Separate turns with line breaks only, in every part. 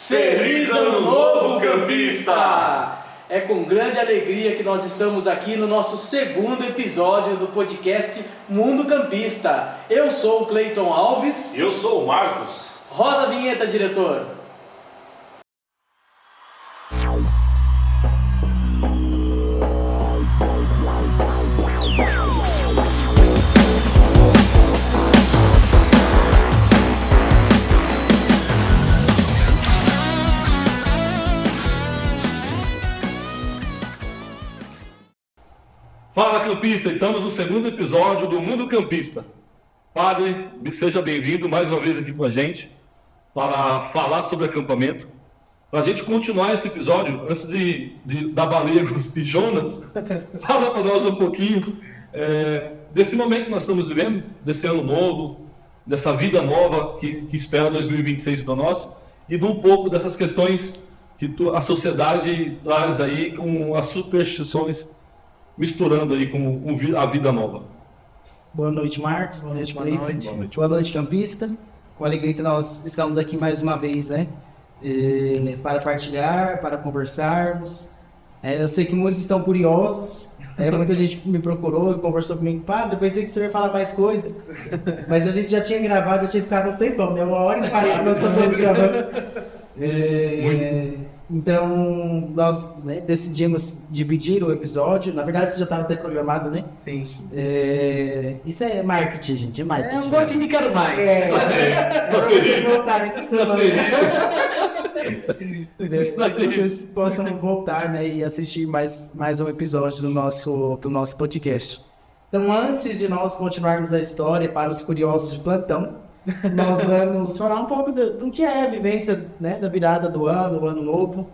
Feliz Ano Novo, campista!
É com grande alegria que nós estamos aqui no nosso segundo episódio do podcast Mundo Campista. Eu sou o Cleiton Alves.
Eu sou o Marcos.
Roda a vinheta, diretor.
Fala, campista! Estamos no segundo episódio do Mundo Campista. Padre, seja bem-vindo mais uma vez aqui com a gente para falar sobre acampamento. Para a gente continuar esse episódio, antes de dar baleia com os pijonas, fala para nós um pouquinho desse momento que nós estamos vivendo, desse ano novo, dessa vida nova que espera 2026 para nós, e de um pouco dessas questões que a sociedade traz aí com as superstições, misturando aí com a vida nova.
Boa noite, Marcos. Boa noite, Cleiton. Boa noite, campista. Com alegria que nós estamos aqui mais uma vez, né? Para partilhar, para conversarmos. Eu sei que muitos estão curiosos. Muita gente me procurou e conversou comigo. Padre, eu pensei que o senhor ia falar mais coisa. Mas a gente já tinha gravado, já tinha ficado um tempão, né? 1h40 nós estamos gravando. Então, nós decidimos dividir o episódio. Na verdade, isso já estava até programado, né?
Sim.
Isso é marketing, gente. É marketing.
É um gostinho de quero mais.
Para vocês voltarem essa semana. Espero que vocês possam voltar, né, e assistir mais um episódio do nosso podcast. Então, antes de nós continuarmos a história para os curiosos de plantão, nós vamos falar um pouco do que é a vivência, né, da virada do ano, o ano novo,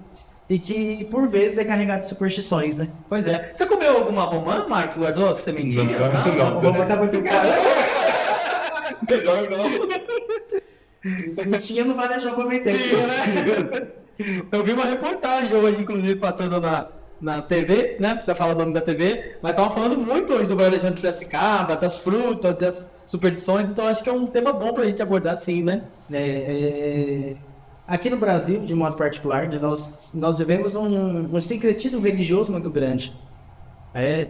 e que por vezes é carregado de superstições, né?
Pois é. Você comeu alguma romã, Marcos? Guardou a sementinha?
Não, vou botar muito caro.
Melhor não.
Sementinha não vai deixar eu aproveitar.
Eu vi uma reportagem hoje, inclusive, passando na TV, né? Precisa falar o nome da TV, mas estavam falando muito hoje do Varejante de Piracicaba, das frutas, das superstições, então acho que é um tema bom pra gente abordar, sim, né?
Aqui no Brasil, de modo particular, nós vivemos um sincretismo religioso muito grande.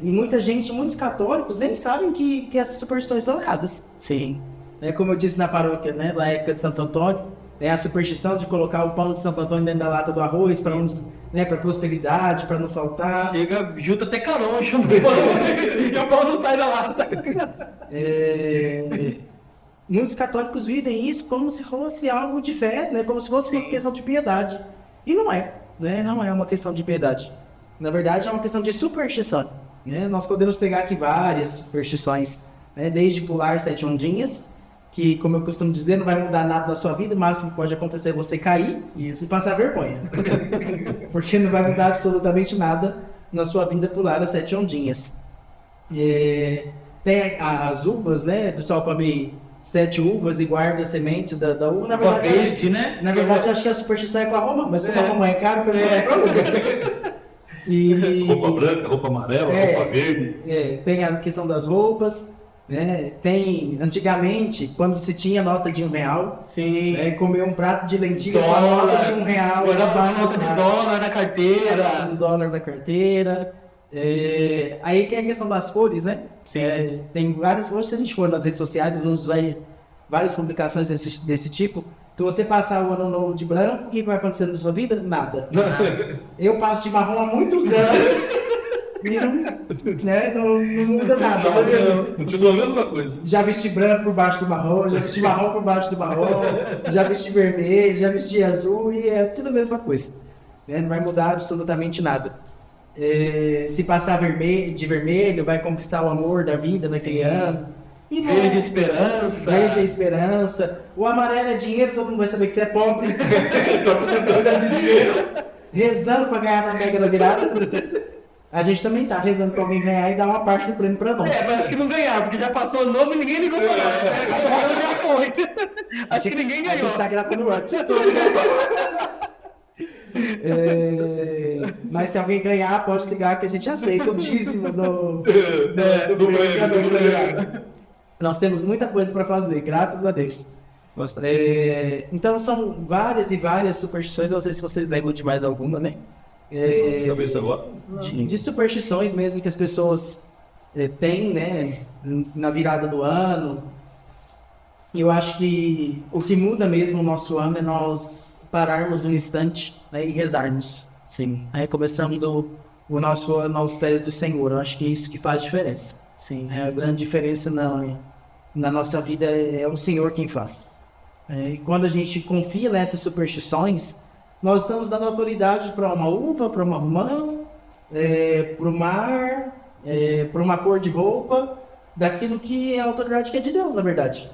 E muitos católicos nem sabem que essas superstições são erradas.
Sim.
Como eu disse na paróquia, né, na época de Santo Antônio, a superstição de colocar o pão de Santo Antônio dentro da lata do arroz para prosperidade, para não faltar.
Chega, junta até caroncho e o pão não sai da lata.
Muitos católicos vivem isso como se fosse algo de fé, né? Como se fosse uma questão de piedade. E não é, né? Não é uma questão de piedade. Na verdade, é uma questão de superstição. Né? Nós podemos pegar aqui várias superstições, né? Desde pular 7 ondinhas, que, como eu costumo dizer, não vai mudar nada na sua vida, o máximo que pode acontecer é você cair e passar vergonha. Porque não vai mudar absolutamente nada na sua vida pular as 7 ondinhas. Tem as uvas, né? O pessoal come 7 uvas e guarda as sementes da uva. Na verdade,
verde, né?
Na verdade, acho que a superstição é com a romã, mas como a romã é cara, o pessoal vai pra uva.
Roupa branca, roupa amarela, roupa verde.
Tem a questão das roupas. Tem, antigamente, quando se tinha nota de R$1,
sim,
comer um prato de lentilha com a nota de R$1.
Era nota de dólar na carteira.
Era $1 na carteira. Aí tem a questão das cores, né?
Sim.
Tem várias cores, se a gente for nas redes sociais, vamos ver várias publicações desse tipo. Se você passar o ano novo de branco, o que vai acontecer na sua vida? Nada. Eu passo de marrom há muitos anos. E não muda nada.
Continua a mesma coisa.
Já vesti branco por baixo do marrom, já vesti marrom por baixo do marrom, já vesti vermelho, já vesti azul e é tudo a mesma coisa. Não vai mudar absolutamente nada. Se passar de vermelho, vai conquistar o amor da vida naquele ano. E
verde esperança.
Verde é esperança. O amarelo é dinheiro, todo mundo vai saber que você é pobre. Você precisando de dinheiro. Rezando para ganhar na mega da virada. A gente também tá rezando pra alguém ganhar e dar uma parte do prêmio pra nós.
Mas acho que não ganhar, porque já passou o novo e ninguém ligou pra nós. Já foi. Acho que ninguém ganhou.
A gente tá gravando antes. Mas se alguém ganhar, pode ligar que a gente aceita o dízimo do prêmio. Nós temos muita coisa para fazer, graças a Deus. Então são várias e várias superstições, não sei se vocês lembram de mais alguma, né?
Cabeça agora.
De superstições mesmo que as pessoas têm, né, na virada do ano. E eu acho que o que muda mesmo o nosso ano é nós pararmos um instante, né, e rezarmos.
Sim,
Aí começando o nosso ano aos pés do Senhor. Eu acho que é isso que faz diferença.
sim.
A grande diferença na nossa vida é o Senhor quem faz. E quando a gente confia nessas superstições, nós estamos dando autoridade para uma uva, para uma romã, para o mar, para uma cor de roupa, daquilo que é a autoridade que é de Deus, na verdade.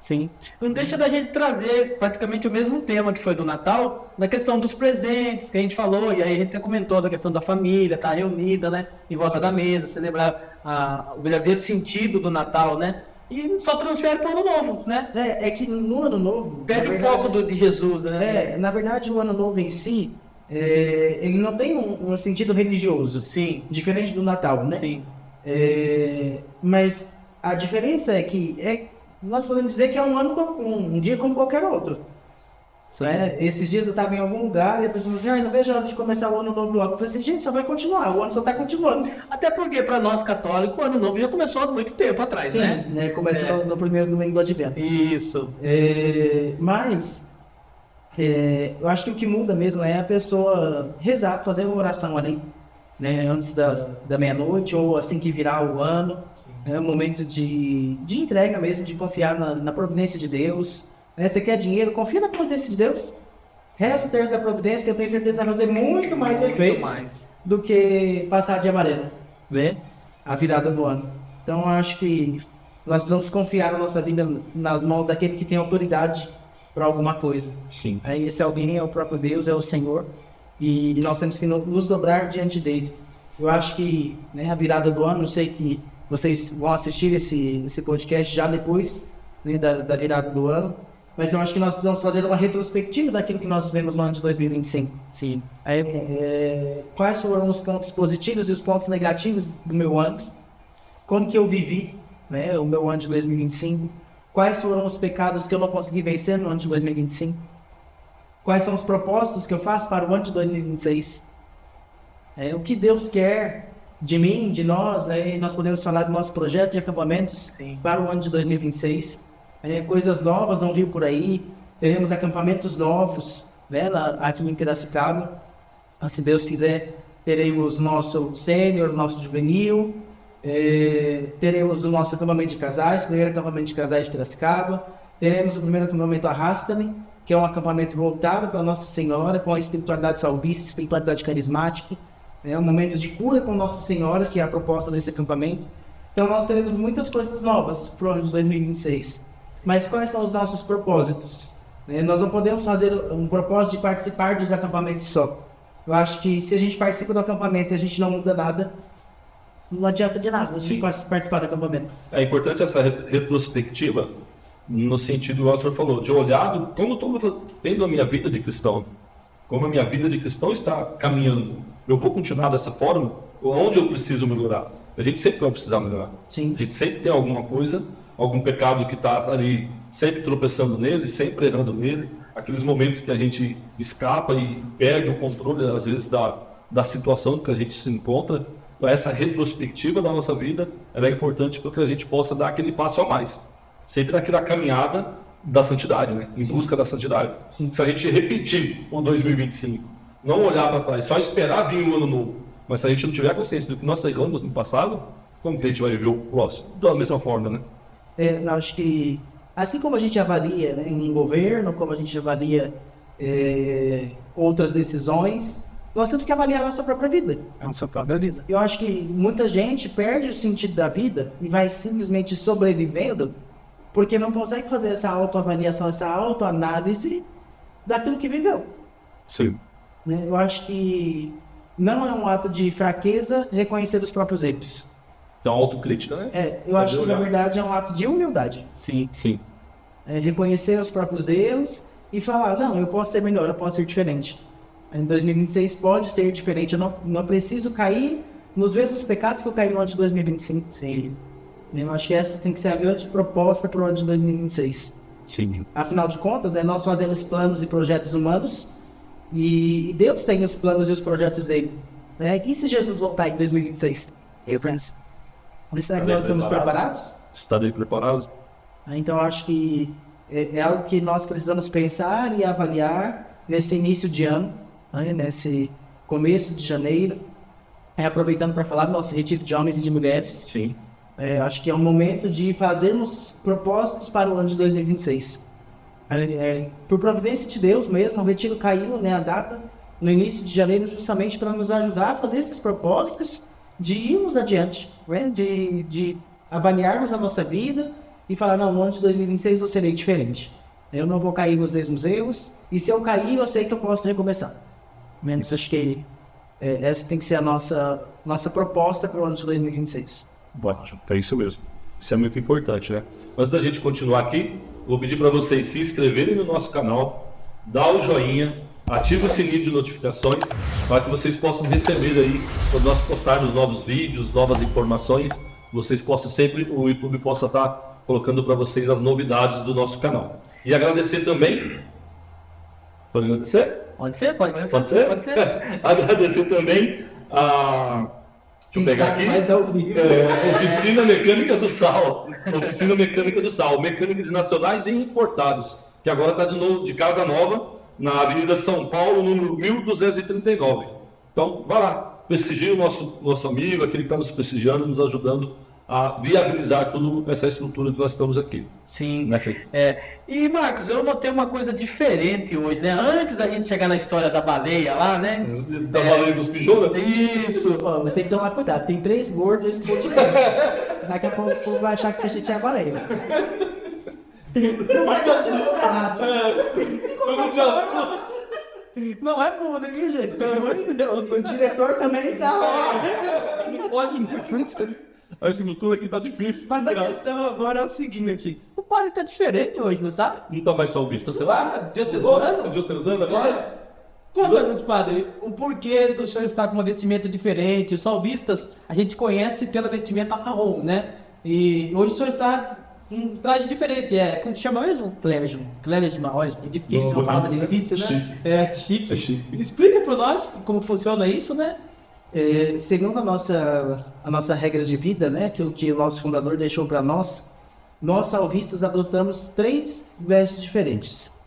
Sim. Não deixa da gente trazer praticamente o mesmo tema que foi do Natal, na questão dos presentes que a gente falou, e aí a gente até comentou da questão da família, estar reunida, né, em volta da mesa, celebrar o verdadeiro sentido do Natal, né, e só transfere para o Ano Novo, né.
É que no Ano Novo...
Perde o foco de Jesus, né.
Na verdade, o Ano Novo em si, ele não tem um sentido religioso,
Sim,
diferente do Natal, né?
sim,
Mas a diferença é que nós podemos dizer que é um dia como qualquer outro. Né? Esses dias eu estava em algum lugar e a pessoa falou assim, não vejo a hora de começar o ano novo logo. Eu falei assim, gente, só vai continuar, o ano só está continuando.
até porque para nós católicos o Ano Novo já começou há muito tempo atrás,
Sim,
né.
Começa no primeiro domingo do Advento.
Isso.
Mas eu acho que o que muda mesmo é a pessoa rezar, fazer uma oração ali, né, antes da meia-noite ou assim que virar o ano. É um momento de entrega mesmo, de confiar na providência de Deus. Você quer dinheiro? Confia na providência de Deus. Reza o terço da providência, que eu tenho certeza que vai fazer muito mais efeito do que passar de amarelo, né? A virada do ano. Então eu acho que nós precisamos confiar na nossa vida nas mãos daquele que tem autoridade para alguma coisa.
Sim.
Aí esse alguém é o próprio Deus, é o Senhor, e nós temos que nos dobrar diante dele. Eu acho que, né, a virada do ano, não sei que vocês vão assistir esse podcast já depois, né, da virada do ano, mas eu acho que nós precisamos fazer uma retrospectiva daquilo que nós vivemos no ano de 2025.
Sim.
Quais foram os pontos positivos e os pontos negativos do meu ano? Como que eu vivi, né, o meu ano de 2025? Quais foram os pecados que eu não consegui vencer no ano de 2025? Quais são os propósitos que eu faço para o ano de 2026? O que Deus quer de mim, de nós, nós podemos falar do nosso projeto de acampamentos para o ano de 2026. Coisas novas vão vir por aí, teremos acampamentos novos, né, aqui em Piracicaba. Se Deus quiser, teremos nosso sênior, nosso juvenil, teremos o nosso acampamento de casais, primeiro acampamento de casais de Piracicaba, teremos o primeiro acampamento Arrasta-me, que é um acampamento voltado para Nossa Senhora, com a espiritualidade salvista, espiritualidade carismática. É um momento de cura com Nossa Senhora, que é a proposta desse acampamento. Então nós teremos muitas coisas novas para o ano de 2026. Mas quais são os nossos propósitos? Nós não podemos fazer um propósito de participar dos acampamentos só. Eu acho que se a gente participa do acampamento e a gente não muda nada, não adianta de nada a gente participar do acampamento.
É importante essa retrospectiva, no sentido, o senhor falou, de olhar como eu estou tendo a minha vida de cristão, como a minha vida de cristão está caminhando. Eu vou continuar dessa forma? Ou onde eu preciso melhorar? A gente sempre vai precisar melhorar.
Sim.
A gente sempre tem alguma coisa, algum pecado que está ali, sempre tropeçando nele, sempre errando nele. Aqueles momentos que a gente escapa e perde o controle, às vezes, da situação que a gente se encontra. Então, essa retrospectiva da nossa vida, ela é importante para que a gente possa dar aquele passo a mais. Sempre naquela caminhada da santidade, né? Em busca da santidade. Sim. Se a gente repetir o 2025, não olhar para trás, só esperar vir um ano novo, mas se a gente não tiver consciência do que nós erramos no passado, como que a gente vai viver o próximo? Da mesma forma, né?
Eu acho que, assim como a gente avalia, né, em governo, como a gente avalia outras decisões, nós temos que avaliar a nossa própria vida.
A nossa própria vida.
Eu acho que muita gente perde o sentido da vida e vai simplesmente sobrevivendo porque não consegue fazer essa autoavaliação, essa autoanálise daquilo que viveu.
Sim.
Eu acho que não é um ato de fraqueza reconhecer os próprios erros.
Então, autocrítica, né?
Eu acho que, na verdade, é um ato de humildade.
Sim.
Sim.
Reconhecer os próprios erros e falar, não, eu posso ser melhor, eu posso ser diferente. Em 2026 pode ser diferente, eu não preciso cair nos mesmos pecados que eu caí no ano de 2025.
Sim.
Eu acho que essa tem que ser a grande proposta para o ano de 2026.
Sim.
Afinal de contas, né, nós fazemos planos e projetos humanos e Deus tem os planos e os projetos dele. Né? E se Jesus voltar em 2026? Será que nós estamos preparados?
Estarei preparado?
Então, eu acho que é algo que nós precisamos pensar e avaliar nesse início de ano, né? Nesse começo de janeiro, aproveitando para falar do nosso retiro de homens e de mulheres.
Sim.
Acho que é um momento de fazermos propósitos para o ano de 2026. Por providência de Deus mesmo, o retiro caiu, né, a data no início de janeiro, justamente para nos ajudar a fazer esses propósitos de irmos adiante, né, de avaliarmos a nossa vida e falar, não, no ano de 2026 eu serei diferente. Eu não vou cair nos mesmos erros, e se eu cair, eu sei que eu posso recomeçar. Menos acho que essa tem que ser a nossa proposta para o ano de 2026.
Ótimo, é isso mesmo. Isso é muito importante, né? Antes da gente continuar aqui, vou pedir para vocês se inscreverem no nosso canal, dar o joinha, ativa o sininho de notificações para que vocês possam receber aí, quando nós postarmos novos vídeos, novas informações, vocês possam sempre, o YouTube possa estar colocando para vocês as novidades do nosso canal. E agradecer também. Pode agradecer?
Pode ser?
Pode ser? Agradecer também a. Deixa eu pegar aqui.
Mais ao vivo.
Oficina Mecânica do Sal. Oficina Mecânica do Sal. Mecânica de nacionais e importados. Que agora está de casa nova, na Avenida São Paulo, número 1239. Então, vai lá. Prestigie o nosso amigo, aquele que está nos prestigiando, nos ajudando a viabilizar toda essa estrutura que nós estamos aqui.
Sim.
Né, Fê?
E Marcos, eu notei uma coisa diferente hoje, né? Antes da gente chegar na história da baleia lá, né?
Da baleia dos pijonas?
Isso.
Pô, mas tem que tomar cuidado, tem 3 gordos nesse podcast. Daqui a pouco o povo vai achar que a gente é a baleia. Não vai errado.
Não é bom, né, gente? Pelo amor de Deus.
O diretor também tá.
Não pode.
A estrutura aqui tá difícil.
Mas a questão agora é o seguinte: o padre tá diferente hoje, não tá?
Não tá mais salvista, sei lá.
Diocesano?
Diocesano agora?
Conta-nos, padre, o porquê do senhor estar com uma vestimenta diferente. Os salvistas a gente conhece pela vestimenta marrom, né? E hoje o senhor está com um traje diferente. Como que chama mesmo?
Clérigio.
Clérigio marrom. É difícil,
Não,
uma palavra difícil, né?
chique.
É chique.
É chique.
Explica para nós como funciona isso, né?
Segundo a nossa regra de vida, né, aquilo que o nosso fundador deixou para nós salvistas adotamos 3 vestes diferentes.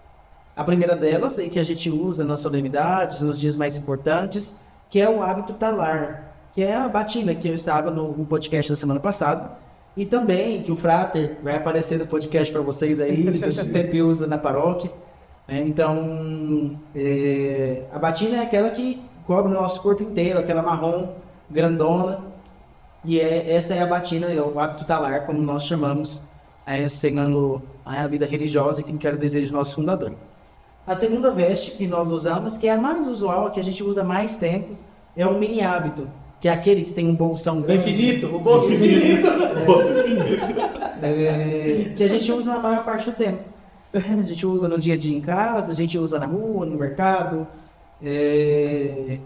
A primeira delas é que a gente usa nas solenidades, nos dias mais importantes, que é o hábito talar, que é a batina que eu estava no podcast da semana passada, e também que o Frater vai aparecer no podcast para vocês aí, que a gente sempre usa na paróquia. Então, a batina é aquela que cobre o nosso corpo inteiro, aquela marrom grandona, e essa é a batina, é o hábito talar, como nós chamamos, seguindo a vida religiosa que era o desejo do nosso fundador. A segunda veste que nós usamos, que é a mais usual, a que a gente usa mais tempo, é o mini hábito, que é aquele que tem um bolsão
Infinito, o bolso infinito.
Que a gente usa na maior parte do tempo. A gente usa no dia a dia em casa, a gente usa na rua, no mercado.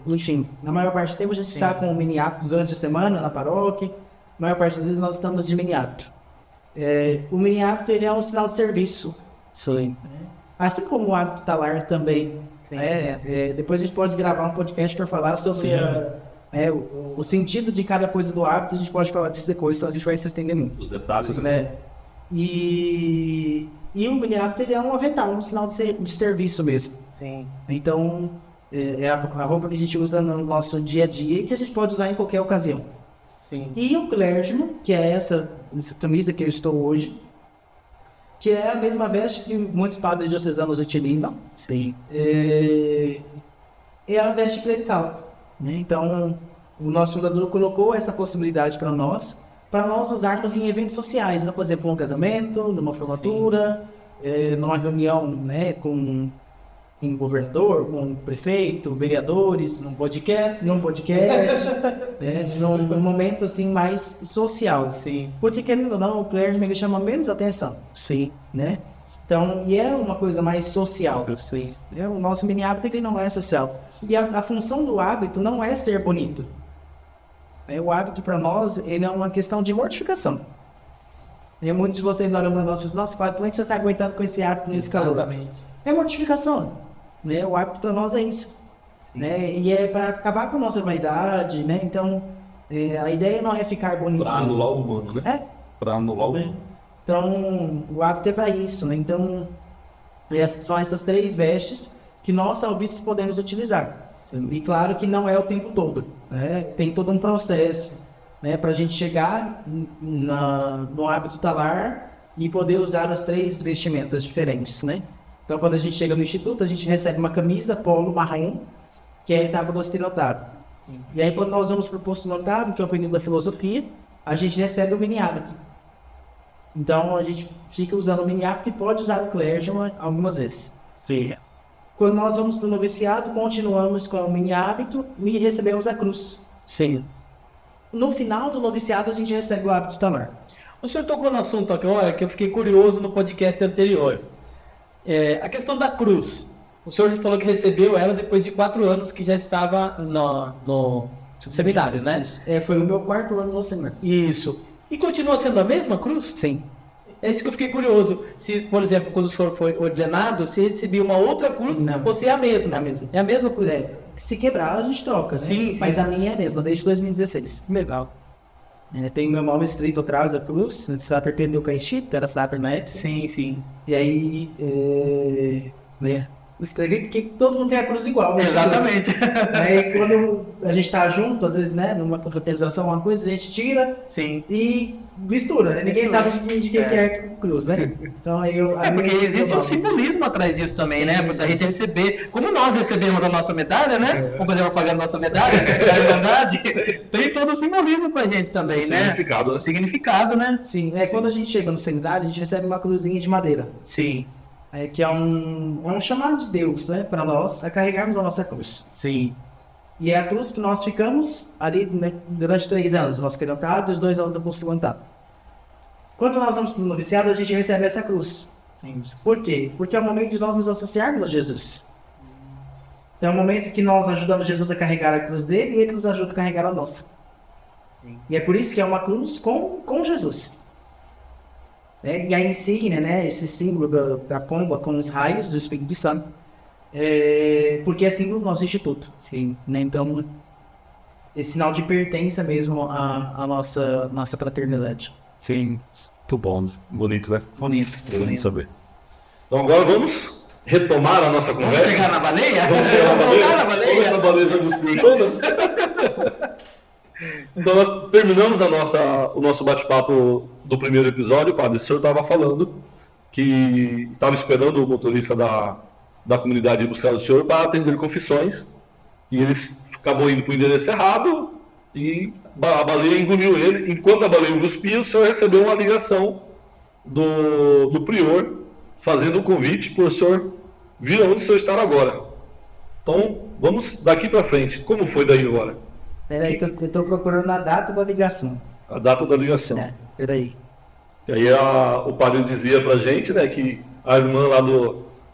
Enfim, na maior parte do tempo a gente está com o mini hábito durante a semana na paróquia. Na maior parte das vezes nós estamos de mini hábito. O mini hábito ele é um sinal de serviço.
Sim.
Assim como o hábito talar também. Depois a gente pode gravar um podcast para falar sobre o sentido de cada coisa do hábito. A gente pode falar disso depois, senão a gente vai se estender muito.
Os detalhes.
E o mini hábito ele é um avental, um sinal de serviço mesmo.
Sim.
Então, é a roupa que a gente usa no nosso dia a dia e que a gente pode usar em qualquer ocasião.
Sim.
E o clérigio, que é essa camisa que eu estou hoje, que é a mesma veste que muitos padres diocesanos utilizam.
Sim.
É a veste clerical. Né? Então, o nosso fundador colocou essa possibilidade para nós usarmos em eventos sociais, né? Por exemplo, um casamento, numa formatura, numa reunião, né, com um governador, com um prefeito, vereadores, num podcast, num momento assim mais social.
Sim.
Porque querendo ou não, o clérigio ele chama menos atenção.
Sim.
Né? Então, e é uma coisa mais social.
Sim.
O nosso mini hábito ele não é social. E a função do hábito não é ser bonito. O hábito para nós ele é uma questão de mortificação. E muitos de vocês olham para nós e dizem, nossa, padre, como é que você está aguentando com esse hábito nesse calor?
Exatamente.
É mortificação, né? O hábito para nós é isso, né? E é para acabar com a nossa vaidade, né? Então, a ideia não é ficar bonito.
Para anular o humano, né?
É.
Para anular o humano.
Então, o hábito é para isso, né? Então, são essas 3 vestes que nós salvistas podemos utilizar. E claro que não é o tempo todo, né? Tem todo um processo, né? Para a gente chegar no hábito talar e poder usar as 3 vestimentas diferentes, né? Então, quando a gente chega no instituto, a gente recebe uma camisa polo marrom, que é a etapa do aspirantado. E aí, quando nós vamos para o postulantado, que é o período da filosofia, a gente recebe o mini hábito. Então, a gente fica usando o mini hábito e pode usar o clergyman algumas vezes.
Sim.
Quando nós vamos para o noviciado, continuamos com o mini hábito e recebemos a cruz.
Sim.
No final do noviciado, a gente recebe o hábito talar.
O senhor tocou no assunto aqui, olha, que eu fiquei curioso no podcast anterior. A questão da cruz. O senhor falou que recebeu ela depois de 4 anos que já estava no seminário, né?
Foi o meu 4º ano no seminário.
Isso. E continua sendo a mesma cruz?
Sim.
É isso que eu fiquei curioso. Se, por exemplo, quando o senhor foi ordenado, se recebia uma outra cruz,
Não.
ou se é a mesma?
É a mesma.
É a mesma cruz?
Se quebrar, a gente troca, né?
Sim,
Mas
sim.
a minha é a mesma, desde 2016.
Legal.
Tem meu nome escrito atrás da cruz, Frater Pedro Caixito, era Frater Maps.
Sim, sim.
E aí, escrevi porque todo mundo tem a cruz igual. Né?
Exatamente.
Aí quando a gente tá junto, às vezes, né, numa confraternização, uma coisa, a gente tira
Sim.
e mistura, né? Ninguém sabe de quem que é a cruz, né? Então aí eu...
É porque existe um simbolismo atrás disso também, né? Para a gente receber, como nós recebemos a nossa medalha, né? Vamos fazer propaganda da nossa medalha, da Irmandade, tem todo o simbolismo pra gente também, né?
Significado, né?
Significado, né?
Sim, quando a gente chega no seminário, a gente recebe uma cruzinha de madeira.
Sim,
Que é um chamado de Deus, né, para nós a carregarmos a nossa cruz.
sim,
E é a cruz que nós ficamos ali, né, durante 3 anos, nosso querentado e os 2 anos do postulantado. Quando nós vamos para o noviciado, a gente recebe essa cruz.
sim.
Por quê? Porque é o momento de nós nos associarmos a Jesus. É o momento que nós ajudamos Jesus a carregar a cruz dele e ele nos ajuda a carregar a nossa.
Sim.
E é por isso que é uma cruz com Jesus. E a insígnia, né, esse símbolo da pomba com os raios do Espírito Santo, porque é símbolo do nosso instituto.
Sim.
Né? Então, esse sinal de pertença mesmo à nossa fraternidade.
Sim. Muito bom. Bonito, né?
Bonito.
Bonito saber. Então agora vamos retomar a nossa conversa.
Vamos chegar na baleia?
Vamos chegar na baleia?
Voltar na baleia?
Vamos essa baleia já nos Jonas? Então nós terminamos o nosso bate-papo do primeiro episódio, padre. O senhor estava falando que estava esperando o motorista da comunidade ir buscar o senhor para atender confissões. E eles acabou indo para o endereço errado e a baleia engoliu ele. Enquanto a baleia enguspia, o senhor recebeu uma ligação do prior fazendo um convite para o senhor vir aonde o senhor está agora. Então, vamos daqui para frente. Como foi daí agora?
Peraí, que eu estou procurando a data da ligação.
A data da ligação.
Peraí.
E aí o padre dizia pra gente, né, que a irmã lá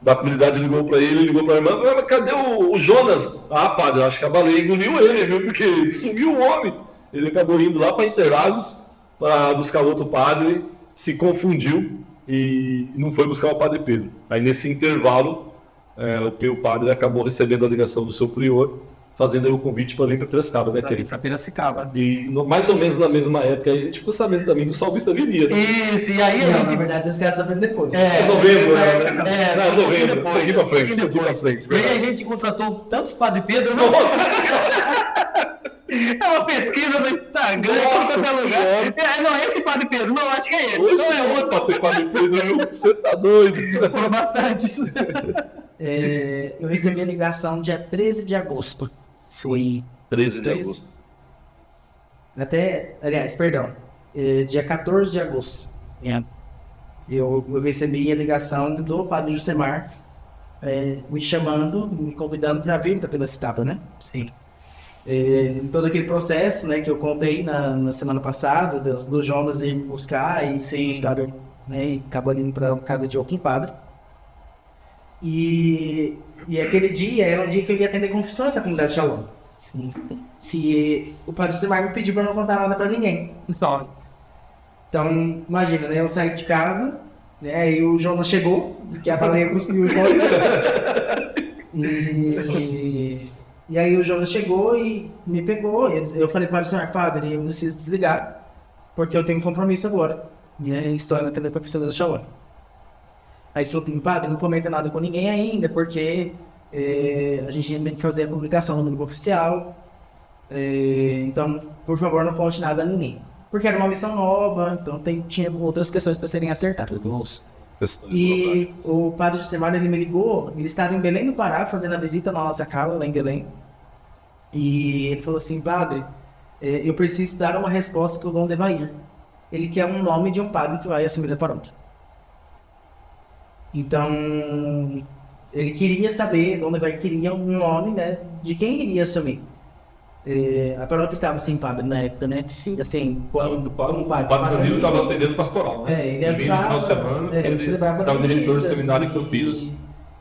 da comunidade ligou pra ele, ligou pra irmã, mas cadê o Jonas? Ah, padre, acho que a baleia engoliu ele, viu, porque sumiu o homem. Ele acabou indo lá para Interlagos para buscar outro padre, se confundiu e não foi buscar o padre Pedro. Aí nesse intervalo, o padre acabou recebendo a ligação do seu prior, fazendo aí o convite para vir para Piracicaba, né, querido?
Para Piracicaba.
E mais ou menos na mesma época aí a gente ficou sabendo também que o salvista viria. Né?
Isso, e aí a
Não,
gente...
na verdade, vocês querem saber depois.
É novembro, né?
É,
Não, novembro. Daqui pra frente.
Daqui pra frente. E aí a gente contratou tantos Padre Pedro. É uma pesquisa no Instagram,
Nossa
em qualquer lugar.
Senhora.
Não, esse Padre Pedro, não, acho que é esse.
Hoje
Não é outro.
Padre Pedro, viu? Você tá doido.
Foram bastantes.
Eu recebi a ligação dia 13 de agosto.
Sim.
13 de agosto.
Aliás, perdão. Dia 14 de agosto. Eu recebi a ligação do padre Jusemar me chamando, me convidando para vir para Piracicaba, né?
Sim.
Todo aquele processo, né, que eu contei na semana passada, do Jonas ir buscar e estava, né, e acabou indo para a casa de Joaquim Padre. E aquele dia era um dia que eu ia atender confissões da comunidade Shalom. E o padre Jusemar me pediu para não contar nada para ninguém.
Só.
Então, imagina, né? Eu saí de casa, né? E o Jonas chegou, que a baleia cuspiu os dois. E aí o Jonas chegou e me pegou. Eu falei para o padre, eu preciso desligar, porque eu tenho um compromisso agora. E a história na tele para pessoas da Shawana. Aí ele falou, padre, não comenta nada com ninguém ainda, porque a gente ainda tem que fazer a publicação no grupo oficial. Então, por favor, não conte nada a ninguém. Porque era uma missão nova, então tinha outras questões para serem acertadas. E o padre de Semana, ele me ligou, ele estava em Belém do Pará, fazendo a visita na nossa casa, lá em Belém. E ele falou assim, padre, eu preciso dar uma resposta para o Dom Devair. Ele quer um nome de um padre que vai assumir a paróquia. Então, ele queria saber, Dom Devair queria um nome, né, de quem iria assumir. A paróquia estava sem padre na época, né? Assim,
O padre Danilo estava atendendo pastoral, né?
Ele ajudava,
no final de semana, ele
celebrava
estava
as
diretor do
missas,
seminário em Campinas.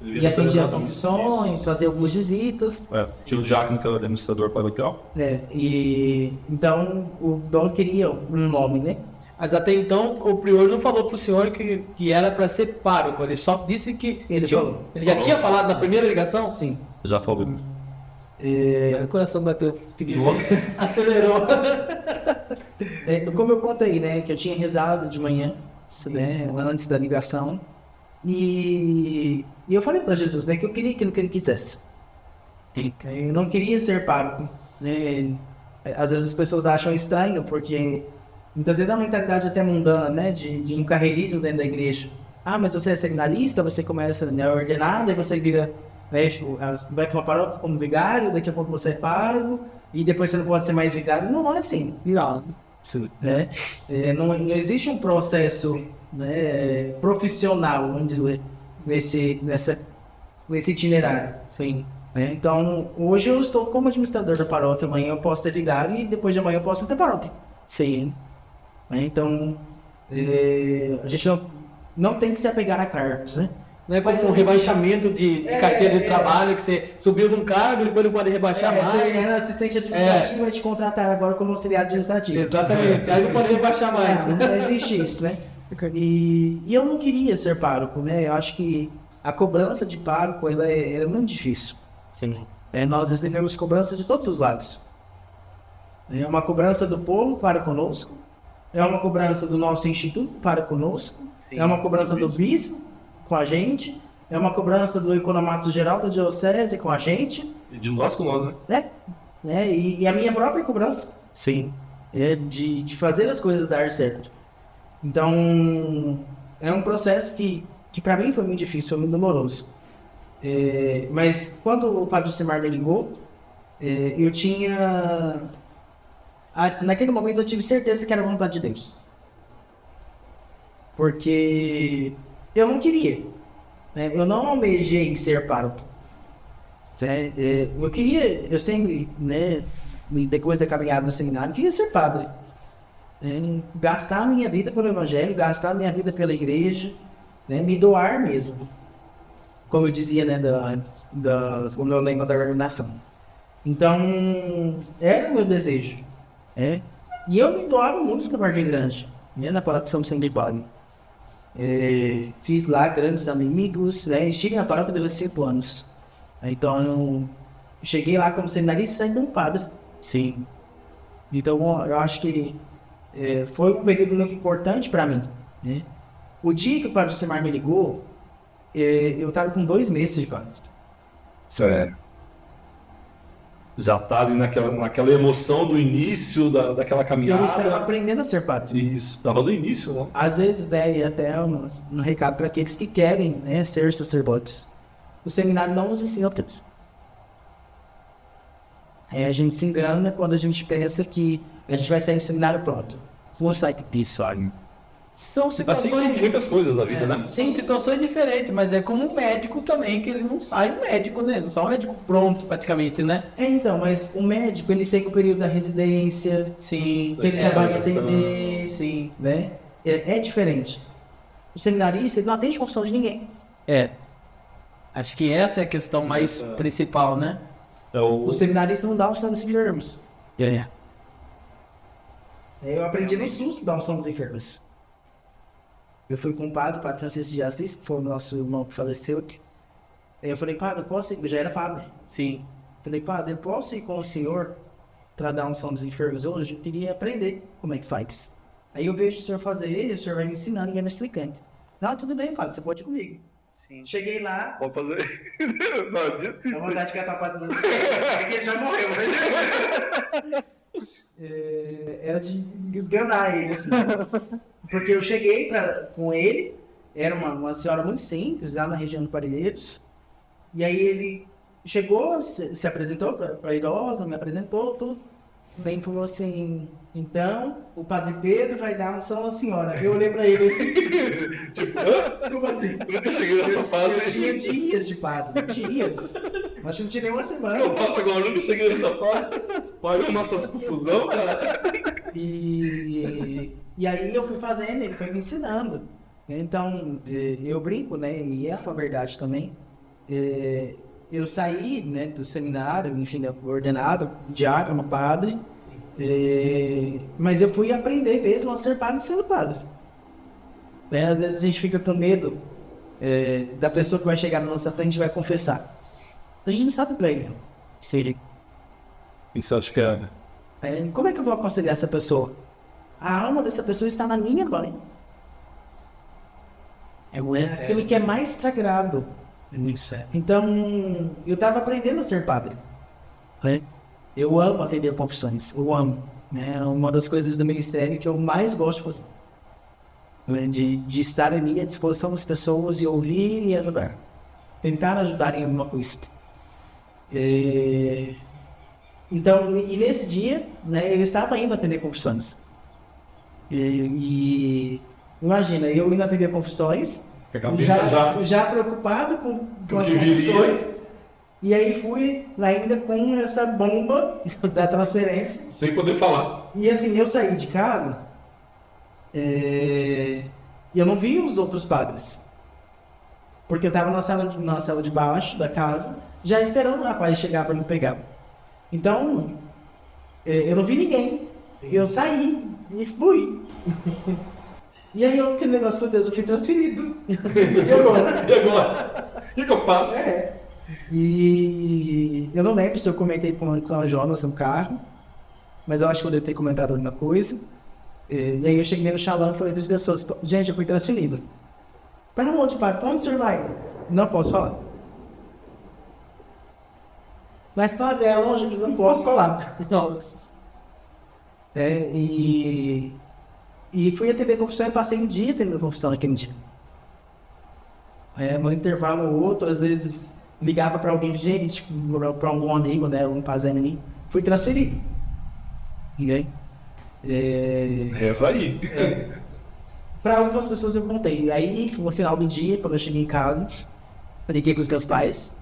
E atendia as confissões, fazia algumas visitas.
Tinha o Jacques, que era o administrador paroquial.
E então o Dom queria um nome, né?
Mas até então o prior não falou pro senhor que era para ser pároco, ele só disse que...
Ele falou.
Ele já tinha falado na primeira ligação?
Sim.
Já falou.
O coração bateu.
Nossa.
Acelerou.
Como eu contei, né? Que eu tinha rezado de manhã, né, antes da ligação. E eu falei para Jesus, né? Que eu queria aquilo que ele quisesse. Eu não queria ser pároco, né? Às vezes as pessoas acham estranho, porque muitas vezes é uma mentalidade até mundana, né? De um carreirismo dentro da igreja. Ah, mas você é seminarista, você começa a ordenar, daí você vira... vai para uma paróquia como vigário, daqui a pouco você é pároco, e depois você não pode ser mais vigário. Não é assim.
Não.
Né? Não existe um processo, né, profissional, vamos dizer, nesse itinerário.
Sim.
Né? Então, hoje eu estou como administrador da paróquia, amanhã eu posso ser vigário e depois de amanhã eu posso ter paróquia.
Sim.
Né? Então, a gente não tem que se apegar a cargos, né?
Não é como um rebaixamento de carteira de trabalho, que você subiu num cargo e depois não pode rebaixar mais.
Você é assistente administrativo, vai te contratar agora como auxiliar administrativo.
Exatamente, aí não pode rebaixar mais.
Não existe isso, né? E eu não queria ser pároco, né? Eu acho que a cobrança de pároco ela é muito difícil.
Sim.
Nós recebemos cobrança de todos os lados. É uma cobrança do povo para conosco, é uma cobrança do nosso instituto para conosco, é uma cobrança do bispo com a gente, é uma cobrança do economato geral da diocese com a gente.
E de nós com nós, né?
E a minha própria cobrança.
Sim.
É de fazer as coisas dar certo. Então, é um processo que para mim foi muito difícil, foi muito doloroso. Mas quando o padre Semar me ligou, eu tinha... Naquele momento eu tive certeza que era a vontade de Deus. Porque eu não queria. Né? Eu não almejei ser pároco. Eu sempre, né, depois da caminhada no seminário, queria ser padre. Gastar a minha vida pelo evangelho, gastar a minha vida pela igreja, né, me doar mesmo. Como eu dizia, né, o meu lema da ordenação. Então, era o meu desejo. E eu me doava muito para Vargem Grande, né, na paróquia São Vicente de Paulo. Fiz lá grandes amigos, né, estive na paróquia durante 5 anos. Então, eu cheguei lá como seminarista e saí como padre.
Sim.
Então, eu acho que foi um período muito importante para mim. Né? O dia que o padre Semar me ligou, eu estava com 2 meses de padre.
Sério. Já tá ali naquela emoção do início daquela caminhada.
Eu estava aprendendo a ser padre.
Isso, tava do início, né?
Às vezes, e até um recado para aqueles que querem, né, ser sacerdotes. O seminário não nos ensina tudo. A gente se engana quando a gente pensa que a gente vai sair do seminário pronto. Não sai disso, olha. São
Assim
situações...
como muitas coisas da vida, né?
Sim, situações diferentes, mas é como um médico também, que ele não sai médico, né? Não sai um médico pronto, praticamente, né?
Então, mas o médico, ele tem o período da residência,
Sim.
que ele já vai atender,
Sim.
né? É diferente. O seminarista, ele não atende confissão de ninguém.
Acho que essa é a questão mais principal, né?
O seminarista não dá os santos enfermos. Eu aprendi no SUS da unção dos enfermos. Eu fui com o padre Francisco de Assis, que foi o nosso irmão que faleceu aqui. Aí eu falei, padre, eu posso ir? Eu já era padre.
Sim.
Falei, padre, eu posso ir com o senhor para dar unção dos enfermos hoje? Eu queria aprender como é que faz. Aí eu vejo o senhor fazer, o senhor vai me ensinando e vai me explicando. Não, tudo bem, padre, você pode ir comigo.
Sim.
Cheguei lá,
Pode fazer.
dá vontade de catar o padre do é que ele já morreu, né? Era de esganar ele, assim. Porque eu cheguei com ele, era uma senhora muito simples, lá na região de Parelheiros. E aí ele chegou, se apresentou para a idosa, me apresentou, tudo. Bem, falou assim, então, o padre Pedro vai dar unção à senhora. Eu olhei para ele assim, como assim?
Nunca cheguei nessa fase.
Eu tinha dias de padre, dias. Acho que não tinha nem uma
O que
semana.
eu faço agora? Nunca cheguei nessa fase. Pai, uma essas confusão, cara.
E aí eu fui fazendo, ele foi me ensinando. Então, eu brinco, né, e é a verdade também. Eu saí, né, do seminário, enfim, ordenado, diácono, padre, mas eu fui aprender mesmo a ser padre sendo padre. Às vezes a gente fica com medo da pessoa que vai chegar na nossa frente e vai confessar. A gente não sabe bem. Sim.
Isso acho que é.
Como é que eu vou aconselhar essa pessoa? A alma dessa pessoa está na minha mãe. É aquilo que é mais sagrado. Então, eu estava aprendendo a ser padre. Eu amo atender confissões. Eu amo. É uma das coisas do ministério que eu mais gosto de fazer. De estar ali à disposição das pessoas e ouvir e ajudar. Tentar ajudar em alguma coisa. Então, e nesse dia, né, eu estava indo atender confissões. E imagina, eu indo atender confissões,
A cabeça
já preocupado com as confissões, e aí fui ainda com essa bomba da transferência.
Sem poder falar.
E assim, eu saí de casa e eu não vi os outros padres. Porque eu estava na sala de baixo da casa, já esperando o rapaz chegar para me pegar. Então, eu não vi ninguém. Eu saí e fui. E aí, aquele negócio, meu Deus, eu fui transferido. E agora?
E agora? O que eu faço?
E eu não lembro se eu comentei com a Jonas no carro, mas eu acho que eu devo ter comentado alguma coisa. E aí eu cheguei no Xalão e falei para as pessoas, gente, eu fui transferido. Para onde, padre? Para onde o senhor vai? Não posso falar. Mas, padre, é longe, não posso falar. E fui atender confissão e passei um dia atendendo confissão naquele dia. No intervalo ou outro, às vezes ligava para alguém, gente, para algum amigo, né, um padre ali, fui transferido. E aí?
Reza aí.
Para algumas pessoas eu contei. E aí, no final do dia, quando eu cheguei em casa, eu liguei para os meus pais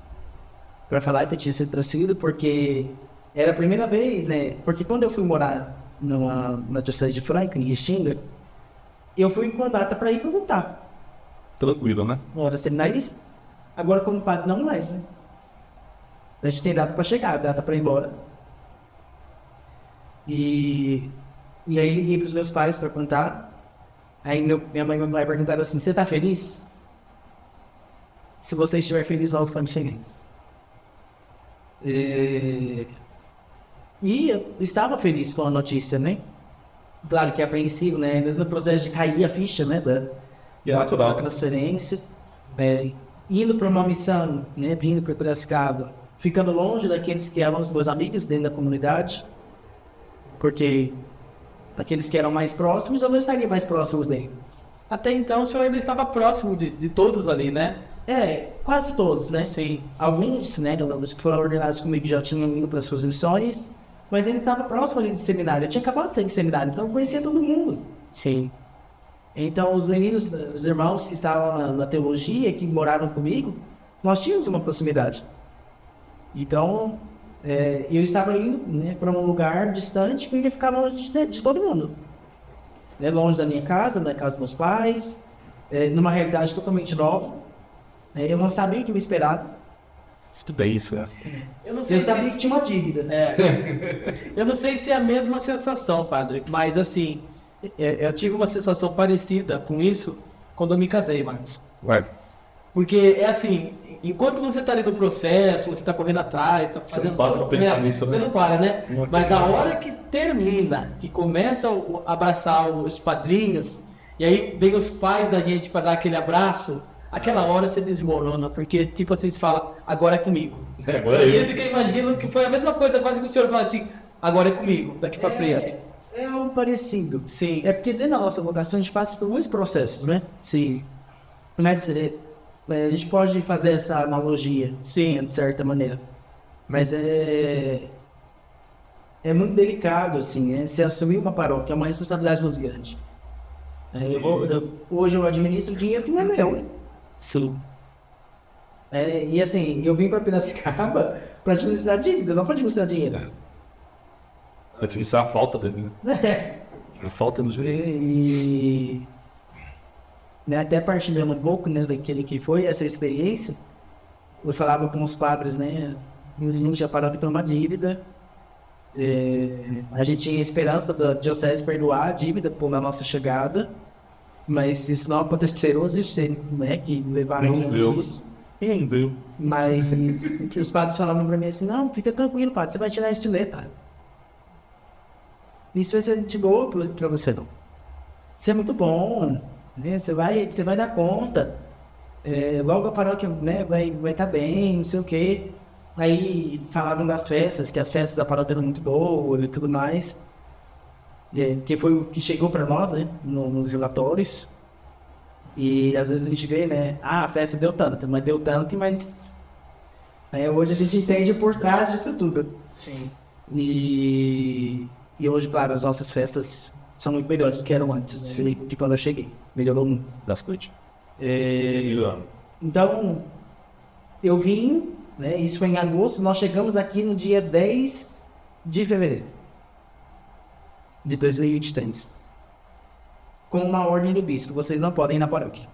para falar que eu tinha sido transferido, porque era a primeira vez, né? Porque quando eu fui morar na diocese de Franca, em Restinga, eu fui com a data para ir e para voltar.
Tranquilo, né?
Eu era seminarista. Agora, como padre, não mais, né? A gente tem data para chegar, data para ir embora. E aí liguei para os meus pais para contar. Aí minha mãe e meu pai perguntaram assim, você tá feliz? Se você estiver feliz, nós estamos felizes. E eu estava feliz com a notícia, né? Claro que é apreensivo, né? No processo de cair a ficha, né? Da transferência. Indo para uma missão, né? Vindo para Piracicaba. Ficando longe daqueles que eram os meus amigos dentro da comunidade. Porque aqueles que eram mais próximos, eu não estaria mais próximos deles.
Até então o senhor ainda estava próximo de todos ali, né?
Quase todos, né?
Sim.
Alguns, né, os que foram ordenados comigo já tinham ido para as suas missões, mas ele estava próximo ali de seminário. Eu tinha acabado de sair de seminário, então eu conhecia todo mundo.
Sim.
Então os meninos, os irmãos que estavam na teologia, que moraram comigo, nós tínhamos uma proximidade. Então, eu estava indo, né, para um lugar distante, porque ia ficar longe de todo mundo. Longe da minha casa, da casa dos meus pais, numa realidade totalmente nova. Eu não sabia o que me esperava.
Tudo bem isso, né?
Eu não sei
Eu
se...
sabia que tinha uma dívida.
Eu não sei se é a mesma sensação, padre, mas assim, eu tive uma sensação parecida com isso quando eu me casei, Marcos.
Vai.
Porque é assim, enquanto você está ali no processo, você está correndo atrás, está fazendo...
não para pra pensar nisso,
Você
né?
não para, né?
Não
Mas a
acredito.
hora que termina, que começa a abraçar os padrinhos, e aí vem os pais da gente para dar aquele abraço, aquela hora você desmorona, porque tipo assim, você fala, agora é comigo.
Agora é
E
eu.
eu imagino que foi a mesma coisa, quase que o senhor fala assim, agora é comigo, daqui para frente.
É algo parecido.
Sim.
É porque dentro da nossa vocação a gente passa por muitos processos, né?
Sim.
Mas a gente pode fazer essa analogia,
Sim.
de certa maneira. Mas é muito delicado, assim, né? Se assumir uma paróquia é uma responsabilidade muito grande. Hoje eu administro dinheiro que não é meu.
Sim.
E assim, eu vim para Piracicaba para administrar dívida, não para administrar dinheiro.
Isso é a falta dele, né? A falta no joelho.
E né, até partilhando um pouco, né, daquele que foi essa experiência, eu falava com os padres, né, a gente já parou de ter uma dívida, a gente tinha esperança da diocese perdoar a dívida por na nossa chegada, mas isso não aconteceu, a gente tem, né, que levar
Não deu.
isso.
Não deu.
Mas os padres falavam para mim assim, não, fica tranquilo, padre, você vai tirar isso de letra. Isso vai ser de boa para você, não. Isso é muito bom, né? Você vai dar conta. Logo a paróquia, né, vai estar bem, não sei o quê. Aí falaram das festas, que as festas da paróquia eram muito boas e tudo mais. Que foi o que chegou para nós, né, nos relatórios. E às vezes a gente vê, né, a festa deu tanto, mas hoje a gente entende por trás disso tudo.
Sim.
E hoje, claro, as nossas festas são muito melhores do que eram antes, né? De quando eu cheguei. Melhorou muito.
Das coisas.
Então, eu vim, né? Isso foi em agosto, nós chegamos aqui no dia 10 de fevereiro de 2023. Com uma ordem do bispo, vocês não podem ir na paróquia.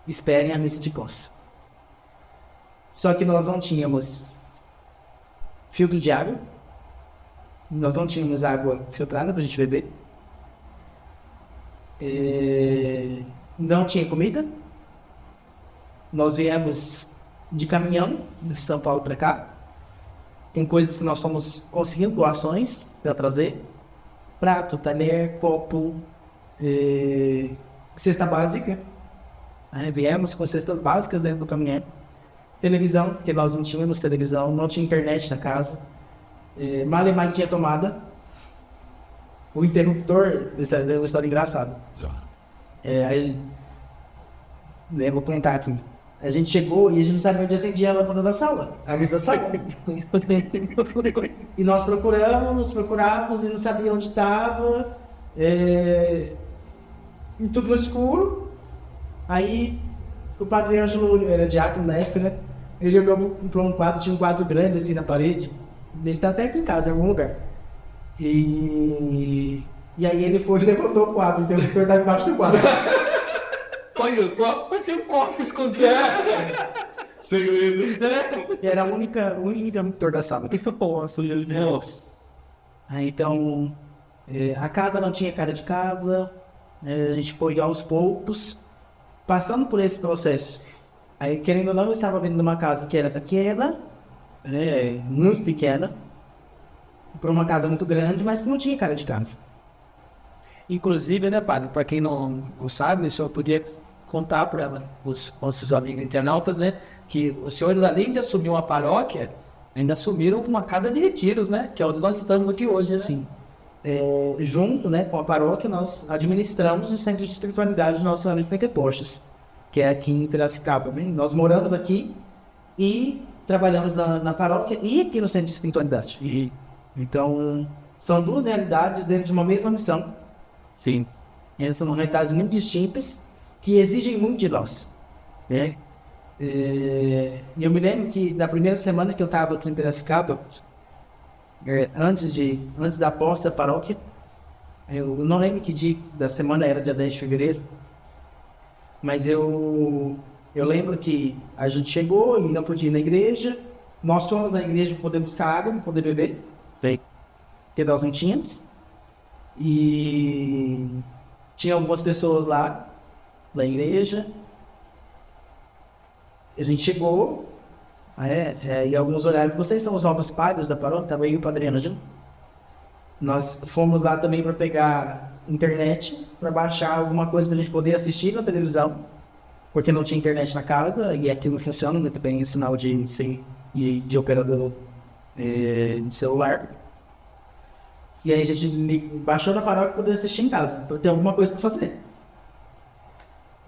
Esperem a missa de posse. Só que nós não tínhamos filtro de água. Nós não tínhamos água filtrada para a gente beber. Não tinha comida. Nós viemos de caminhão de São Paulo para cá. Tem coisas que nós fomos conseguindo doações para trazer. Prato, talher, copo, cesta básica. Viemos com cestas básicas dentro do caminhão. Televisão, porque nós não tínhamos televisão, não tinha internet na casa. Malemar tinha tomada. O interruptor, isso é uma história engraçada. Eu vou contar aqui. A gente chegou e a gente não sabia onde acendia a lâmpada da sala, a luz da sala. E nós procurávamos e não sabia onde estava. E tudo no escuro. Aí o padre Ângelo era diácono na época, né? Ele olhou para um quadro, tinha um quadro grande assim na parede. Ele tá até aqui em casa, em algum lugar. E aí ele foi e levantou o quadro, então o interruptor estava embaixo do quadro.
Olha só.
Vai ser um cofre escondido.
Segredo.
Era o único interruptor da sala.
Nossa, meu Deus.
Aí, então, a casa não tinha cara de casa. A gente foi aos poucos, passando por esse processo. Aí, querendo ou não, eu estava vendo uma casa que era pequena, muito pequena, para uma casa muito grande, mas que não tinha cara de casa.
Inclusive, né, padre, para quem não sabe, o senhor podia contar para os nossos amigos internautas, né, que os senhores, além de assumir uma paróquia, ainda assumiram uma casa de retiros, né, que é onde nós estamos aqui hoje, né?
Sim. Junto, né, com a paróquia, nós administramos o Centro de Espiritualidade do Nossa Senhora de Pentecostes, que é aqui em Piracicaba. Né? Nós moramos aqui e trabalhamos na paróquia e aqui no Centro de Espiritualidade. Então, são duas realidades dentro de uma mesma missão.
Sim.
São realidades muito distintas que exigem muito de nós. Né? E eu me lembro que na primeira semana que eu estava aqui em Piracicaba, antes da posse da paróquia, eu não lembro que dia da semana era, dia 10 de fevereiro, mas eu Eu lembro que a gente chegou e não podia ir na igreja. Nós fomos na igreja para poder buscar água, para poder beber.
Sei.
Porque nós não tínhamos. E tinha algumas pessoas lá na igreja. A gente chegou. E alguns olharam, vocês são os novos padres da paróquia? Estava aí o padre Ângelo. Nós fomos lá também para pegar internet, para baixar alguma coisa para a gente poder assistir na televisão, porque não tinha internet na casa e aqui não funciona muito bem o sinal de operador de celular. E aí a gente baixou na paróquia para poder assistir em casa, para ter alguma coisa para fazer.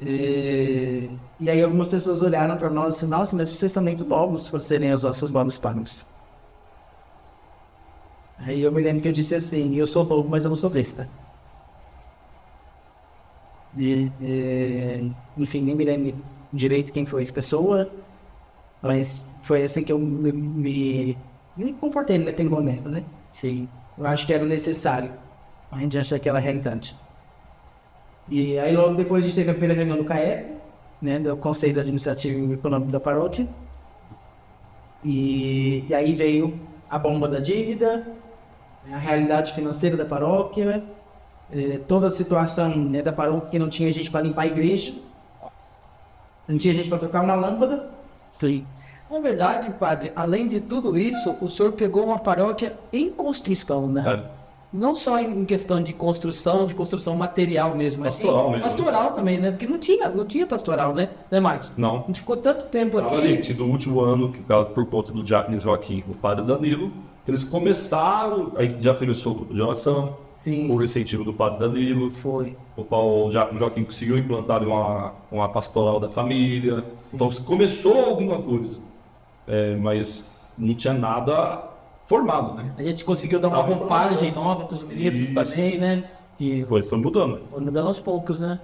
E aí algumas pessoas olharam para nós e disseram, nossa, mas vocês são muito novos para serem os nossos novos padres. Aí eu me lembro que eu disse assim, eu sou novo, mas eu não sou besta. Enfim, nem me lembro direito quem foi a pessoa, mas foi assim que eu me comportei naquele momento, né? Sim. Eu acho que era necessário, diante daquela realidade. E aí logo depois a gente teve a primeira reunião do CAEP, né, do Conselho Administrativo e Econômico da Paróquia. E aí veio a bomba da dívida, a realidade financeira da paróquia, toda a situação, né, da paróquia que não tinha gente para limpar a igreja, não tinha gente para trocar uma lâmpada.
Sim. Na verdade, padre, além de tudo isso, o senhor pegou uma paróquia em construção, né? Não só em questão de construção material mesmo,
Pastoral mesmo.
Pastoral também, né? Porque não tinha pastoral, né? Né, Marcos?
Não.
A gente ficou tanto tempo
Tava
aqui.
ali, do último ano, por conta do Diácono Joaquim e o padre Danilo, eles começaram, aí já começou o grupo de oração,
Sim.
por incentivo do padre Danilo.
Foi.
O Diácono Joaquim conseguiu implantar uma pastoral da família. Sim. Então começou alguma coisa, mas não tinha nada formado, né?
A gente conseguiu dar uma roupagem nova para os meninos também, né? E
foi mudando.
foi mudando aos poucos, né?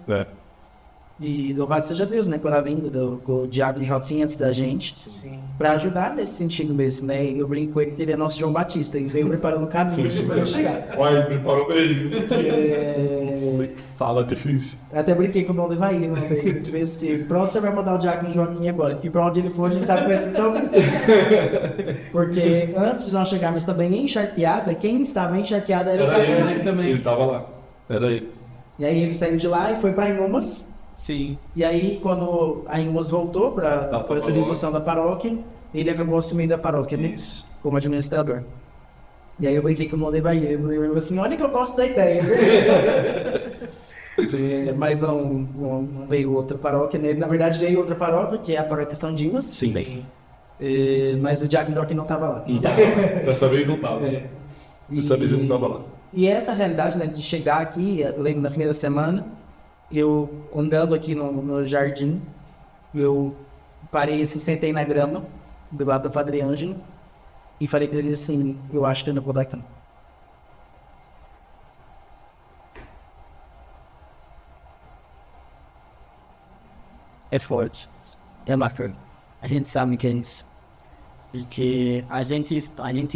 E louvado seja Deus, né? Pela vinda do Diácono Joaquim antes da gente, para ajudar nesse sentido mesmo, né? Eu brinco com ele que ele é nosso João Batista e veio preparando o caminho para chegar.
Olha, preparou bem. Fala difícil.
Eu até brinquei com o Dom Levaí, né? Veio assim, pra onde você vai mandar o Diácono Joaquim agora? E pra onde ele for, a gente sabe que vai ser São Cristão. Porque antes de nós chegarmos também encharqueada, quem estava encharqueada era o Diácono Joaquim também.
Ele estava lá. Era ele.
E aí ele saiu de lá e foi para Inhumas.
Sim.
E aí, quando a Inhumas voltou para a jurisdição da paróquia, ele acabou assumindo a paróquia, né? Como administrador. E aí eu brinquei com o Dom Levaí. Ele falou assim, olha que eu gosto da ideia. Mas não veio outra paróquia, né? Na verdade veio outra paróquia, que é a paróquia São Dimas.
Sim.
Mas o Diácono Joaquim não estava lá.
Dessa vez não estava. Dessa vez ele não estava lá.
E essa realidade, né, de chegar aqui, eu lembro na primeira semana, eu andando aqui no jardim, eu parei assim, sentei na grama, do lado do Padre Ângelo, e falei para ele assim, eu acho que eu não vou dar aqui.
É forte. É bacana. A gente sabe que é isso. Porque a gente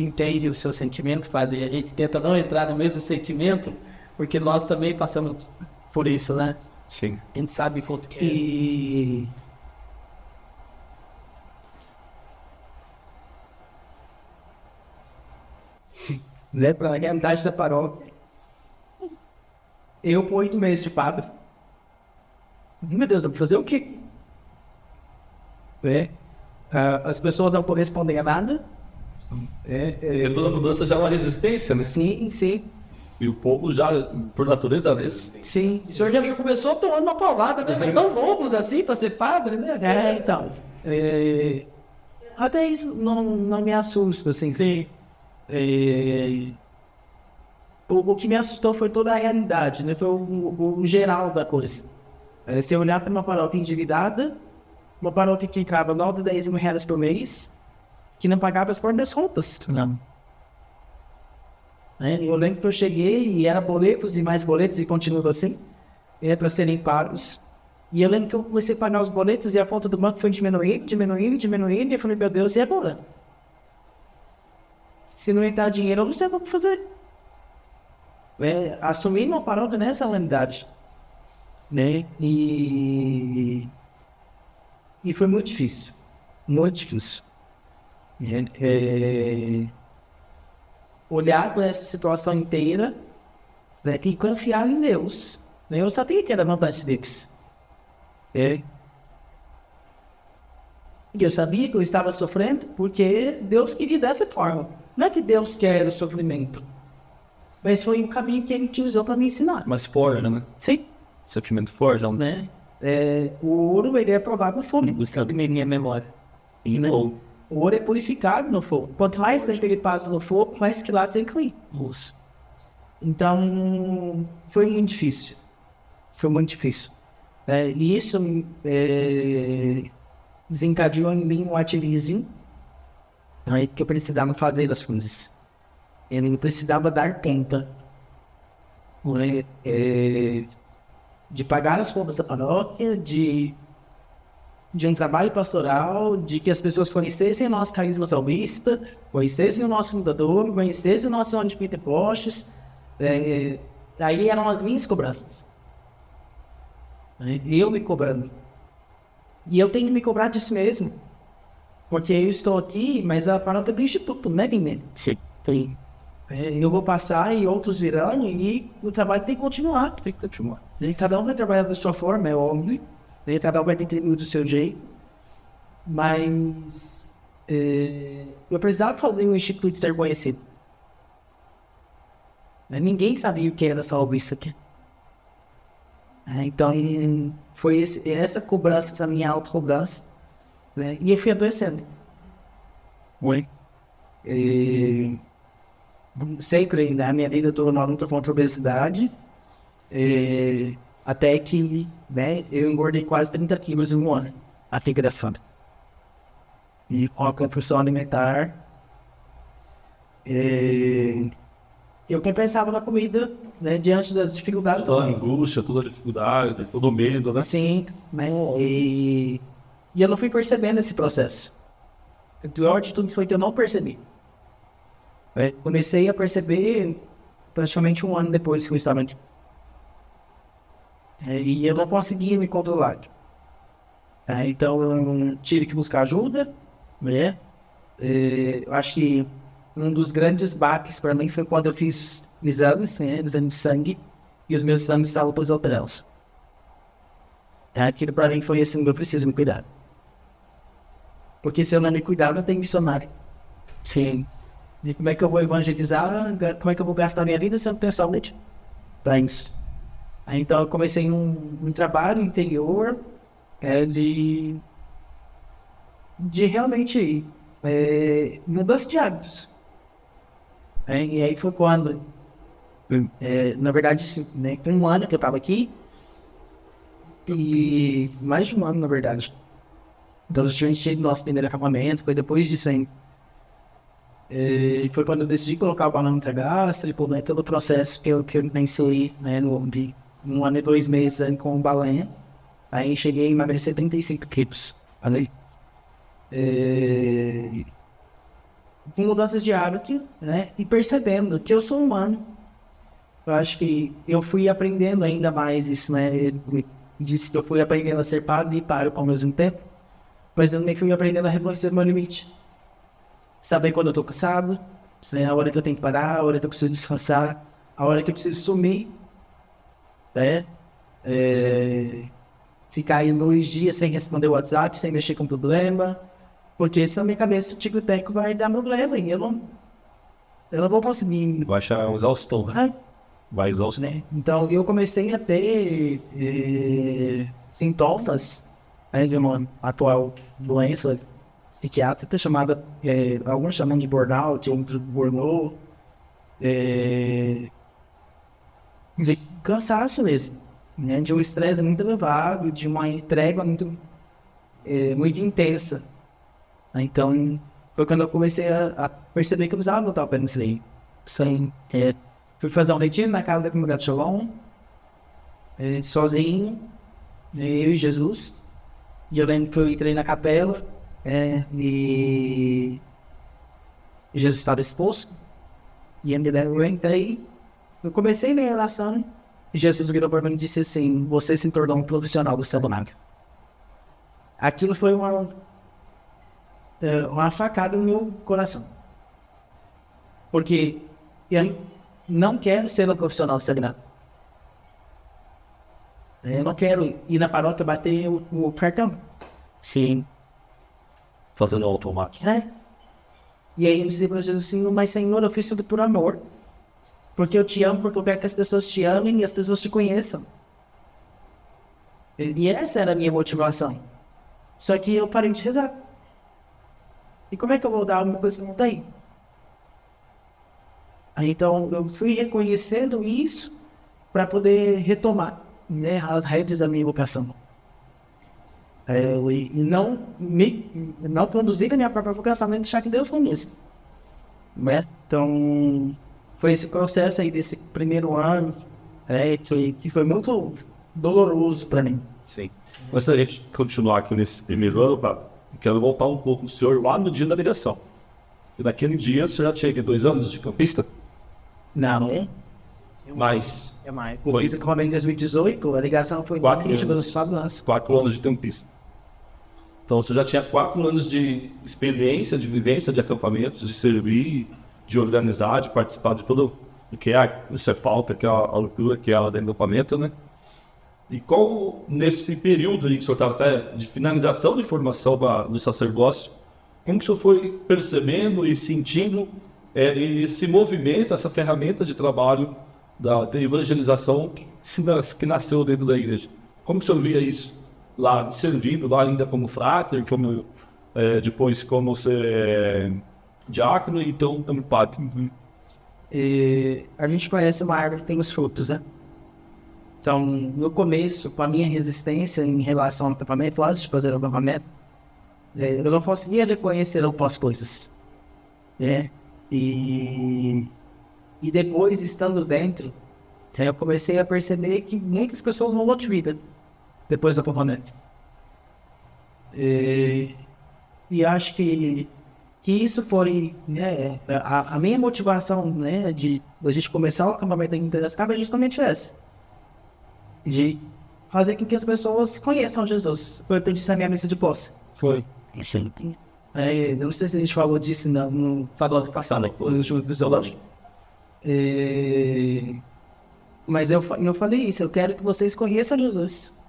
entende o seu sentimento, padre, e a gente tenta não entrar no mesmo sentimento, porque nós também passamos por isso, né?
Sim.
A gente sabe quanto que é.
E né, para a realidade da paróquia, eu por 8 meses de padre, meu Deus, eu vou fazer o quê? As pessoas não correspondem a nada.
Porque toda mudança já é uma resistência, né?
Sim.
E o povo já, por natureza, resiste.
Sim.
O senhor já começou tomando uma paulada, né? Vocês tão novos assim para ser padre, né?
Então. Até isso não me assusta, assim.
Sim.
O que me assustou foi toda a realidade, né? Foi o geral da coisa. Se eu olhar para uma paróquia endividada, uma paróquia que entrava 9, 10 mil reais por mês, que não pagava as próprias contas.
Não.
Eu lembro que eu cheguei e era boletos e mais boletos e continua assim, para serem pagos. E eu lembro que eu comecei a pagar os boletos e a conta do banco foi diminuindo, e eu falei, meu Deus, e agora? Se não entrar dinheiro, eu não sei o que fazer. Assumir uma paróquia nessa realidade. Né? E E foi muito difícil. Muito difícil. Olhar para essa situação inteira, né, e confiar em Deus. Né? Eu sabia que era a vontade de Deus. E eu sabia que eu estava sofrendo porque Deus queria dessa forma. Não é que Deus quer o sofrimento. Mas foi um caminho que ele te usou para me ensinar.
Mas forja, né?
Sim.
Sofrimento forja,
Né? O ouro ele é provado no fogo. Buscando minha memória. E, né? O ouro é purificado no fogo. Quanto mais tempo ele passa no fogo, mais quilates ele cai. Então, foi muito difícil. Foi muito difícil. E isso desencadeou em mim um ativismo, né, que eu precisava fazer as coisas. Eu não precisava dar conta, né, de pagar as contas da paróquia, de um trabalho pastoral, de que as pessoas conhecessem o nosso carisma salvista, conhecessem o nosso fundador, conhecessem o nosso ano de Pentecostes. Aí eram as minhas cobranças. Eu me cobrando. E eu tenho que me cobrar disso mesmo. Porque eu estou aqui, mas a paróquia do Instituto, né, menino?
Sim.
Eu vou passar e outros virão e o trabalho tem que continuar. Tem que continuar. E cada um vai trabalhar da sua forma, é óbvio. E cada um vai ter do seu jeito. Mas eu precisava fazer um Instituto ser conhecido. Ninguém sabia o que era salvista aqui. Então, foi essa cobrança, essa minha autocobrança, né? E eu fui adoecendo. Sempre na minha vida eu estou na luta contra a obesidade, até que, né, eu engordei quase 30 quilos em um ano, a figuração. E com a compulsão alimentar, eu compensava na comida, né, diante das dificuldades.
Toda a angústia, toda a dificuldade, todo o medo, né?
Sim, né? E eu não fui percebendo esse processo. O pior de tudo foi que eu não percebi. Comecei a perceber praticamente um ano depois que eu estava aqui. E eu não conseguia me controlar. Então eu tive que buscar ajuda, né? Eu acho que um dos grandes baques para mim foi quando eu fiz exames, né, exame de sangue, e os meus exames estavam todos alterados. Aquilo para mim foi assim, eu preciso me cuidar. Porque se eu não me cuidar, eu tenho missionário. Sim. E como é que eu vou evangelizar? Como é que eu vou gastar minha vida se eu não tenho saúde? Para isso. Então eu comecei um trabalho interior de realmente mudança de hábitos. E aí foi quando, na verdade, né, tem um ano que eu estava aqui, e mais de um ano, na verdade. Então eu tinha enchido nosso primeiro acampamento, foi depois disso aí. Foi quando eu decidi colocar o balão intragástrico, e né, todo o processo que eu pensei, né, de 1 ano e 2 meses com o balão. Aí cheguei a emagrecer 35 quilos. Ali. Com mudanças de hábito, né, e percebendo que eu sou humano. Eu acho que eu fui aprendendo ainda mais isso, né? Ele disse que eu fui aprendendo a ser padre e paro ao mesmo tempo, mas eu também fui aprendendo a reconhecer o meu limite. Saber quando eu tô cansado, a hora que eu tenho que parar, a hora que eu preciso descansar, a hora que eu preciso sumir, né? Ficar aí 2 dias sem responder o WhatsApp, sem mexer com problema, porque se na minha cabeça o tico-teco vai dar problema e eu não vou conseguir.
Vai achar um exaustão, né? Vai exaustar.
Né? Então eu comecei a ter sintomas, né, de uma atual doença psiquiátrica chamada, alguns chamam de burnout, outros de burnout, de cansaço mesmo, né? De um estresse muito elevado, de uma entrega muito intensa. Então foi quando eu comecei a perceber que eu precisava voltar para isso aí. Fui fazer um retiro na casa da comunidade Shalom, sozinho, eu e Jesus. E eu lembro que eu entrei na capela, e Jesus estava exposto. E eu entrei, eu comecei minha relação, e Jesus virou para mim e disse assim: você se tornou um profissional do celibato. aquilo foi uma facada no meu coração. Porque eu não quero ser um profissional sagrado. Eu não quero ir na paróquia bater o cartão.
Sim. Fazendo automático.
Né? E aí eu disse para Jesus assim, mas Senhor, eu fiz tudo por amor. Porque eu te amo, porque eu quero que as pessoas te amem e as pessoas te conheçam. E essa era a minha motivação. Só que eu parei de rezar. E como é que eu vou dar uma coisa que não tem? Aí então eu fui reconhecendo isso para poder retomar, né, as redes da minha vocação. E não conduzir a minha própria vocação, mas deixar que Deus conduz. Né? Então, foi esse processo aí desse primeiro ano que foi muito doloroso para mim.
Sim. Mas se a gente continuar aqui nesse primeiro ano, eu quero voltar um pouco o senhor lá no dia da ligação. E naquele dia o senhor já tinha 2 anos de campista?
Não.
Mais.
É mais.
Eu fiz acampamento em 2018, a ligação foi
4
em
anos.
4
4 anos de campista. Então você já tinha 4 anos de experiência, de vivência de acampamentos, de servir, de organizar, de participar de tudo o que é isso é falta, que é a loucura, que é o acampamento, né? E qual, nesse período aí que o senhor estava até de finalização de formação do sacerdócio, como que o senhor foi percebendo e sentindo esse movimento, essa ferramenta de trabalho da evangelização que nasceu dentro da igreja? Como que o senhor via isso lá, servindo lá ainda como fráter, como, depois como ser diácono e então como padre?
A gente conhece uma árvore que tem os frutos, né? Então, no começo, com a minha resistência em relação ao acampamento, antes de fazer o acampamento, eu não conseguia reconhecer algumas coisas. E depois, estando dentro, eu comecei a perceber que muitas pessoas não mudam de vida depois do acampamento. E acho que isso foi, né, a minha motivação, né, de a gente começar o acampamento em Piracicaba é justamente essa. De fazer com que as pessoas conheçam Jesus. Foi o que eu disse na minha missa de posse.
Foi.
Eu não sei se a gente falou disso no falou passado, no último episódio. Mas eu falei isso, eu quero que vocês conheçam Jesus.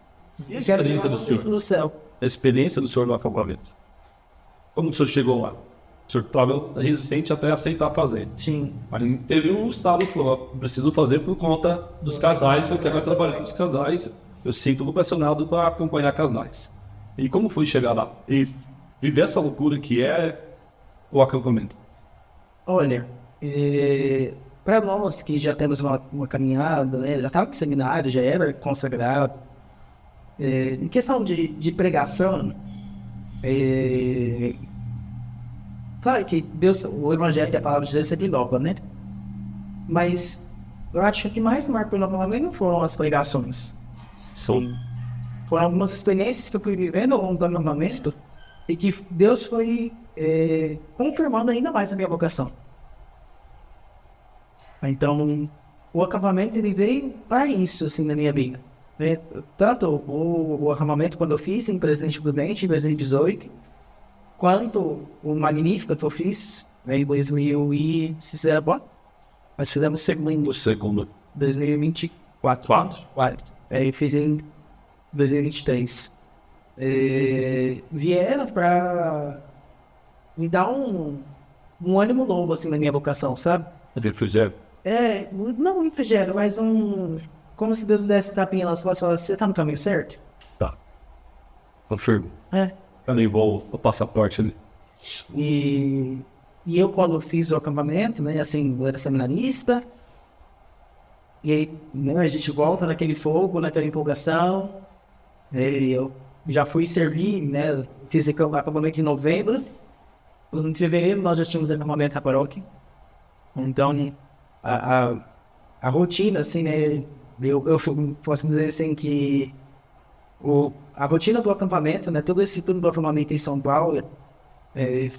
E a experiência do senhor?
No céu.
A experiência do senhor no acampamento. Como que o senhor chegou lá? O senhor estava resistente até aceitar fazer.
Sim.
Mas teve um estado que falou, preciso fazer por conta dos casais, eu quero trabalhar com os casais. Eu sinto vocacionado para acompanhar casais. E como foi chegar lá? E viver essa loucura que é o acampamento?
Olha, para nós que já temos uma caminhada, né, já estava no seminário, já era consagrado, em questão de pregação, claro que Deus, o Evangelho e a palavra de Deus sempre inova, né? Mas eu acho que o que mais marcou no acampamento não foram as pregações. Foram algumas experiências que eu fui vivendo ao longo do acampamento e que Deus foi confirmando ainda mais a minha vocação. Então, o acampamento ele veio para isso, assim, na minha vida. Né? Tanto o acampamento quando eu fiz em Presidente Prudente, em 2018, quanto o Magnífico que eu fiz em 2017, nós fizemos o segundo 2024. Eu fiz em 2023. Vieram para me dar um ânimo novo assim na minha vocação, sabe?
Refrigério?
Não um refrigério, mas como se Deus me desse tapinha nas costas e falasse, você tá no caminho certo?
Tá. Confirmo.
É.
Eu nem vou o passaporte ali.
E eu, quando fiz o acampamento, né, assim, eu era seminarista, e aí, né, a gente volta naquele fogo, naquela empolgação, eu já fui servir, né, fiz acampamento em novembro, em fevereiro nós já tínhamos acampamento na paróquia, então, a rotina, assim, né, eu posso dizer assim que a rotina do acampamento, né, todo esse turno do acampamento em São Paulo,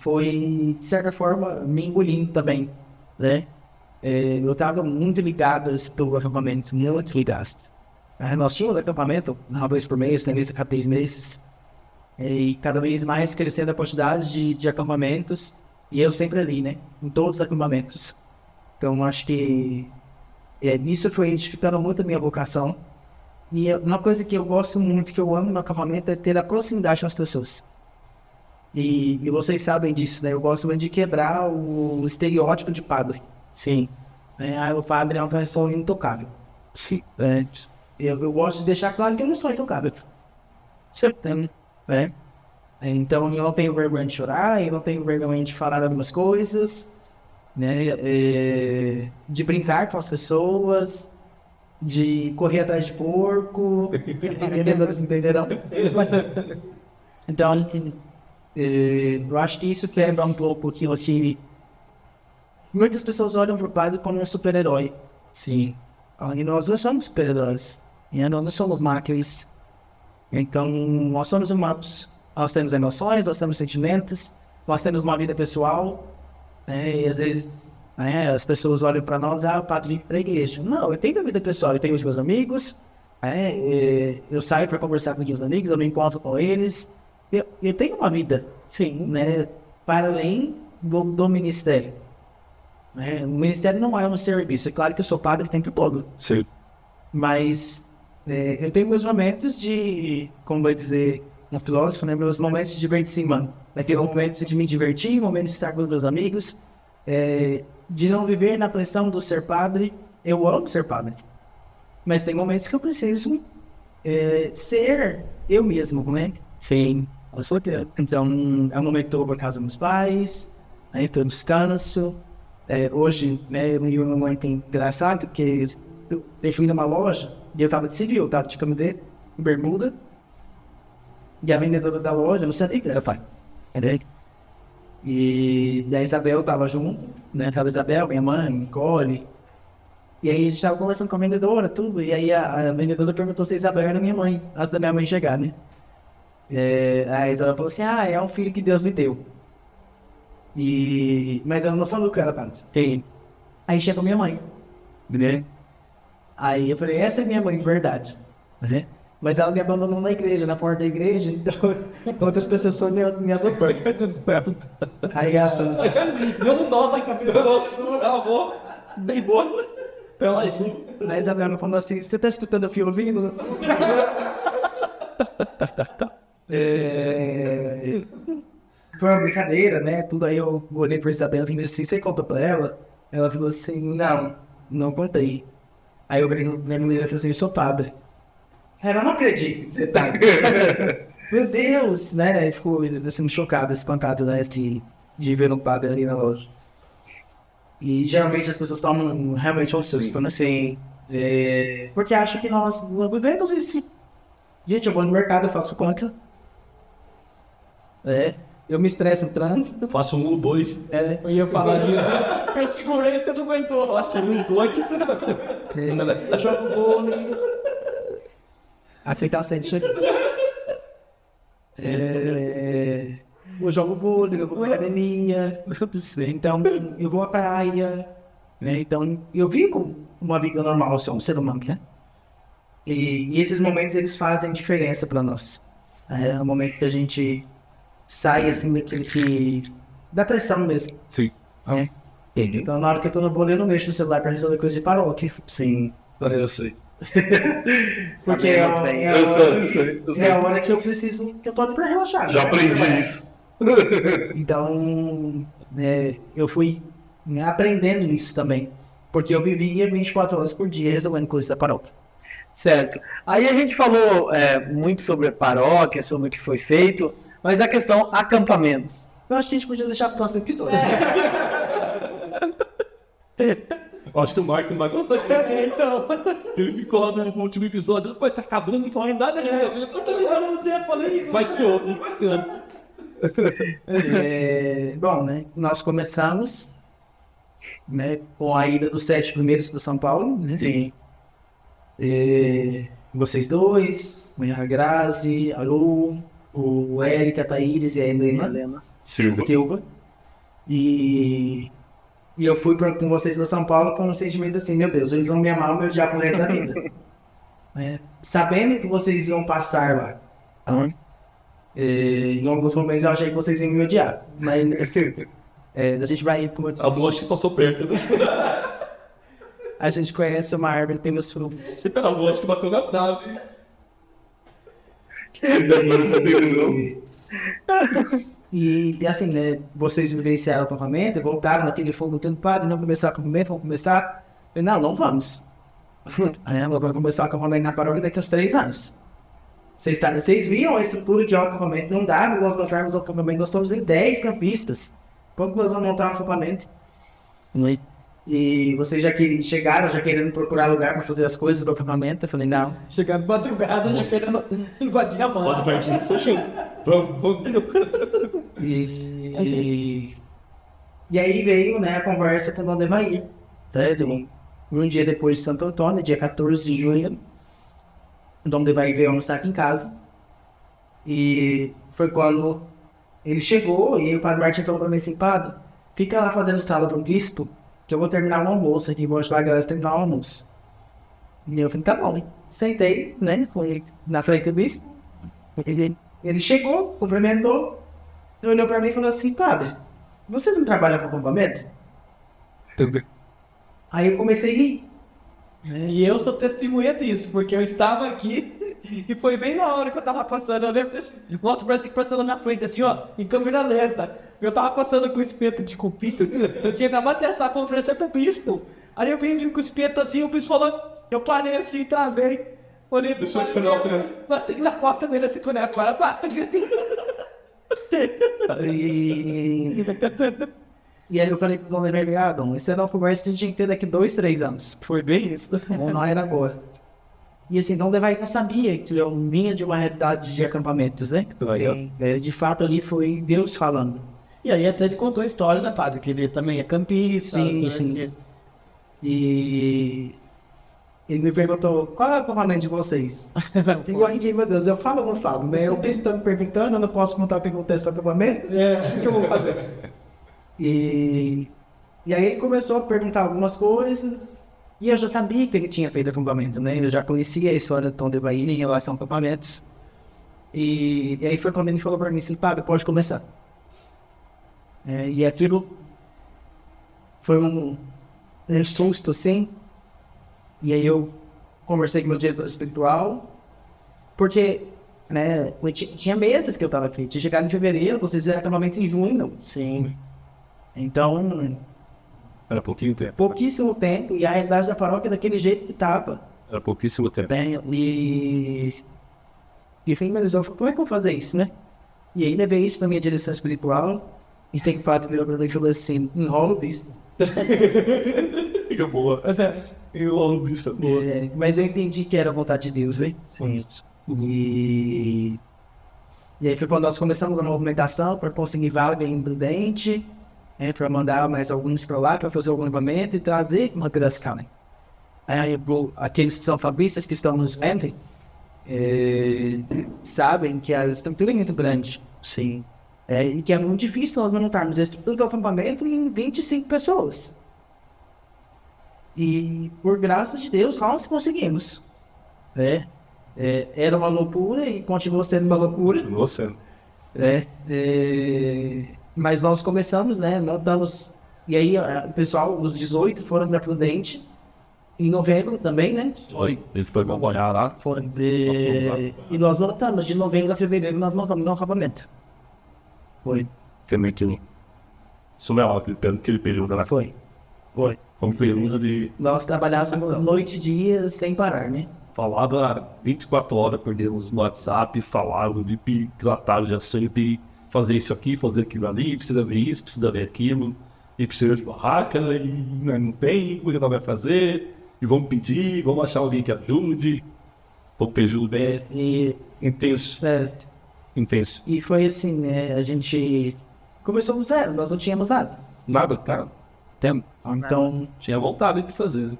foi, de certa forma, me engolindo também, né? Eu estava muito ligado pelo acampamento, muito ligado. Nós tínhamos acampamento uma vez por mês, na vez a cada 3 meses. E cada vez mais crescendo a quantidade de acampamentos. E eu sempre ali, né? Em todos os acampamentos. Então, acho que isso foi identificando muito a minha vocação. E uma coisa que eu gosto muito, que eu amo no acampamento, é ter a proximidade com as pessoas. E vocês sabem disso, né? Eu gosto muito de quebrar o estereótipo de padre.
Sim.
O padre é uma pessoa intocável.
Sim.
Eu gosto de deixar claro que eu não sou intocável. Sempre, né? Então, eu não tenho vergonha de chorar, eu não tenho vergonha de falar algumas coisas, né? De brincar com as pessoas, de correr atrás de porco, entenderam? Então, eu acho que isso quebra um pouco aquilo que muitas pessoas olham para o padre como um super-herói.
Sim.
E nós não somos super-heróis, nós não somos máquinas. Então, nós somos humanos. Nós temos emoções, nós temos sentimentos, nós temos uma vida pessoal, né? E às vezes as pessoas olham para nós, o padre vem para a igreja. Não, eu tenho uma vida pessoal, eu tenho os meus amigos, eu saio para conversar com os meus amigos, eu me encontro com eles. Eu tenho uma vida, sim, né? Para além do ministério. O ministério não é um serviço. É claro que eu sou padre o tempo todo.
Sim.
Mas eu tenho meus momentos de, como vai dizer um filósofo, né? Meus momentos de divertimento. Aquele momento de me divertir, momento de estar com os meus amigos, de não viver na pressão do ser padre. Eu amo ser padre. Mas tem momentos que eu preciso ser eu mesmo, né?
Sim.
Então, é um momento que eu vou para casa dos meus pais, estou no descanso. Hoje, né, eu e uma mãe tem engraçado, porque eu fui numa loja e eu tava de civil, eu tava de camiseta, bermuda, e a vendedora da loja, não sabia que era pai. E a Isabel tava junto, né, tava a Isabel, minha mãe, Nicole, e aí a gente tava conversando com a vendedora, tudo, e aí a vendedora perguntou se a Isabel era minha mãe, antes da minha mãe chegar, né. A Isabel falou assim, é um filho que Deus me deu. Mas ela não falou que era padre.
Sim.
Aí chegou minha mãe, né? Aí eu falei, essa é minha mãe de verdade, né? Mas ela me abandonou na igreja, na porta da igreja, então outras pessoas foram me adotando. Aí
Deu um nó na cabeça do senhor, avô. Bem boa.
a Isabel falou assim, você tá escutando o violino? Foi uma brincadeira, né? Tudo aí eu olhei pra Isabela e falei assim, você contou pra ela? Ela falou assim, não contei. Aí eu falei, minha mulher falou assim, eu sou padre. Eu não acredito que você tá. Meu Deus, né? Aí ficou assim, chocado, espantado, né? De ver um padre ali na loja. E geralmente as pessoas tomam realmente um susto, né? Assim, porque acham que nós não vivemos isso. Gente, eu vou no mercado, eu faço conta. Eu me estresso no trânsito.
Faço 1 ou 2.
Eu ia falar isso. Eu segurei, você não aguentou.
Faço 1 ou 2.
Jogo vôlei. Aceitar sente. Eu jogo vôlei, eu vou pra academia. Então, eu vou à praia. Né? Então, eu vivo uma vida normal, eu sou um ser humano, né? E esses momentos, eles fazem diferença pra nós. É o momento que a gente sai, assim, da pressão mesmo.
Sim.
Então, na hora que eu tô no vôlei, eu não mexo no celular pra resolver coisa de paróquia.
Sim. Eu sei.
Porque
Eu sei.
é a hora que eu preciso, que eu tô ali pra relaxar.
Já aprendi isso.
Então, eu fui aprendendo isso também. Porque eu vivia 24 horas por dia resolvendo coisas da paróquia.
Certo. Aí a gente falou muito sobre a paróquia, sobre o que foi feito, mas a questão acampamentos.
Eu acho que a gente podia deixar pro próximo episódio.
Acho que o Marco não vai gostar disso.
Então,
Ele ficou lá no último episódio, vai tá acabando, não falando nada, né?
eu tô lembrando do tempo ali.
Vai ter outro.
Bom, né? Nós começamos, né, com a ida dos 7 primeiros para São Paulo, né?
Sim.
Vocês dois, a Grazi, a Lu, o Eric, a Thaíris e a Helena Silva. E eu fui com vocês para São Paulo com um sentimento assim, meu Deus, eles vão me amar ou me odiar pro resto da vida. Sabendo que vocês iam passar lá. Em alguns momentos eu achei que vocês iam me odiar. Mas a gente vai, como eu disse,
A boate que passou perto.
a gente conhece uma árvore que tem os frutos.
Você pela boate que bateu na trave. Você entendeu?
E assim, né, vocês vivenciaram o acampamento, voltaram naquele fogo tendo padre, não começar o acampamento, vamos começar. Eu, não vamos. Aí nós vamos começar o acampamento na paróquia daqui a uns 3 anos. Vocês viram a estrutura que é o acampamento? Não dá para nós montarmos o acampamento, nós estamos em 10 campistas. Como que nós vamos montar um acampamento? E vocês chegaram já querendo procurar lugar para fazer as coisas do acampamento? Eu falei, não.
Chegaram de madrugada, já querendo invadir a mão.
Pode partir do seu jeito. Vamos.
E aí veio, né, a conversa com o Dom Devair. Um dia depois de Santo Antônio, dia 14 de junho, o Dom Devair veio almoçar aqui em casa. E foi quando ele chegou e o Padre Martim falou para mim assim, Padre, fica lá fazendo sala para o bispo, que eu vou terminar o almoço aqui, vou ajudar a galera a terminar o almoço. E eu falei, tá bom, né? Sentei, né, na frente do bispo. Ele chegou, cumprimentou, olhou para mim e falou assim, Padre, vocês não trabalham com acampamento? Aí eu comecei a rir.
E eu sou testemunha disso, porque eu estava aqui e foi bem na hora que eu tava passando. Eu lembro desse moto parece que passando na frente, assim, ó, em câmera lenta. Eu tava passando com o espeto de cupim. Eu tinha acabado de essa conferência pro bispo. Aí eu vim com o espeto assim, o bispo falou, eu parei assim, travei. Olhei pro bati na costa dele assim, quando é agora.
E aí eu falei pro Dom Devair, Dom, isso era uma conversa que a gente tinha que ter daqui 2, 3 anos.
Foi bem isso.
Não era agora. E assim, Dom Devair não sabia que eu vinha de uma realidade de acampamentos, né? De fato ali foi Deus falando.
E aí até ele contou a história, né, Padre? Que ele também é campista.
Sim,
né?
sim. E ele me perguntou, qual é o acampamento de vocês? Igual aqui, meu Deus, eu falo ou não falo? Né? O bispo está me perguntando, eu não posso contar perguntas sobre o acampamento? O que eu vou fazer? E aí ele começou a perguntar algumas coisas, e eu já sabia que ele tinha feito acampamento, né? Eu já conhecia a história do Dom Devair em relação a acampamentos. E aí foi quando ele falou para mim assim, Padre, pode começar. E aquilo foi um susto, assim. E aí eu conversei com o meu diretor espiritual, porque, né, tinha meses que eu estava aqui. Tinha chegado em fevereiro, vocês fizeram acampamento em junho. Sim. Então,
Era pouquinho tempo.
pouquíssimo tempo, e a realidade da paróquia daquele jeito que estava.
Era pouquíssimo tempo.
E falei, meu Deus, como é que eu vou fazer isso, né? E aí levei isso para minha direção espiritual, e tem que falar virou para mim e falou assim, enrola o bispo.
Fica boa. Enrola o bispo. Boa.
Mas eu entendi que era a vontade de Deus, né?
Sim.
E aí foi quando nós começamos a movimentação para conseguir vaga em Prudente, para mandar mais alguns para lá, para fazer o acampamento e trazer uma Piracicaba. Aí aqueles que são fabristas que estão nos vendo, sabem que a estrutura é muito grande. Sim. E que é muito difícil nós montarmos a estrutura do acampamento em 25 pessoas. E por graça de Deus nós conseguimos. Era uma loucura e continua sendo uma loucura.
Você.
Mas nós começamos, né? Montamos. E aí o pessoal, os 18 foram para Prudente. Em novembro também, né?
Foi. Ele foi olhar lá.
Foram. E nós montamos. De novembro a fevereiro nós montamos no acampamento. Foi.
Também aquilo. Isso não é aquele período, né?
Foi.
Foi um período de...
Nós trabalhávamos noite e dia sem parar, né?
Falava 24 horas por dia no WhatsApp, falava de trataram de assunto, de fazer isso aqui, fazer aquilo ali, precisa ver isso, precisa ver aquilo, e precisa de barraca, e não tem, o que não vai fazer, e vamos pedir, vamos achar alguém que ajude, vamos pedir bem.
E
Intenso. Intenso.
E foi assim, né? A gente começou do zero, nós não tínhamos nada.
Nada, cara.
Então,
Tinha vontade de fazer.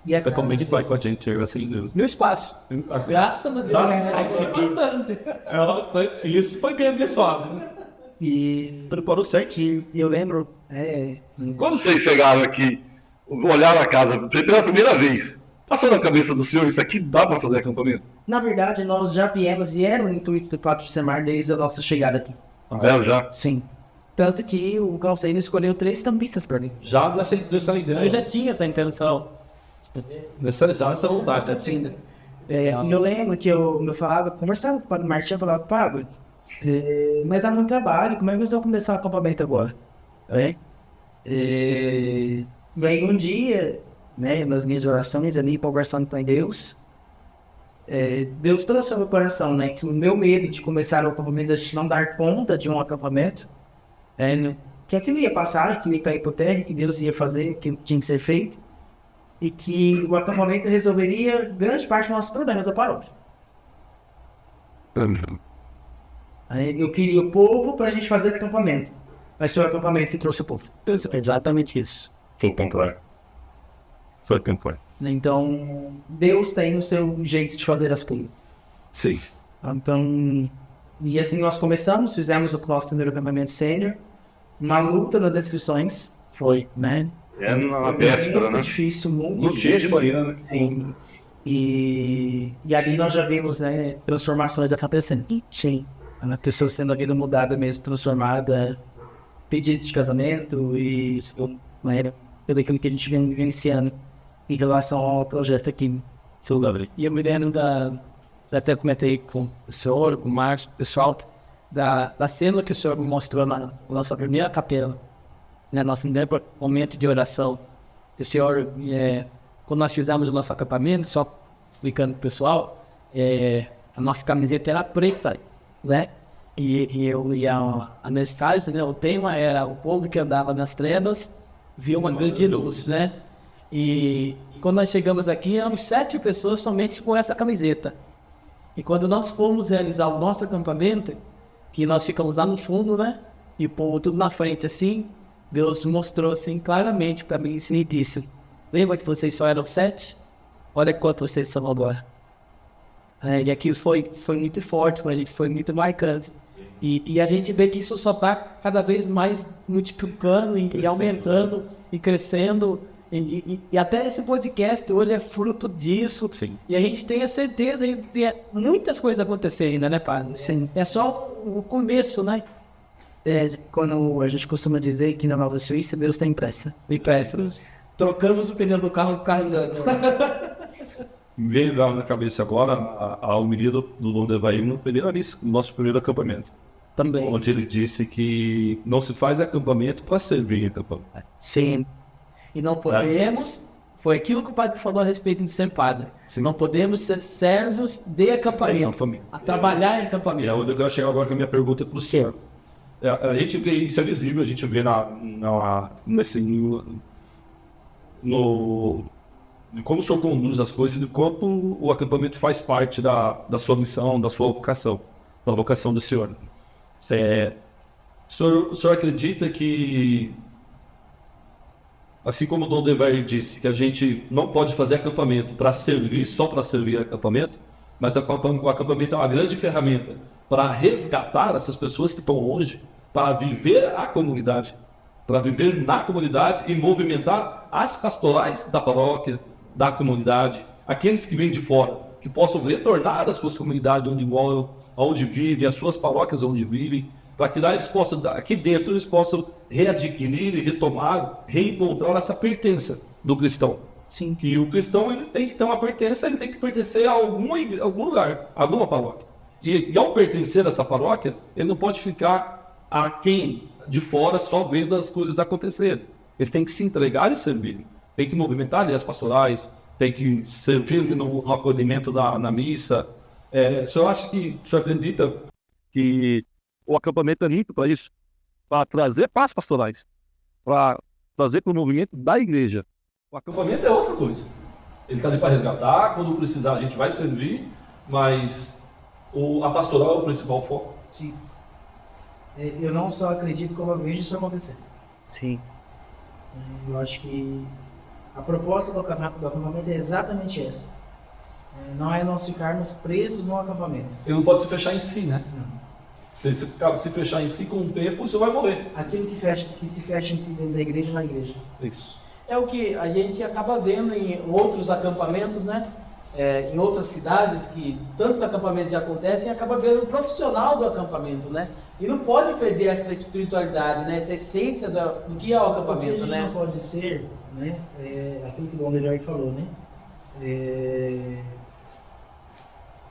e a
É como é que vai com a gente, assim, Deus.
No espaço. Graças a Deus. Bastante.
Isso foi bem abençoado, né?
E
Preparou certinho.
eu lembro,
Quando vocês chegaram aqui, olharam a casa pela primeira vez, Passou na cabeça do senhor, isso aqui dá para fazer acampamento?
Na verdade, nós já viemos e era o intuito do Pato de Semar desde a nossa chegada aqui.
Zero já?
Sim. Tanto que o Calceiro escolheu 3 campistas para mim.
Já nessa ideia.
Eu já tinha essa intenção.
Nessa vontade, já tinha.
Eu lembro que eu falava, conversava com o Padre Martinho, eu falava, Pablo, mas dá muito trabalho, como é que nós vamos começar o acampamento agora? E aí um dia, né, nas minhas orações ali, conversando com Deus, Deus trouxe ao meu coração, né, que o meu medo de começar o acampamento, a gente não dar conta de um acampamento, que aquilo ia passar, que ia cair por terra, que Deus ia fazer, que tinha que ser feito, e que o acampamento resolveria grande parte dos nossos problemas da paróquia. Aí eu queria o povo para a gente fazer acampamento, mas foi o acampamento que trouxe o povo.
Exatamente isso.
Foi campanha. Foi campanha.
Então, Deus tem o seu jeito de fazer as coisas.
Sim.
Então, e assim nós começamos, fizemos o nosso primeiro acampamento sênior, uma luta nas inscrições, foi, né?
Na véspera,
muito
né?
difícil, muito
No dia de
difícil.
manhã, né?
Sim. E ali nós já vimos, né, transformações acontecendo. Sim. A pessoa sendo a vida mudada mesmo, transformada, pedido de casamento e tudo aquilo que a gente vem vivenciando em relação ao projeto aqui.
Seu Gabriel. E eu me lembro já até comentei com o senhor, com o Marcos, o pessoal, da cena que o senhor me mostrou na nossa primeira capela, né, nosso primeiro momento de oração. O senhor, quando nós fizemos o nosso acampamento, só explicando para o pessoal, a nossa camiseta era preta, né? E a mensagem, né, o tema era o povo que andava nas trevas viu uma grande luz, né? E quando nós chegamos aqui, éramos 7 pessoas somente com essa camiseta. E quando nós fomos realizar o nosso acampamento, que nós ficamos lá no fundo, né? E o povo tudo na frente assim, Deus mostrou assim claramente para mim e disse: lembra que vocês só eram 7? Olha quanto vocês são agora. E aquilo foi muito forte pra gente, foi muito marcante. E a gente vê que isso só está cada vez mais multiplicando e aumentando e crescendo. E até esse podcast hoje é fruto disso.
Sim.
E a gente tem a certeza de ter muitas coisas acontecendo ainda, né, padre?
Sim.
É só o começo, né?
Quando a gente costuma dizer que na Nova Suíça Deus tem pressa.
Me peço. Trocamos o pneu do carro andando.
Veio na cabeça agora a homilia do Dom Devair no nosso primeiro acampamento.
Também.
Onde ele disse que não se faz acampamento para servir acampamento.
Sim.
E não podemos, foi aquilo que o padre falou a respeito de ser padre.
Sim.
Não podemos ser servos de acampamento, a trabalhar em
E é
acampamento.
onde eu quero chegar agora com a minha pergunta para o senhor. A gente vê isso, é visível, a gente vê como o senhor conduz as coisas e de quanto o acampamento faz parte da sua missão, da sua vocação, da vocação do senhor. O senhor acredita que, assim como o Dom Devair disse, que a gente não pode fazer acampamento para servir, só para servir acampamento, mas o acampamento é uma grande ferramenta para resgatar essas pessoas que estão longe, para viver a comunidade, para viver na comunidade e movimentar as pastorais da paróquia, da comunidade, aqueles que vêm de fora, que possam retornar às suas comunidades onde moram, onde vivem, às suas paróquias onde vivem, para que lá eles possam, aqui dentro eles possam readquirir e retomar, reencontrar essa pertença do cristão.
Sim.
Que o cristão ele tem que ter uma pertença, ele tem que pertencer a algum lugar, a alguma paróquia. E ao pertencer a essa paróquia, ele não pode ficar aquém de fora só vendo as coisas acontecerem. Ele tem que se entregar e servir. Tem que movimentar ali as pastorais, tem que servir no acolhimento na missa. O senhor acredita que o acampamento é muito para isso? Para trazer paz pastorais, para trazer para o movimento da igreja. O acampamento é outra coisa. Ele está ali para resgatar, quando precisar a gente vai servir, mas a pastoral é o principal foco.
Sim. Eu não só acredito, como eu vejo isso acontecer.
Sim.
Eu acho que a proposta do acampamento é exatamente essa. Não é nós ficarmos presos no acampamento.
Ele não pode se fechar em si, né? Se fechar em si com o tempo, você vai morrer.
Aquilo que se fecha em si dentro da igreja, na igreja.
Isso.
é o que a gente acaba vendo em outros acampamentos, né? Em outras cidades que tantos acampamentos já acontecem, acaba vendo o profissional do acampamento, né? E não pode perder essa espiritualidade, né? Essa essência do que é o
O que a
acampamento,
gente
né?
não pode ser, né? Aquilo que o Dom Leroy falou, né?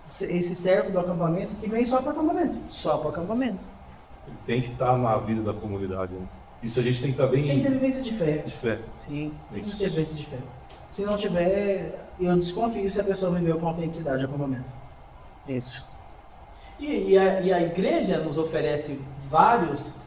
Esse servo do acampamento que vem só para o acampamento.
Só para o acampamento.
Tem que estar na vida da comunidade. Né? Isso a gente tem que estar bem
Tem que ter vivência de fé.
de fé.
Sim.
Tem que ter vivência de fé. Se não tiver, eu desconfio se a pessoa viveu com autenticidade o acampamento.
Isso. E a igreja nos oferece várias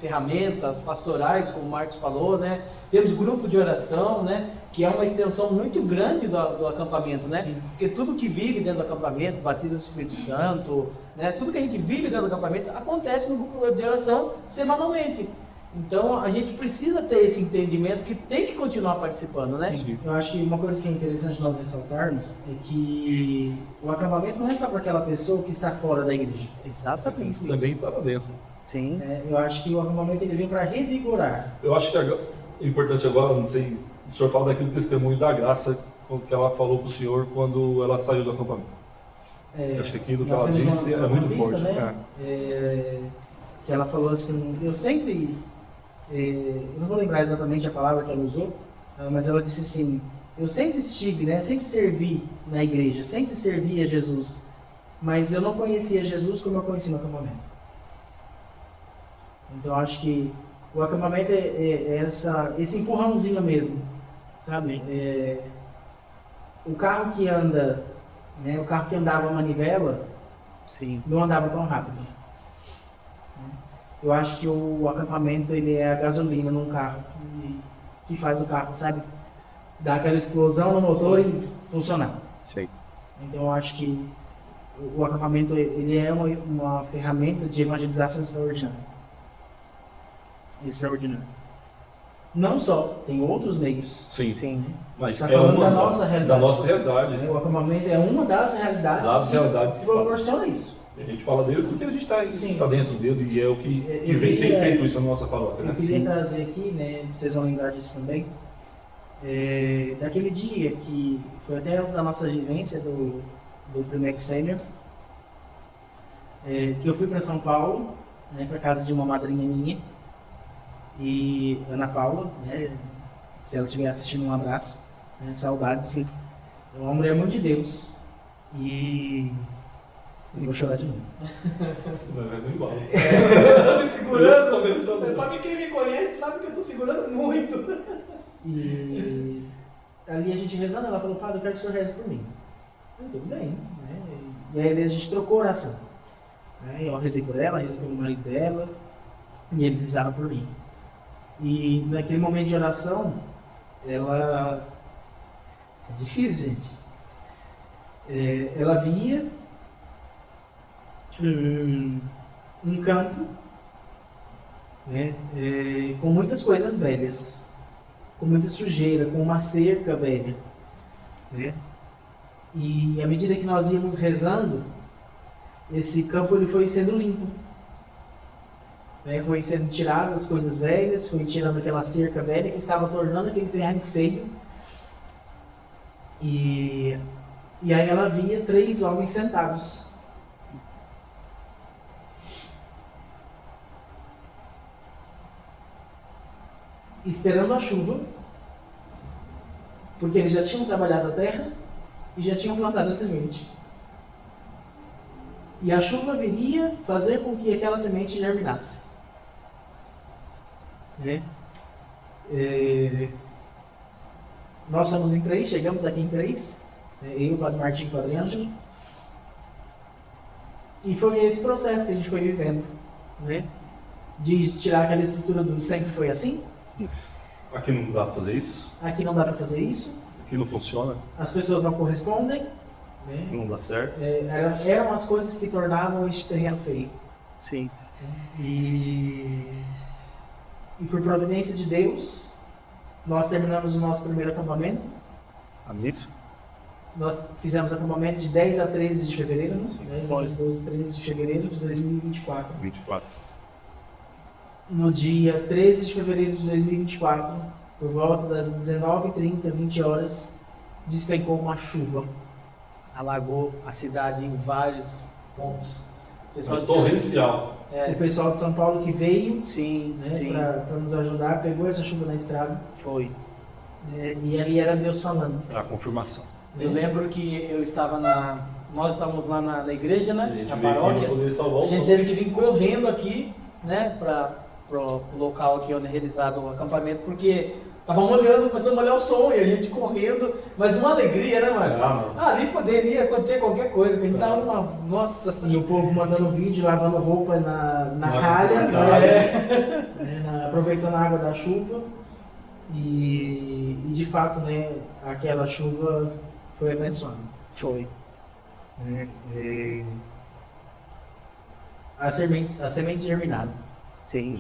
ferramentas pastorais, como o Marcos falou, né? Temos grupo de oração, né? Que é uma extensão muito grande do acampamento, né?
Sim.
Porque tudo que vive dentro do acampamento, batismo do Espírito Santo, né? Tudo que a gente vive dentro do acampamento acontece no grupo de oração semanalmente. Então a gente precisa ter esse entendimento que tem que continuar participando, né?
Sim. Eu acho que uma coisa que é interessante nós ressaltarmos é que o acampamento não é só para aquela pessoa que está fora da igreja.
Exatamente.
Isso também está lá dentro.
Sim.
Eu acho que o acampamento ele vem para revigorar.
Eu acho que é importante agora, não sei, o senhor fala daquele testemunho da graça que ela falou para o senhor quando ela saiu do acampamento. Eu acho que aquilo que
Nós
ela
temos
disse
uma
é muito
campista,
forte.
né? Que ela falou assim, eu sempre, eu não vou lembrar exatamente a palavra que ela usou, mas ela disse assim, eu sempre estive, né, sempre servi na igreja, sempre servi a Jesus, mas eu não conhecia Jesus como eu conheci no acampamento. Então eu acho que o acampamento é esse empurrãozinho mesmo, sabe? O carro que anda, né, o carro que andava a manivela,
Sim.
não andava tão rápido. Eu acho que o acampamento ele é a gasolina num carro que faz o carro, sabe? Dar aquela explosão no motor e funcionar.
Sim.
Então eu acho que o acampamento ele é uma ferramenta de evangelização extraordinária. Extraordinário. Não só, tem outros meios.
Sim.
Sim.
Mas
Tá
é
falando
uma
da nossa realidade.
Da nossa realidade.
O acampamento é uma das realidades,
Das realidades que
proporciona isso.
A gente fala dele porque a gente está
Sim.
dentro dele e é o que
Eu
tem
queria-
feito isso na nossa paróquia.
Eu
Né?
queria trazer aqui, né, vocês vão lembrar disso também, daquele dia que foi até antes da nossa vivência do primeiro sênior, que eu fui para São Paulo, né, para casa de uma madrinha minha, e Ana Paula, né, se ela estiver assistindo, um abraço, né, saudades, sim. É uma mulher muito de Deus, e eu vou chorar de novo.
Eu tô me segurando. Pra quem me conhece sabe que eu tô segurando muito.
E ali a gente rezando, ela falou, padre, eu quero que o senhor reze por mim. Eu, tudo bem, né? E aí a gente trocou oração. Né? Eu rezei por ela, rezei pelo marido dela, e eles rezaram por mim. E naquele momento de oração, ela... É difícil, gente. Ela via um campo, né? Com muitas coisas velhas, com muita sujeira, com uma cerca velha, né? E à medida que nós íamos rezando, esse campo ele foi sendo limpo, né? Foi sendo tirado as coisas velhas, foi tirando aquela cerca velha que estava tornando aquele terreno feio. E aí ela via 3 homens sentados. Esperando a chuva, porque eles já tinham trabalhado a terra e já tinham plantado a semente. E a chuva viria fazer com que aquela semente germinasse. Né? Nós somos em 3, chegamos aqui em 3, eu, o Padre Martim e o Padre Ângelo. E foi esse processo que a gente foi vivendo, né? De tirar aquela estrutura do sempre foi assim.
Aqui não dá para fazer isso,
Aqui não dá para fazer isso,
aqui não funciona,
as pessoas não correspondem, né?
não dá certo.
Eram as coisas que tornavam este terreno feio.
Sim.
E por providência de Deus, nós terminamos o nosso primeiro acampamento.
A missa?
Nós fizemos acampamento de 10 a 13 de fevereiro, né?
Sim.
10, 11, 12, 13 de fevereiro de 2024.
24.
No dia 13 de fevereiro de 2024, por volta das 19h30, 20 horas, despencou uma chuva.
Alagou a cidade em vários pontos. O pessoal de-
Torrencial.
O pessoal de São Paulo que veio,
Sim,
né,
sim.
para nos ajudar, pegou essa chuva na estrada,
Foi.
e ali era Deus falando.
A confirmação.
Eu lembro que eu estava nós estávamos lá na igreja, né?
A gente
Na
veio aqui
paróquia.
pra poder salvar o
A gente
som.
teve que vir correndo aqui, né? Pro local aqui onde é realizado o acampamento, porque estavam olhando, começando a olhar o som e a gente correndo, mas numa alegria, né, Marcos?
Mano.
Ali poderia acontecer qualquer coisa, que a gente tava numa. Nossa!
E o povo mandando vídeo, lavando roupa na calha,
na calha.
aproveitando a água da chuva. E de fato, né, aquela chuva foi abençoada.
Foi.
A semente germinada.
Sim.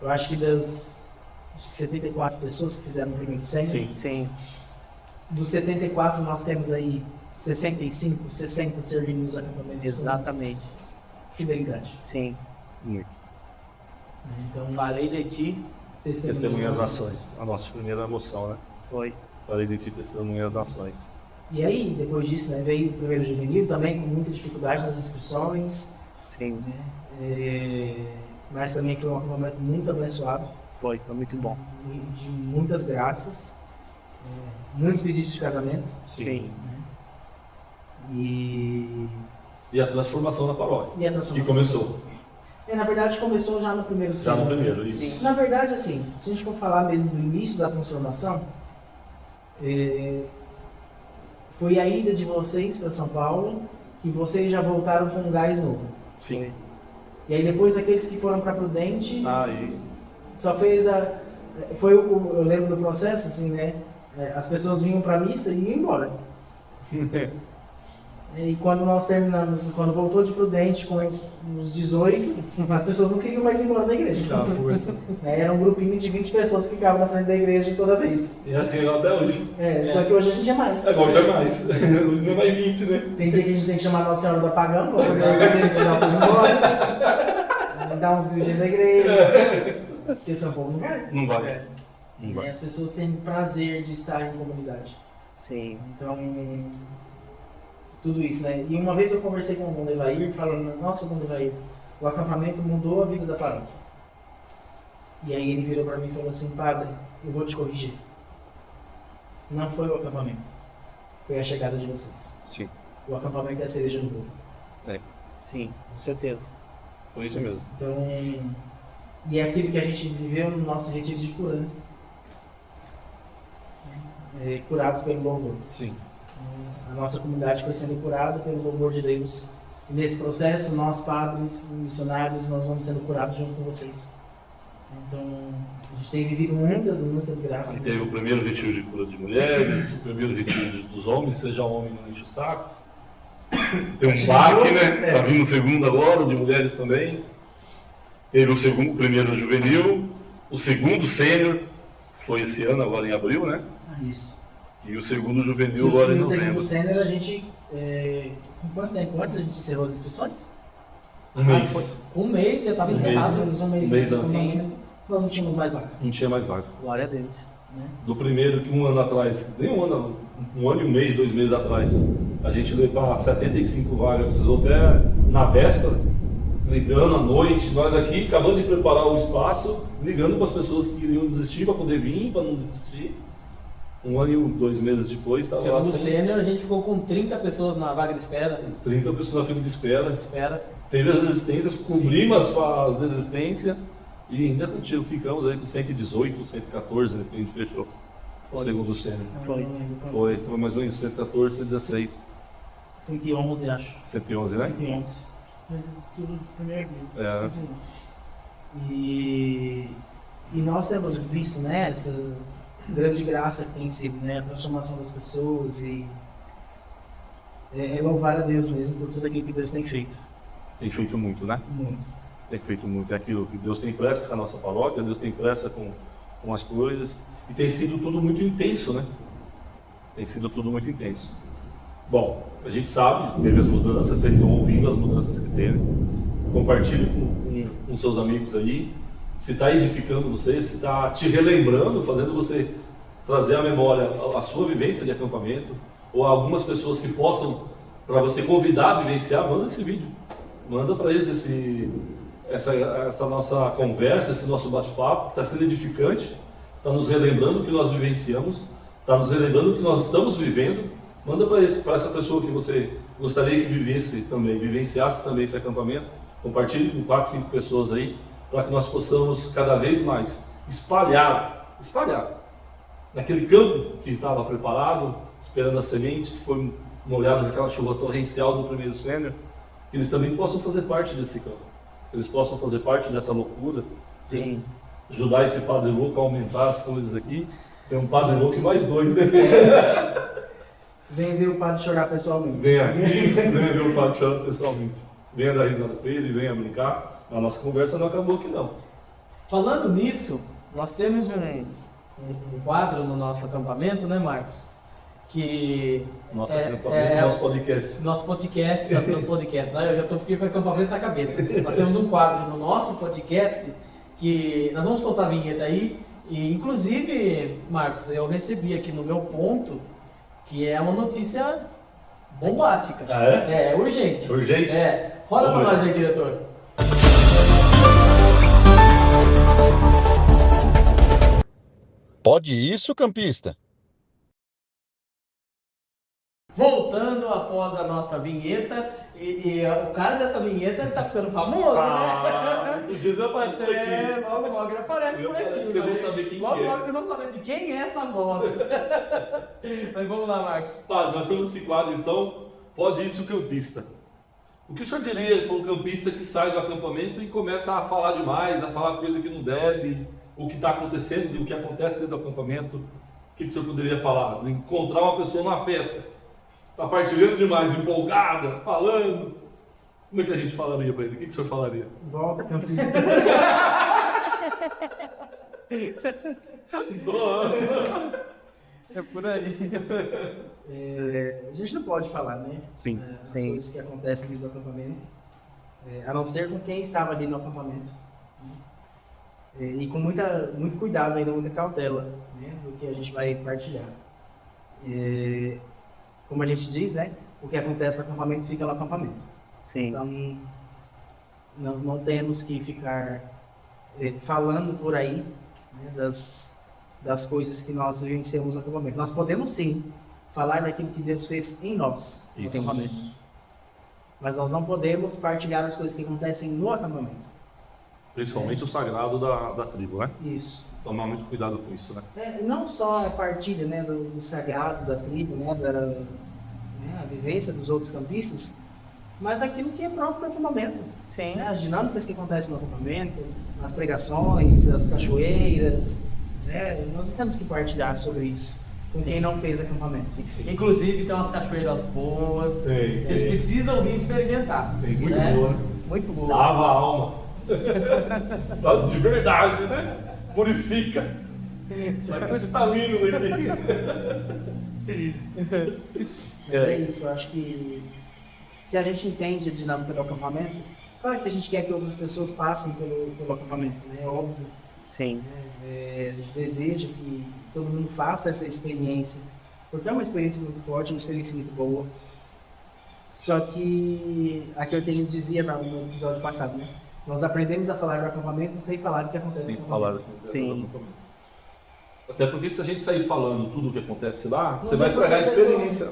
Eu acho que das 74 pessoas que fizeram o primeiro 100,
Sim.
Sim.
dos 74 nós temos aí 65, 60 servindo nos acampamentos.
Exatamente.
Com fidelidade.
Sim.
Então,
Farei de ti.
Testemunha das nações. A nossa primeira emoção, né?
Foi.
Falei de ti, testemunha das nações.
E aí, depois disso, né, veio o primeiro juvenil, também com muita dificuldade nas inscrições,
Sim.
mas também foi um acampamento muito abençoado,
Foi muito bom.
de muitas graças, muitos pedidos de casamento,
Sim.
e
E a transformação da paróquia.
a
Que
transformação.
começou.
Na verdade, começou já no primeiro
Já no
ciclo.
primeiro, isso.
Sim.
Na verdade, assim, se a gente for falar mesmo do início da transformação, foi a ida de vocês para São Paulo, que vocês já voltaram com um gás novo.
Sim.
E aí depois aqueles que foram para Prudente,
Aí,
só fez eu lembro do processo, assim, né? As pessoas vinham para missa e iam embora. E quando nós terminamos, quando voltou de Prudente com os 18, as pessoas não queriam mais ir embora da igreja. Era um grupinho de 20 pessoas que ficavam na frente da igreja toda vez.
e assim é até hoje.
Só que hoje a gente é mais.
Agora já é mais. Hoje não é mais 20, né?
Tem dia que a gente tem que chamar Nossa Senhora da Pagã para poder a igreja tirar o povo embora. Dar uns gritos dentro da igreja. Porque senão o povo não vai.
Não vai. Não
E
vai.
as pessoas têm prazer de estar em comunidade.
Sim.
Então, tudo isso, né? E uma vez eu conversei com o Dom Evair, falando, nossa, Dom Evair, o acampamento mudou a vida da paróquia. E aí ele virou para mim e falou assim, padre, eu vou te corrigir. Não foi o acampamento, foi a chegada de vocês.
Sim.
O acampamento é a cereja do bolo.
Sim, com certeza.
Foi isso mesmo.
Então, e é aquilo que a gente viveu no nosso retiro de cura, né? Curados pelo louvor.
Sim.
A nossa comunidade foi sendo curada pelo louvor de Deus. E nesse processo, nós, padres, missionários, nós vamos sendo curados junto com vocês. Então, a gente tem vivido muitas, muitas graças.
Aí teve o primeiro retiro de cura de mulheres, o primeiro retiro dos homens, seja homem não enche o saco. Tem um baque, né? Tá vindo o segundo agora, de mulheres também. Teve o primeiro juvenil, o segundo sênior, foi esse ano, agora em abril, né?
Isso.
E o segundo
E
juvenil agora em
no segundo
novembro.
sênior, a gente... com quanto tempo antes a gente encerrou as inscrições?
Um mês.
Um mês já estava
Um mês.
encerrado.
Menos um mês,
Um mês
antes do
antes.
acampamento, nós não tínhamos mais vaga.
Não tinha mais vaga.
Glória a Deus.
Do primeiro que um ano atrás, nem um ano e um mês, 2 meses atrás, a gente veio para 75 vagas, precisou até na véspera, ligando à noite, nós aqui acabando de preparar o espaço, ligando para as pessoas que queriam desistir para poder vir, para não desistir. 1 ano e 2 meses depois, estava lá
Segundo
sem
sênior, a gente ficou com 30 pessoas na vaga de espera.
30 pessoas na fila de espera.
Espera.
Teve as desistências, cobrimos as desistências e ainda ficamos aí com 118, 114, né, que a gente fechou o segundo sênior.
Foi.
Foi mais ou menos 114, 116,
111, acho.
111, né?
111. Mas tudo no primeiro dia.
É.
111. E nós temos visto, né, essa grande graça que tem sido, né, a transformação das pessoas e louvar a Deus mesmo por tudo aquilo que Deus tem feito.
Tem feito muito, né?
Muito.
Tem feito muito. É aquilo que Deus tem pressa com a nossa paróquia, Deus tem pressa com as coisas. E tem sido tudo muito intenso, né? Tem sido tudo muito intenso. Bom, a gente sabe, teve as mudanças, vocês estão ouvindo as mudanças que teve. Compartilhe com seus amigos aí. se está edificando você, se está te relembrando, fazendo você trazer à memória a sua vivência de acampamento, ou algumas pessoas que possam, para você convidar a vivenciar, manda esse vídeo. Manda para eles essa nossa conversa, esse nosso bate-papo, que está sendo edificante, está nos relembrando o que nós vivenciamos, está nos relembrando o que nós estamos vivendo. Manda para essa pessoa que você gostaria que vivenciasse também esse acampamento. Compartilhe com 4, 5 pessoas aí, para que nós possamos cada vez mais espalhar naquele campo que estava preparado, esperando a semente, que foi molhado naquela chuva torrencial do primeiro sênior, que eles também possam fazer parte desse campo, que eles possam fazer parte dessa loucura.
Sim.
Ajudar esse Padre Louco a aumentar as coisas aqui. Tem um Padre Louco e mais 2, né?
Vem ver o padre chorar pessoalmente.
Venha ver o Padre chorar pessoalmente. Venha dar risada com ele, venha brincar. A nossa conversa não acabou aqui não.
Falando nisso, nós temos um quadro no nosso acampamento, né, Marcos? Que
Nosso acampamento, nosso podcast.
Nosso podcast, né? Eu já fiquei com o acampamento na cabeça. Nós temos um quadro no nosso podcast que nós vamos soltar a vinheta aí. E inclusive, Marcos, eu recebi aqui no meu ponto que é uma notícia bombástica.
Ah, é?
É urgente.
Urgente?
É. Roda pra nós aí, diretor.
Pode isso, campista?
Voltando após a nossa vinheta, e o cara dessa vinheta tá ficando famoso, né?
O Jesus aparece por aqui.
Logo ele aparece por aqui.
Vocês vão saber quem
logo,
que é.
Logo vocês vão saber de quem é essa voz. Mas vamos lá, Marcos.
Tá, nós estamos nesse quadro então. Pode isso, campista. O que o senhor diria para um campista que sai do acampamento e começa a falar demais, a falar coisa que não deve, o que está acontecendo, o que acontece dentro do acampamento? O que o senhor poderia falar? Encontrar uma pessoa numa festa, está partilhando demais, empolgada, falando. Como é que a gente falaria para ele? O que o senhor falaria?
Volta, campista.
É por aí.
A gente não pode falar, né?
Sim.
As coisas que acontecem ali no acampamento, a não ser com quem estava ali no acampamento. E com muito cuidado ainda, muita cautela, né, do que a gente vai partilhar. Como a gente diz, né? O que acontece no acampamento fica no acampamento.
Sim.
Então, não temos que ficar falando por aí, né, das coisas que nós vivenciamos no acampamento. Nós podemos sim falar daquilo que Deus fez em nós no acampamento. Mas nós não podemos partilhar as coisas que acontecem no acampamento.
Principalmente o sagrado da tribo, né?
Isso.
Tomar muito cuidado com isso, né?
Não só a partilha, né, do sagrado da tribo, né, a vivência dos outros campistas, mas aquilo que é próprio do acampamento.
Sim.
Né, as dinâmicas que acontecem no acampamento, as pregações, as cachoeiras, né, nós temos que partilhar sobre isso com quem não fez acampamento.
Inclusive tem umas cachoeiras boas.
Sim,
Vocês precisam vir experimentar.
Tem muito
né?
boa, né?
Muito boa.
Lava a alma. De verdade, né? Purifica. Sai cristalino daqui.
Mas é isso, eu acho que se a gente entende a dinâmica do acampamento, claro que a gente quer que outras pessoas passem pelo acampamento, né? É óbvio.
Sim.
A gente deseja que todo mundo faça essa experiência, porque é uma experiência muito forte, uma experiência muito boa. Só que aquilo que a gente dizia no episódio passado, né? Nós aprendemos a falar do acampamento sem falar do que acontece no acampamento.
Sim.
Até porque se a gente sair falando tudo o que acontece lá, você vai estragar a experiência.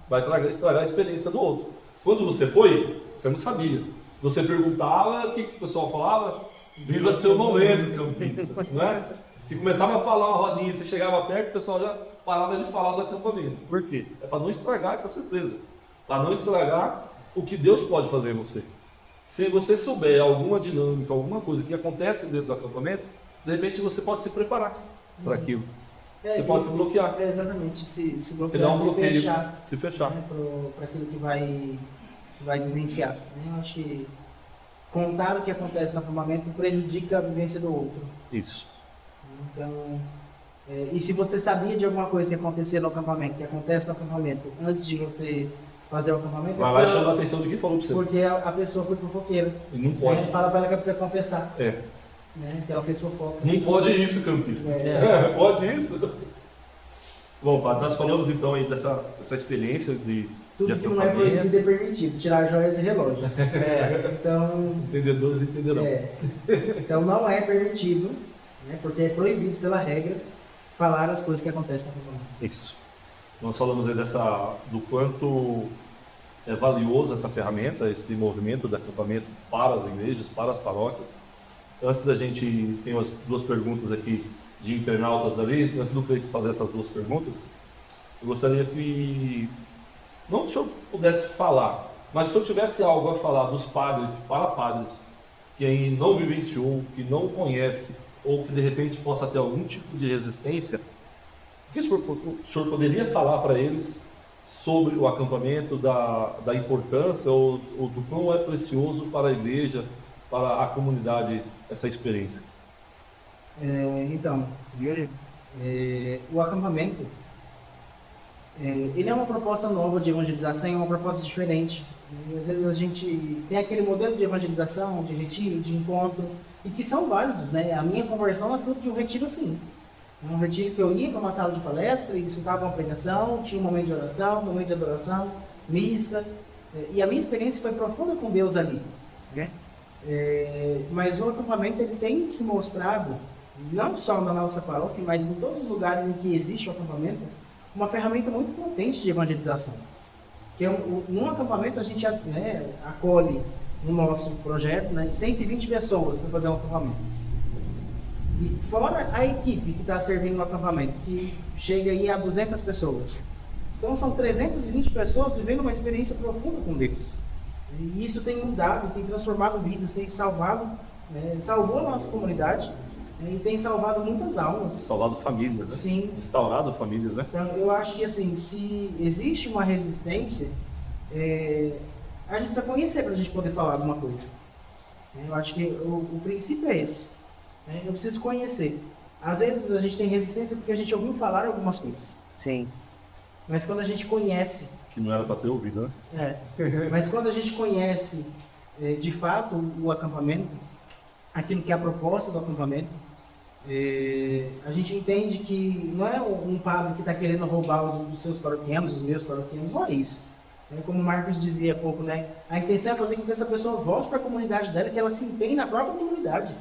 Vai estragar a experiência do outro. Quando você foi, você não sabia. Você perguntava, o que o pessoal falava? Viva seu momento, campista, não é? Se começava a falar uma rodinha, você chegava perto, o pessoal já parava de falar do acampamento. Por quê? É para não estragar essa surpresa. Para não estragar o que Deus pode fazer em você. Se você souber alguma dinâmica, alguma coisa que acontece dentro do acampamento, de repente você pode se preparar para aquilo. Você pode se bloquear.
Exatamente, se
Dar
bloquear,
um bloqueio, se fechar.
né, para aquilo que vai vivenciar. Né? Eu acho que contar o que acontece no acampamento prejudica a vivência do outro.
Isso.
Então, e se você sabia de alguma coisa que acontecia no acampamento, que acontece no acampamento, antes de você fazer o acampamento,
Vai lá e chama a atenção de quem falou para você.
porque a pessoa foi fofoqueira.
E não pode.
Fala para ela que ela precisa confessar. né? Que ela fez fofoca.
Não pode isso, campista. Pode isso? Bom, padre, nós falamos então aí dessa experiência de
Tudo que não é proibido é permitido, tirar joias e relógios. Então,
Entendedores entenderão.
então não é permitido, né? Porque é proibido pela regra falar as coisas que acontecem na comunidade.
Isso. Nós falamos aí do quanto é valioso essa ferramenta, esse movimento de acampamento para as igrejas, para as paróquias. Antes da gente, tem umas duas perguntas aqui de internautas ali, antes do Cleito fazer essas duas perguntas, eu gostaria que, não que o senhor pudesse falar, mas se eu tivesse algo a falar dos padres, para padres, que aí não vivenciou, que não conhece, ou que de repente possa ter algum tipo de resistência, o que o senhor poderia falar para eles sobre o acampamento, da importância ou do quão é precioso para a igreja, para a comunidade, essa experiência?
Então, o acampamento, ele é uma proposta nova de evangelização, é uma proposta diferente. E, às vezes a gente tem aquele modelo de evangelização, de retiro, de encontro, e que são válidos, né? A minha conversão é fruto de um retiro assim. Um retiro que eu ia para uma sala de palestra e escutava uma pregação, tinha um momento de oração, um momento de adoração, missa, e a minha experiência foi profunda com Deus ali, né? Mas o acampamento ele tem se mostrado, não só na nossa paróquia, mas em todos os lugares em que existe o acampamento, uma ferramenta muito potente de evangelização. Que num acampamento a gente, né, acolhe no nosso projeto, né, 120 pessoas para fazer um acampamento. E fora a equipe que está servindo no acampamento, que chega aí a 200 pessoas. Então são 320 pessoas vivendo uma experiência profunda com Deus. E isso tem mudado, tem transformado vidas, tem salvado, salvou a nossa comunidade, e tem salvado muitas almas.
Salvado famílias, né?
Sim.
Restaurado famílias, né?
Então eu acho que assim, se existe uma resistência, a gente precisa conhecer para a gente poder falar alguma coisa. Eu acho que o princípio é esse. Eu preciso conhecer. Às vezes a gente tem resistência porque a gente ouviu falar algumas coisas.
Sim.
Mas quando a gente conhece...
Que não era para ter ouvido, né?
Mas quando a gente conhece de fato o acampamento, aquilo que é a proposta do acampamento, a gente entende que não é um padre que está querendo roubar os seus paroquianos, os meus paroquianos, não é isso. Como o Marcos dizia há pouco, né? A intenção é fazer com que essa pessoa volte para a comunidade dela, que ela se empenhe na própria comunidade.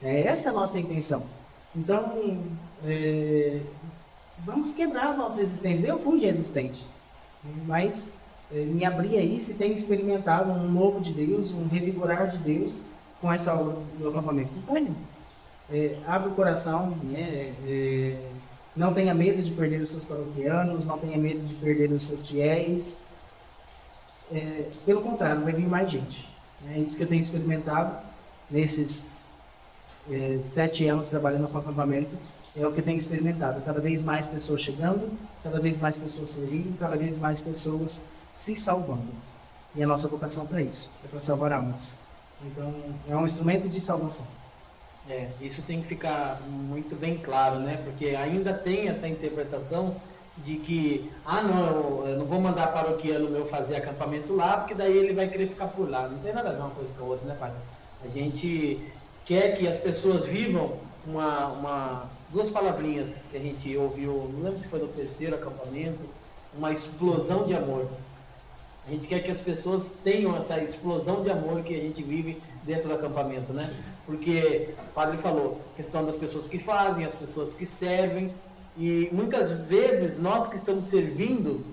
Essa é a nossa intenção. Então, vamos quebrar as nossas resistências. Eu fui resistente, mas me abri a isso e tenho experimentado um novo de Deus, um revigorar de Deus com essa obra do acampamento. Então, abre o coração, não tenha medo de perder os seus paroquianos, não tenha medo de perder os seus fiéis. Pelo contrário, vai vir mais gente. É isso que eu tenho experimentado nesses 7 anos trabalhando com acampamento. É o que eu tenho experimentado. Cada vez mais pessoas chegando, cada vez mais pessoas servindo, cada vez mais pessoas se salvando. E a nossa vocação é para isso, é para salvar almas. Então, é um instrumento de salvação.
Isso tem que ficar muito bem claro, né? Porque ainda tem essa interpretação de que, não, eu não vou mandar paroquiano meu fazer acampamento lá, porque daí ele vai querer ficar por lá. Não tem nada a ver uma coisa com a outra, né, padre? A gente quer que as pessoas vivam duas palavrinhas que a gente ouviu, não lembro se foi no 3º acampamento, uma explosão de amor. A gente quer que as pessoas tenham essa explosão de amor que a gente vive dentro do acampamento, né? Porque o padre falou, questão das pessoas que fazem, as pessoas que servem, e muitas vezes nós que estamos servindo,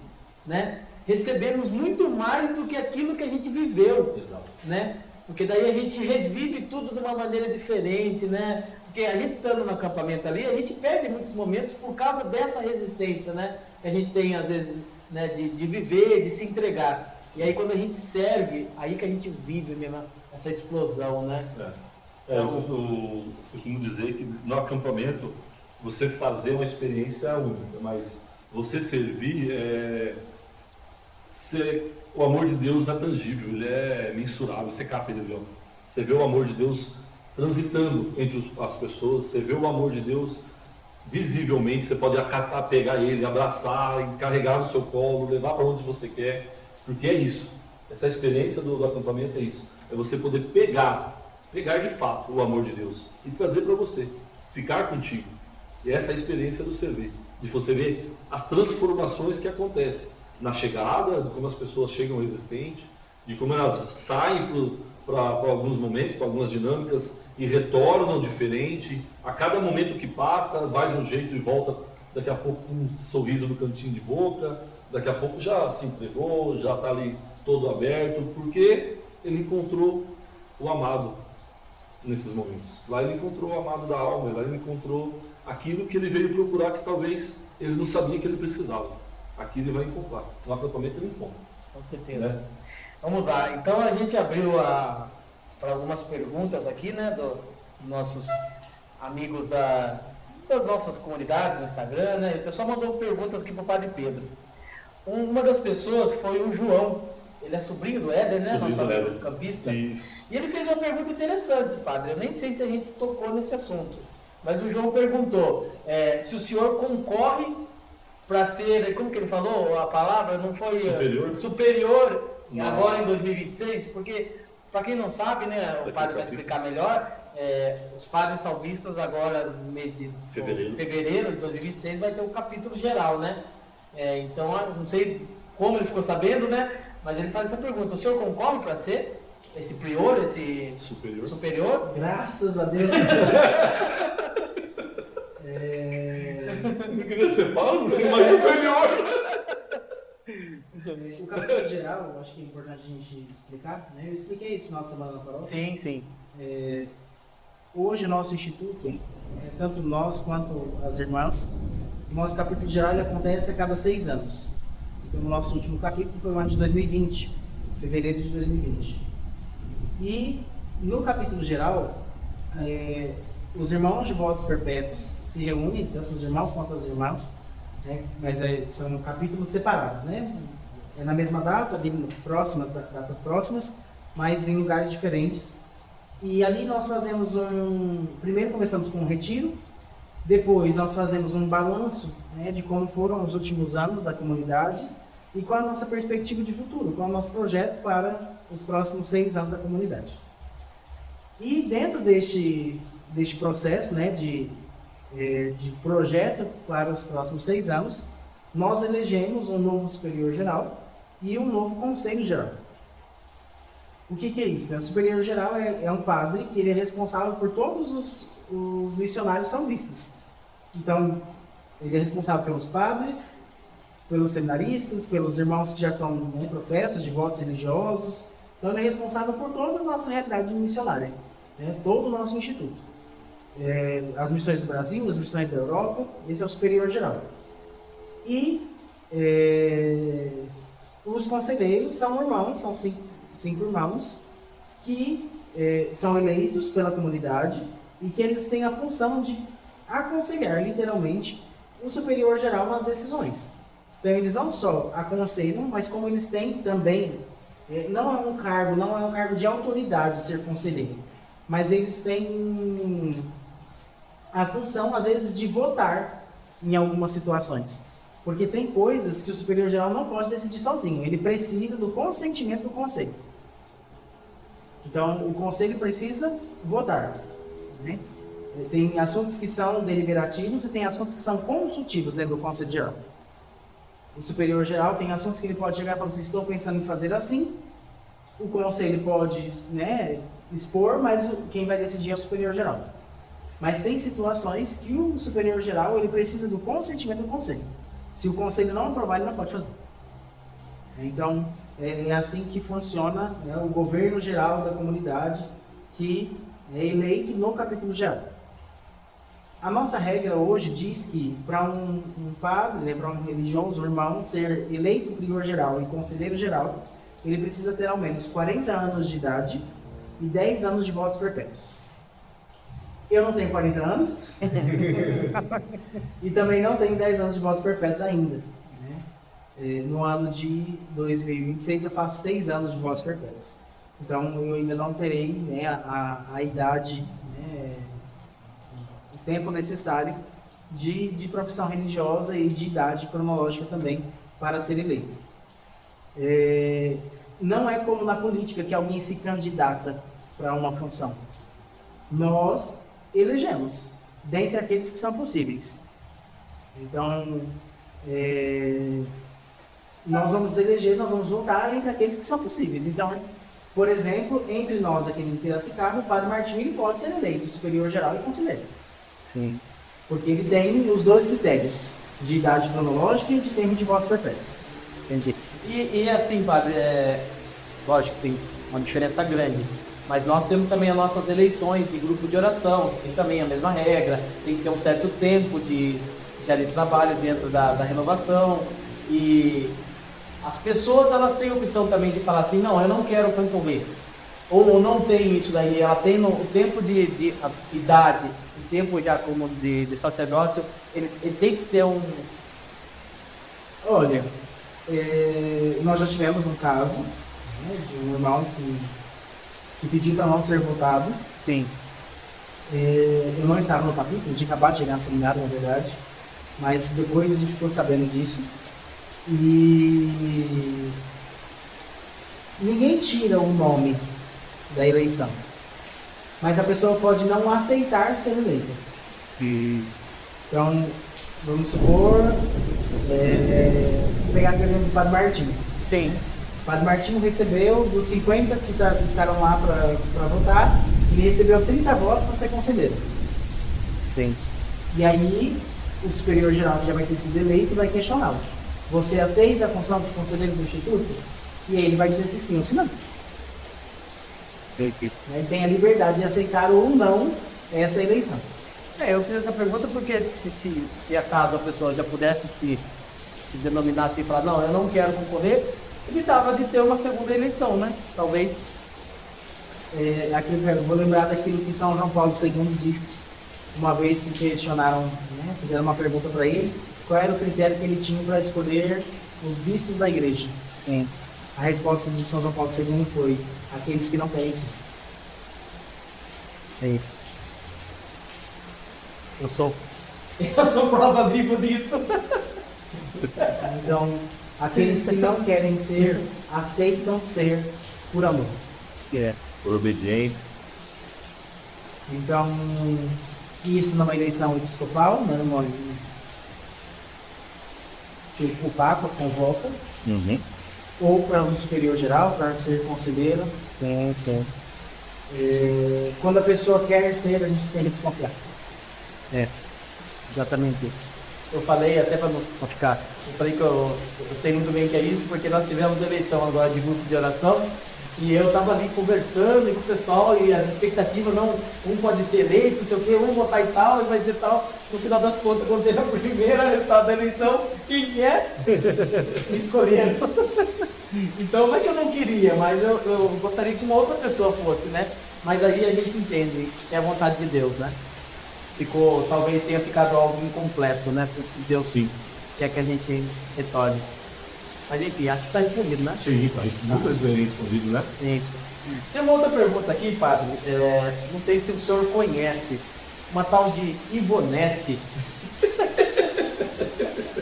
né, recebemos muito mais do que aquilo que a gente viveu.
Exato.
Né? Porque daí a gente revive tudo de uma maneira diferente, né? Porque a gente estando no acampamento ali, a gente perde muitos momentos por causa dessa resistência, né? Que a gente tem às vezes, né, de viver, de se entregar. E aí quando a gente serve, aí que a gente vive mesmo essa explosão, né?
Eu costumo dizer que no acampamento você fazer uma experiência única, mas você servir o amor de Deus é tangível, ele é mensurável, você capta ele, você vê o amor de Deus transitando entre as pessoas, você vê o amor de Deus visivelmente, você pode acatar, pegar ele, abraçar, carregar no seu colo, levar para onde você quer, porque é isso, essa experiência do acampamento é isso, é você poder pegar pegar de fato o amor de Deus e trazer para você, ficar contigo. E essa é a experiência do CV, de você ver as transformações que acontecem na chegada, de como as pessoas chegam ao existente, de como elas saem para alguns momentos, para algumas dinâmicas e retornam diferente. A cada momento que passa, vai de um jeito e volta daqui a pouco com um sorriso no cantinho de boca, daqui a pouco já se entregou, já está ali todo aberto, porque ele encontrou o amado nesses momentos. Lá ele encontrou o amado da alma, lá ele encontrou aquilo que ele veio procurar, que talvez ele não sabia que ele precisava. Aqui ele vai encontrar. No acampamento ele encontra.
Com certeza.
Né?
Vamos lá. Então a gente abriu para algumas perguntas aqui, né, dos nossos amigos das nossas comunidades no Instagram, né? O pessoal mandou perguntas aqui para o Padre Pedro. Uma das pessoas foi o João. Ele é sobrinho do Éder, né?
Sobrinho
Nosso
do
amigo
Éder.
campista.
Isso.
E ele fez uma pergunta interessante, padre. Eu nem sei se a gente tocou nesse assunto. Mas o João perguntou se o senhor concorre para ser, como que ele falou a palavra? Não foi superior agora em 2026? Porque, para quem não sabe, né, o padre vai explicar melhor, os padres salvistas agora, no mês de fevereiro de 2026, vai ter um capítulo geral, né? Então, não sei como ele ficou sabendo, né? Mas ele faz essa pergunta: o senhor concorre para ser esse prior, esse superior?
Graças a Deus.
Você não queria ser padre? Mais superior!
O capítulo geral, eu acho que é importante a gente explicar, né? Eu expliquei esse final de semana na paróquia.
Sim, sim.
Hoje o nosso instituto, tanto nós quanto as irmãs, o nosso capítulo geral ele acontece a cada 6 anos. Então o nosso último capítulo foi o ano de 2020, fevereiro de 2020. E no capítulo geral, os irmãos de votos perpétuos se reúnem, tanto os irmãos quanto as irmãs, né? Mas são capítulos separados, né? É na mesma data, datas próximas, mas em lugares diferentes. E ali nós fazemos primeiro começamos com um retiro, depois nós fazemos um balanço, né, de como foram os últimos anos da comunidade e qual a nossa perspectiva de futuro, qual é o nosso projeto para os próximos 6 anos da comunidade. E dentro deste processo, né, de projeto para os próximos 6 anos, nós elegemos um novo superior geral e um novo conselho geral. O que é isso? O superior geral é um padre que ele é responsável por todos os missionários salvistas. Então, ele é responsável pelos padres, pelos seminaristas, pelos irmãos que já são, né, professos de votos religiosos. Então, ele é responsável por toda a nossa realidade missionária, né, todo o nosso instituto. As missões do Brasil, as missões da Europa, esse é o superior geral. E os conselheiros são irmãos, são 5 irmãos que são eleitos pela comunidade e que eles têm a função de aconselhar, literalmente, o superior geral nas decisões. Então, eles não só aconselham, mas como eles têm também, não é um cargo de autoridade ser conselheiro, mas eles têm a função, às vezes, de votar em algumas situações. Porque tem coisas que o superior geral não pode decidir sozinho, ele precisa do consentimento do conselho. Então, o conselho precisa votar, né? Tem assuntos que são deliberativos e tem assuntos que são consultivos dentro do conselho geral. O superior geral tem assuntos que ele pode chegar e falar assim: estou pensando em fazer assim. O conselho pode, né, expor, mas quem vai decidir é o superior geral. Mas tem situações que o superior geral ele precisa do consentimento do conselho. Se o conselho não aprovar, ele não pode fazer. Então, é assim que funciona, né, o governo geral da comunidade, que é eleito no capítulo geral. A nossa regra hoje diz que para um padre, né, para um religioso, um irmão, ser eleito prior geral e conselheiro geral, ele precisa ter ao menos 40 anos de idade e 10 anos de votos perpétuos. Eu não tenho 40 anos e também não tenho 10 anos de votos perpétuos ainda, né? No ano de 2026 eu faço 6 anos de votos perpétuos. Então eu ainda não terei, né, a idade, né, o tempo necessário de profissão religiosa e de idade cronológica também para ser eleito. Não é como na política que alguém se candidata para uma função. nós elegemos dentre aqueles que são possíveis. Então, nós vamos eleger, nós vamos votar entre aqueles que são possíveis. Então, por exemplo, entre nós aqui em Piracicaba, o Padre Martinho ele pode ser eleito superior geral e conselheiro.
Sim.
Porque ele tem os dois critérios, de idade cronológica e de tempo de votos perpétuos.
Entendi. E assim, padre, lógico que tem uma diferença grande, mas nós temos também as nossas eleições de grupo de oração, tem também a mesma regra, tem que ter um certo tempo de trabalho dentro da renovação, e as pessoas elas têm a opção também de falar assim, não, eu não quero cantover, ou não tem isso daí, ela tem o tempo de a idade, o tempo já como de sacerdócio, ele tem que ser um...
Olha, nós já tivemos um caso, né, de um irmão que pediu para não ser votado.
Sim.
Eu não estava no capítulo, tinha acabado de chegar no seminário, na verdade, mas depois a gente ficou sabendo disso. E ninguém tira o nome da eleição, mas a pessoa pode não aceitar ser eleita. Então, vamos supor, vou pegar o exemplo do Padre Martinho.
Sim.
O Padre Martinho recebeu, dos 50 que estavam lá para votar, ele recebeu 30 votos para ser conselheiro.
Sim.
E aí, o superior geral, que já vai ter sido eleito, vai questioná-lo. Você aceita a função de conselheiro do Instituto? E aí ele vai dizer se sim ou se não. Ele tem a liberdade de aceitar ou não essa eleição.
Eu fiz essa pergunta porque se acaso a pessoa já pudesse se denominar assim e falar, não, eu não quero concorrer, evitava de ter uma segunda eleição, né? Talvez.
Eu vou lembrar daquilo que São João Paulo II disse, uma vez que questionaram, né, fizeram uma pergunta para ele, qual era o critério que ele tinha para escolher os bispos da igreja.
Sim.
A resposta de São João Paulo II foi, aqueles que não pensam.
É isso. Eu sou
prova viva disso.
Então, aqueles que não querem ser, aceitam ser por amor.
Por obediência.
Então, isso numa eleição episcopal, né, que o Papa convoca, ou para um superior geral, para ser conselheiro.
Sim, sim.
Quando a pessoa quer ser, a gente tem que desconfiar.
Exatamente isso. Eu falei, até para não ficar, eu falei que eu sei muito bem que é isso, porque nós tivemos eleição agora de grupo de oração, e eu estava ali conversando com o pessoal, e as expectativas, não, um pode ser eleito, não sei o quê, um votar e tal, e vai ser tal. No final das contas, quando teve a primeira resultado da eleição, quem é? Me escolheram. Então, não é que eu não queria, mas eu gostaria que uma outra pessoa fosse, né? Mas aí a gente entende que é a vontade de Deus, né? Talvez tenha ficado algo incompleto, né? Deus sim. Quer que a gente retorne. Mas enfim, acho que está respondido, né?
Sim, tá. Muito bem respondido, né?
Isso. Tem uma outra pergunta aqui, padre. Não sei se o senhor conhece uma tal de Ivonete.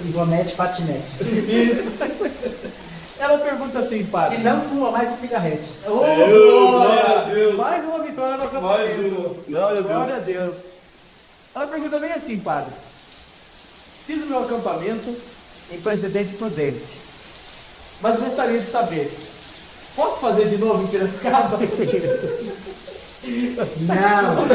Ivonete Patinete.
Isso. Ela pergunta assim, padre.
Que não fuma mais o cigarrete.
Glória
a Deus.
Mais uma vitória no acampamento.
Mais uma.
Glória a Deus. Ela pergunta bem assim, padre. Fiz o meu acampamento em Presidente Prudente, mas gostaria de saber, posso fazer de novo em Piracicaba?
Não.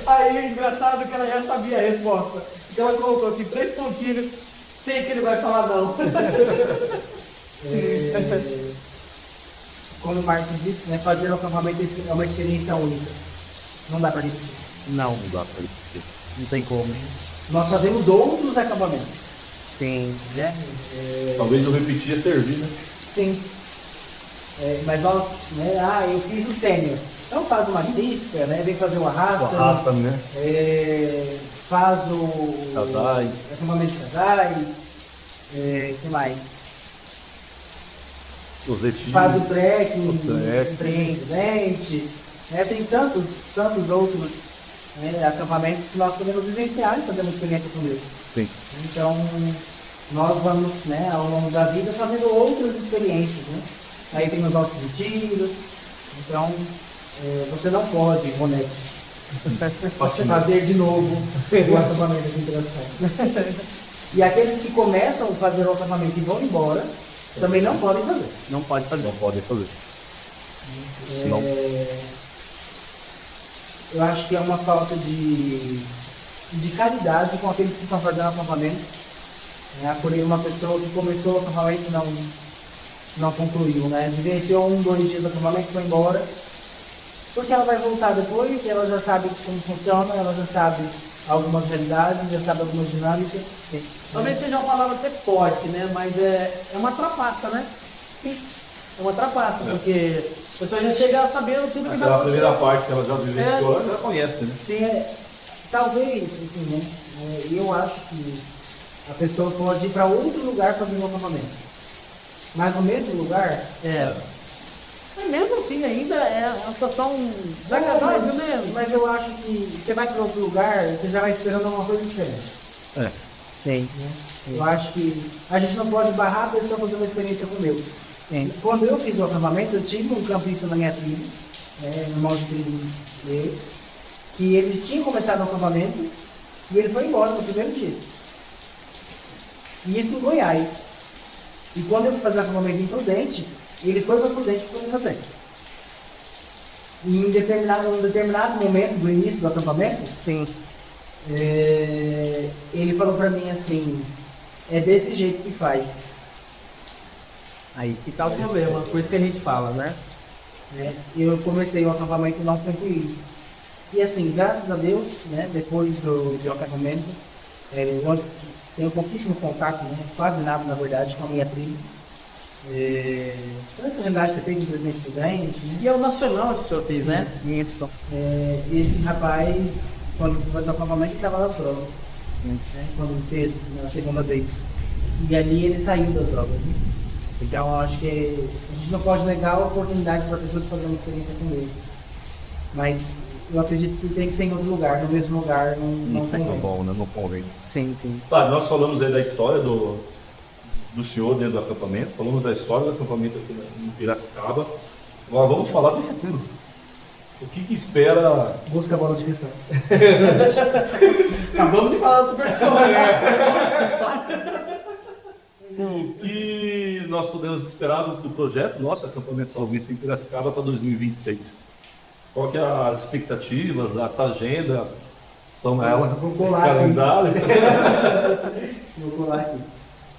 Aí é engraçado que ela já sabia a resposta. Então ela colocou assim, 3 pontinhos, sei que ele vai falar não.
Como o Marcos disse, né, fazer o acampamento é uma experiência única. Não dá para repetir.
Não
dá pra repetir.
Não tem como.
Nós fazemos outros acampamentos.
Sim, né?
Talvez eu repetir é servir, né?
Sim. Mas nós, né, eu fiz o sênior. Então faz uma crítica, né? Vem fazer o arrasta.
Arrasta, né?
Faz o
Casais.
acampamento de casais. Que mais?
Os etinhos.
Faz o trekking,
O trek.
Prudente. Tem tantos outros acampamentos que nós podemos vivenciar e fazer uma experiência com Deus.
Sim.
Então, nós vamos, né, ao longo da vida, fazendo outras experiências, né? Aí tem os nossos retiros. Então, você não pode, Ronete, fazer de novo o acampamento aqui em Piracicaba. E aqueles que começam a fazer o acampamento e vão embora, também não podem fazer.
Não pode fazer.
Não podem fazer.
Eu acho que é uma falta de caridade com aqueles que estão fazendo acampamento. Acolher uma pessoa que começou o acampamento e não concluiu, né? Vivenciou 2 dias do acampamento e foi embora. Porque ela vai voltar depois, ela já sabe como funciona, ela já sabe algumas realidades, já sabe algumas dinâmicas.
Sim. Talvez seja uma palavra até forte, né? Mas é uma trapaça, né? Sim. É uma trapaça, porque a pessoa já chega sabendo tudo que vai
Aquela
acontecer.
primeira parte que ela já vivenciou, ela já conhece, né?
Talvez, assim, né? Eu acho que a pessoa pode ir para outro lugar fazer um acampamento. Mas no mesmo lugar,
Mas mesmo assim, ainda é uma situação desagradável, né?
mas eu acho que você vai para outro lugar, você já vai esperando alguma coisa diferente.
Sim.
Eu acho que a gente não pode barrar a pessoa fazer uma experiência com Deus.
Sim.
Quando eu fiz o acampamento, eu tive um campista na minha tribo, no irmão de tribo dele, que ele tinha começado o acampamento e ele foi embora no primeiro dia. E isso em Goiás. E quando eu fui fazer o acampamento em Prudente, ele foi para Prudente para me fazer. E em determinado momento do início do acampamento,
Sim.
ele falou para mim assim, é desse jeito que faz.
Aí que tá o problema, por isso que a gente fala, né?
Eu comecei o acampamento e não concluí. E assim, graças a Deus, né, depois do acampamento, eu tenho pouquíssimo contato, né, quase nada na verdade, com a minha tribo. Toda essa realidade ter feito em Presidente Prudente, né?
E é o nacional que o senhor fez, né?
Isso.
Esse rapaz, quando foi fazer o acampamento, estava nas drogas. Né, quando fez na segunda vez. E ali ele saiu das drogas. Né? Então eu acho que a gente não pode negar a oportunidade para a pessoa de fazer uma experiência com Deus. Mas eu acredito que tem que ser em outro lugar, no mesmo lugar, não
Tá
convém.
bom, né? Não convém.
Sim, sim.
Tá, nós falamos aí da história do senhor dentro do acampamento, falamos da história do acampamento aqui em Piracicaba. Agora vamos falar do futuro. O que espera...
Busca a bola de cristal.
Acabamos de falar das superstições.
O que nós podemos esperar do projeto nosso, Acampamento Salvista em Piracicaba, para 2026? Qual que é as expectativas, essa agenda? Toma ela,
Vou
esse
colar aqui.
calendário.
Vou colar aqui.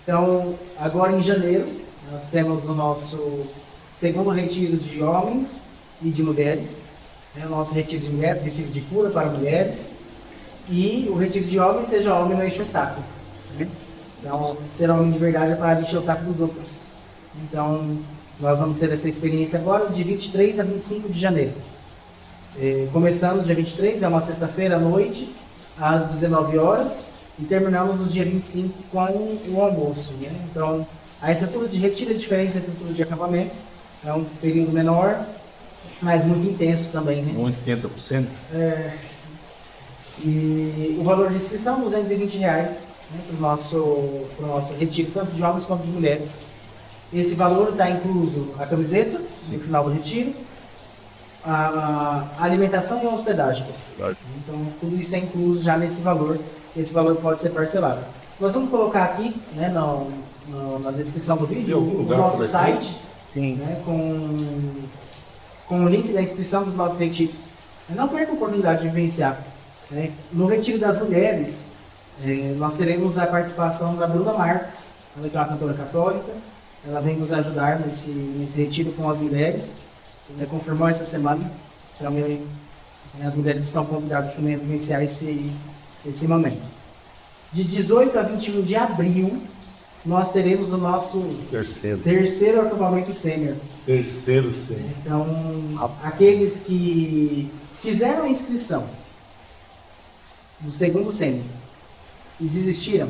Então, agora em janeiro, nós temos o nosso segundo retiro de homens e de mulheres. O nosso retiro de mulheres, retiro de cura para mulheres. E o retiro de homens, seja homem, não enche o saco. Então, ser homem de verdade é para encher o saco dos outros. Então, nós vamos ter essa experiência agora de 23 a 25 de janeiro. Começando dia 23, é uma sexta-feira à noite, às 19 horas, e terminamos no dia 25 com o almoço. Né? Então, a estrutura de retiro é diferente da estrutura de acampamento, é um período menor, mas muito intenso também. Né?
Um esquenta por cento.
E o valor de inscrição é R$220, né, para o nosso retiro, tanto de homens quanto de mulheres. Esse valor está incluso a camiseta, no final do retiro, a alimentação e a hospedagem. Então, tudo isso é incluso já nesse valor. Esse valor pode ser parcelado. Nós vamos colocar aqui, né, na descrição do vídeo, o nosso site,
Sim.
né, com o link da inscrição dos nossos retiros. Não perca a oportunidade de vivenciar. Né? No retiro das mulheres, nós teremos a participação da Bruna Marques, ela é uma cantora católica. Ela vem nos ajudar nesse retiro com as mulheres. Confirmou essa semana. Então, as mulheres estão convidadas também a vivenciar esse momento. De 18 a 21 de abril, nós teremos o nosso terceiro acampamento sênior.
Terceiro sênior.
Então, aqueles que fizeram a inscrição do segundo sênior e desistiram,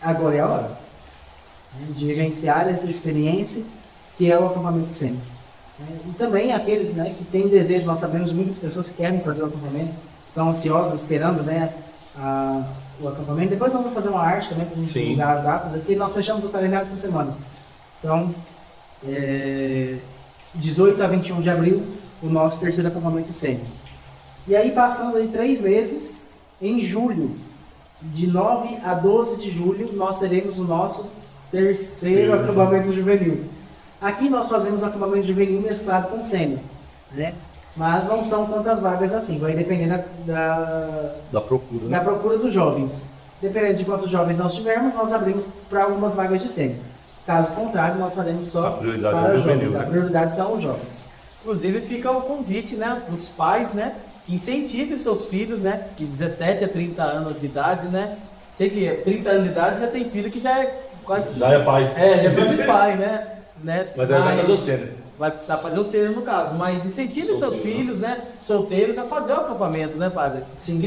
agora é a hora, né, de vivenciar essa experiência que é o acampamento sênior. E também aqueles, né, que têm desejo, nós sabemos de muitas pessoas que querem fazer o acampamento, estão ansiosas, esperando, né, o acampamento. Depois nós vamos fazer uma arte também para a gente divulgar as datas, aqui nós fechamos o calendário essa semana. Então, 18 a 21 de abril, o nosso terceiro acampamento sênior. E aí, passando aí 3 meses, em julho, de 9 a 12 de julho, nós teremos o nosso terceiro acampamento juvenil. Aqui nós fazemos um acampamento juvenil mesclado com sênior, né? Mas não são tantas vagas assim, vai depender
Da procura,
da procura dos jovens. Dependendo de quantos jovens nós tivermos, nós abrimos para algumas vagas de sênior. Caso contrário, nós faremos só
A prioridade
para
é o
os jovens.
juvenil, né?
A prioridade são os jovens.
Inclusive fica o convite, né, para os pais, né, que incentivem seus filhos, né, de 17 a 30 anos de idade, né. Sei que 30 anos de idade já tem filho que já é quase...
Já é pai.
Já é quase pai, né.
Mas aí vai fazer o sênior.
Vai fazer o sênior no caso, mas incentive seus filhos, né, solteiros, a fazer o acampamento, né, padre?
Sim.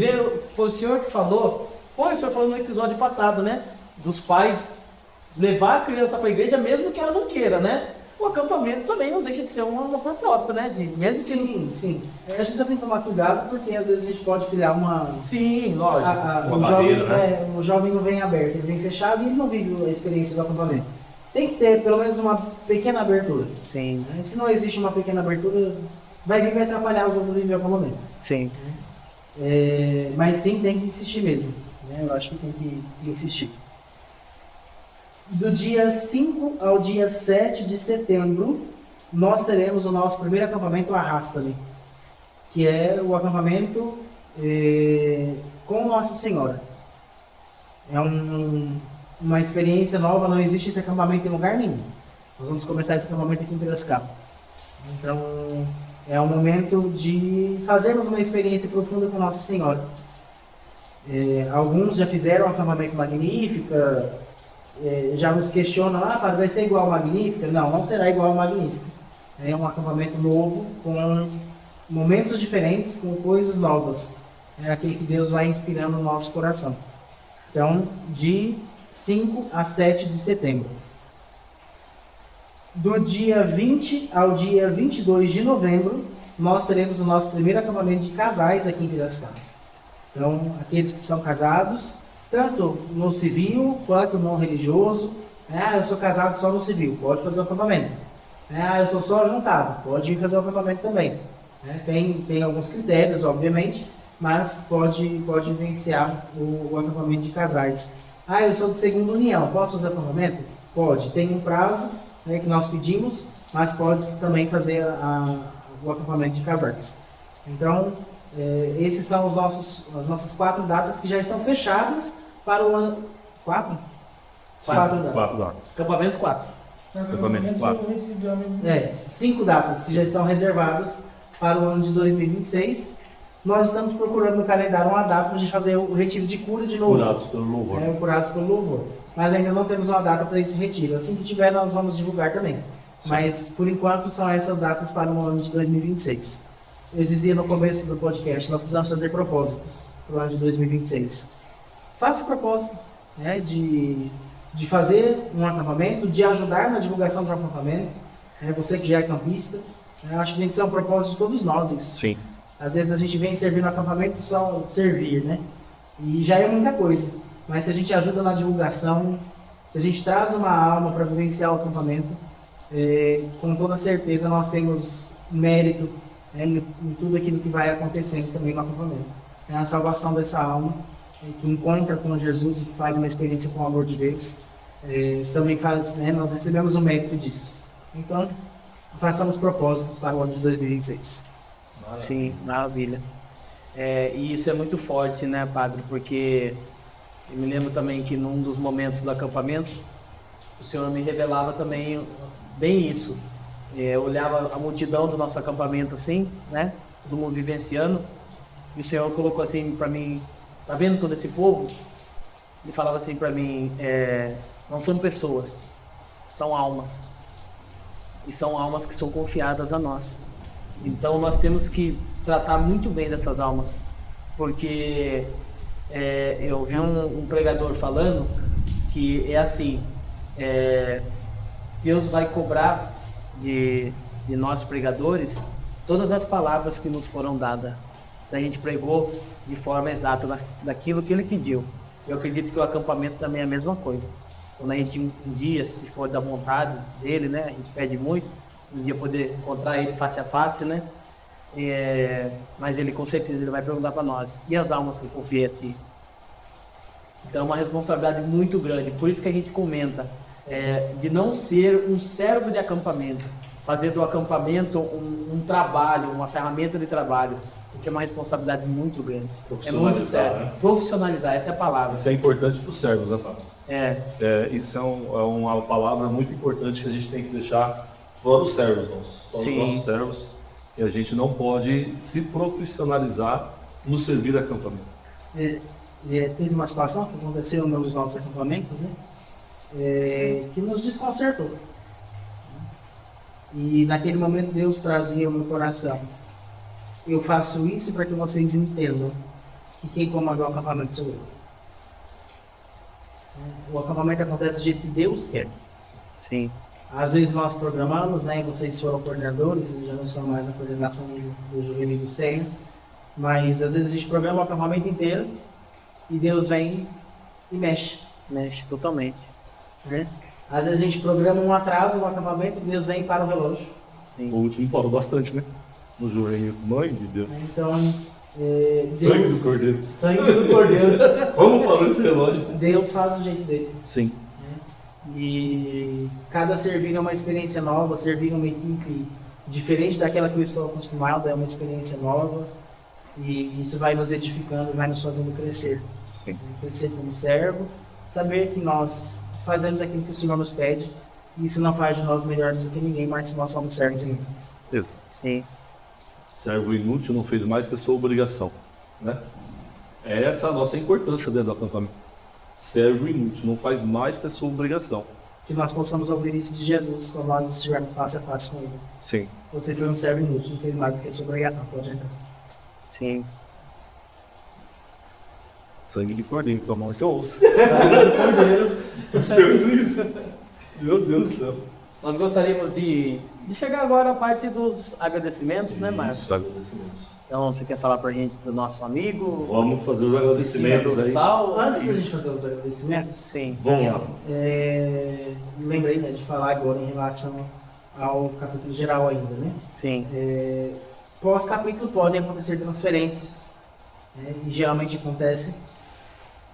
Foi o senhor que falou, o senhor falou no episódio passado, né, dos pais levar a criança para a igreja mesmo que ela não queira, né? O acampamento também não deixa de ser uma proposta, né? Mesmo que
Sim, sim. A gente só tem que tomar cuidado porque às vezes a gente pode criar uma...
Sim, lógico.
Uma
o,
barreira,
jovem,
né?
o jovem não vem aberto, ele vem fechado e ele não vive a experiência do acampamento. Tem que ter pelo menos uma pequena abertura.
Sim,
Né? Se não existe uma pequena abertura, vai vir e vai atrapalhar os outros viver o acampamento.
sim.
Mas sim, tem que insistir mesmo. Né? Eu acho que tem que insistir. Do dia 5 ao dia 7 de setembro, nós teremos o nosso primeiro acampamento Arrasta-me, que é o acampamento com Nossa Senhora. É uma experiência nova, não existe esse acampamento em lugar nenhum. Nós vamos começar esse acampamento aqui em Piracicaba. Então, é um momento de fazermos uma experiência profunda com Nossa Senhora. Alguns já fizeram um acampamento Magnífica, já nos questionam, padre, vai ser igual ao Magnífica? Não, não será igual ao Magnífica. É um acampamento novo, com momentos diferentes, com coisas novas. É aquele que Deus vai inspirando no nosso coração. Então, de 5 a 7 de setembro. Do dia 20 ao dia 22 de novembro, nós teremos o nosso primeiro acampamento de casais aqui em Piracicaba. Então, aqueles que são casados, tanto no civil quanto no religioso. Eu sou casado só no civil, pode fazer o acampamento. Eu sou só juntado, pode vir fazer o acampamento também. Tem alguns critérios, obviamente, mas pode vivenciar o acampamento de casais. Eu sou de segunda união, posso fazer o acampamento? Pode, tem um prazo, né, que nós pedimos, mas pode também fazer o acampamento de casais. Então, esses são as nossas 4 datas que já estão fechadas para o ano... 4? 4 datas.
4 datas.
Acampamento 4.
Acampamento 4.
5 datas que já estão reservadas para o ano de 2026. Nós estamos procurando no calendário uma data para a gente fazer o retiro de cura de novo.
Curados pelo louvor.
Curados pelo louvor. Mas ainda não temos uma data para esse retiro. Assim que tiver, nós vamos divulgar também. Sim. Mas, por enquanto, são essas datas para o ano de 2026. Eu dizia no começo do podcast, nós precisamos fazer propósitos para o ano de 2026. Faça o propósito, né, de fazer um acampamento, de ajudar na divulgação de um acampamento. Você que já é campista, eu acho que tem que ser um propósito de todos nós isso.
Sim.
Às vezes a gente vem servir no acampamento só servir, né? E já é muita coisa. Mas se a gente ajuda na divulgação, se a gente traz uma alma para vivenciar o acampamento, com toda certeza nós temos mérito, em tudo aquilo que vai acontecendo também no acampamento. A salvação dessa alma, que encontra com Jesus e que faz uma experiência com o amor de Deus, também faz, nós recebemos o mérito disso. Então, façamos propósitos para o ano de 2026.
Sim, maravilha. E isso é muito forte, né, padre? Porque eu me lembro também que num dos momentos do acampamento, o Senhor me revelava também bem isso. Eu olhava a multidão do nosso acampamento assim, né? Todo mundo vivenciando. E o Senhor colocou assim para mim, tá vendo todo esse povo? Ele falava assim para mim, não são pessoas, são almas. E são almas que são confiadas a nós. Então nós temos que tratar muito bem dessas almas, porque eu vi um pregador falando que é assim, Deus vai cobrar de nós pregadores todas as palavras que nos foram dadas, se a gente pregou de forma exata daquilo que Ele pediu. Eu acredito que o acampamento também é a mesma coisa. Quando a gente um dia, se for da vontade dele, né, a gente pede muito, um dia poder encontrar ele face a face, né?
mas ele com certeza ele vai perguntar para nós: e as almas que eu confiei a ti? Então é uma responsabilidade muito grande. Por isso que a gente comenta de não ser um servo de acampamento, fazer do acampamento um trabalho, uma ferramenta de trabalho, porque é uma responsabilidade muito grande. É muito sério.
Né?
Profissionalizar, essa é a palavra.
Isso é importante para os servos, né, Fábio? Isso é uma palavra muito importante que a gente tem que deixar para os servos nossos, para os nossos servos, que a gente não pode se profissionalizar no servir acampamento.
Teve uma situação que aconteceu nos nossos acampamentos, né? Que nos desconcertou. E naquele momento Deus trazia ao meu coração: eu faço isso para que vocês entendam que quem comandou o acampamento sou eu. O acampamento acontece do jeito que Deus quer.
Sim.
Às vezes nós programamos, né? Vocês foram coordenadores, já não estão mais na coordenação do juvenil do Senha, mas às vezes a gente programa o acampamento inteiro e Deus vem e mexe.
Mexe totalmente.
Né? Às vezes a gente programa um atraso no acampamento e Deus vem e para o relógio.
Sim.
O último parou bastante, né? No juvenil. Mãe de Deus.
Então,
Sangue
Deus,
do Cordeiro.
sangue do Cordeiro.
Como parou esse relógio?
Deus faz do jeito dele.
Sim.
E cada servir é uma experiência nova, servir uma equipe diferente daquela que eu estou acostumado, é uma experiência nova. E isso vai nos edificando, vai nos fazendo crescer.
Sim.
Crescer como servo, saber que nós fazemos aquilo que o Senhor nos pede. E isso não faz de nós melhores do que ninguém, mas se nós somos servos inúteis.
Exato.
Sim.
Servo inútil não fez mais que a sua obrigação, né? É essa a nossa importância dentro do acampamento. Servo inútil não faz mais que a sua obrigação.
Que nós possamos ouvir isso de Jesus quando nós estivermos face a face com Ele.
Sim.
Você foi um servo inútil, não fez mais do que a sua obrigação. Pode entrar.
Sim.
Sangue de cordeiro, tua mão que eu ouço.
Sangue do Cordeiro.
Esperando isso. Meu Deus do céu.
Nós gostaríamos de chegar agora à parte dos agradecimentos, né, Marcos?
Isso, agradecimentos.
Então, você quer falar pra gente do nosso amigo?
Vamos fazer os agradecimentos
do
aí.
Sal?
Antes da gente fazer os agradecimentos,
Sim.
Vamos lá.
lembrei, né, de falar agora em relação ao capítulo geral ainda, né?
Sim.
Pós-capítulo podem acontecer transferências, né, e geralmente acontece.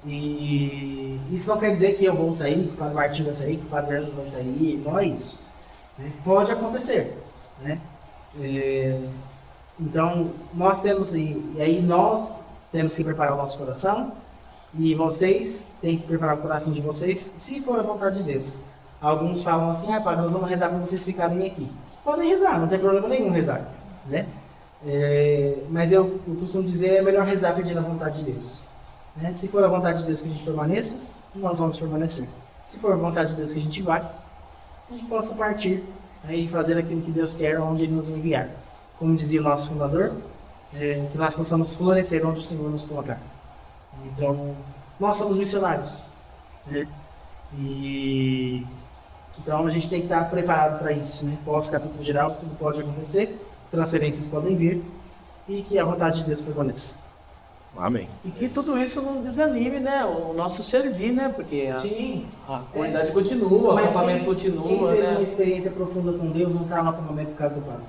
E isso não quer dizer que eu vou sair, que o Padre Martinho vai sair, que o Padre Ângelo vai sair, não é isso. Né? Pode acontecer, né? Então, nós temos, e aí nós temos que preparar o nosso coração, e vocês têm que preparar o coração de vocês, se for a vontade de Deus. Alguns falam assim: Padre, nós vamos rezar para vocês ficarem aqui. Podem rezar, não tem problema nenhum rezar, né? Mas eu costumo dizer, é melhor rezar pedindo a vontade de Deus. Né? Se for a vontade de Deus que a gente permaneça, nós vamos permanecer. Se for a vontade de Deus que a gente vai, a gente possa partir, né, e fazer aquilo que Deus quer, onde Ele nos enviar. Como dizia o nosso fundador, que nós possamos florescer onde o Senhor nos colocar. Então, nós somos missionários. Né? E então a gente tem que estar preparado para isso. Né? Pós-capítulo geral, tudo pode acontecer, transferências podem vir, e que a vontade de Deus permaneça.
Amém.
E que tudo isso não desanime, né? O nosso servir, né? Porque
Sim.
a comunidade continua, o
Mas
acampamento continua,
quem fez
né?
uma experiência profunda com Deus não está no acampamento por causa do Padre.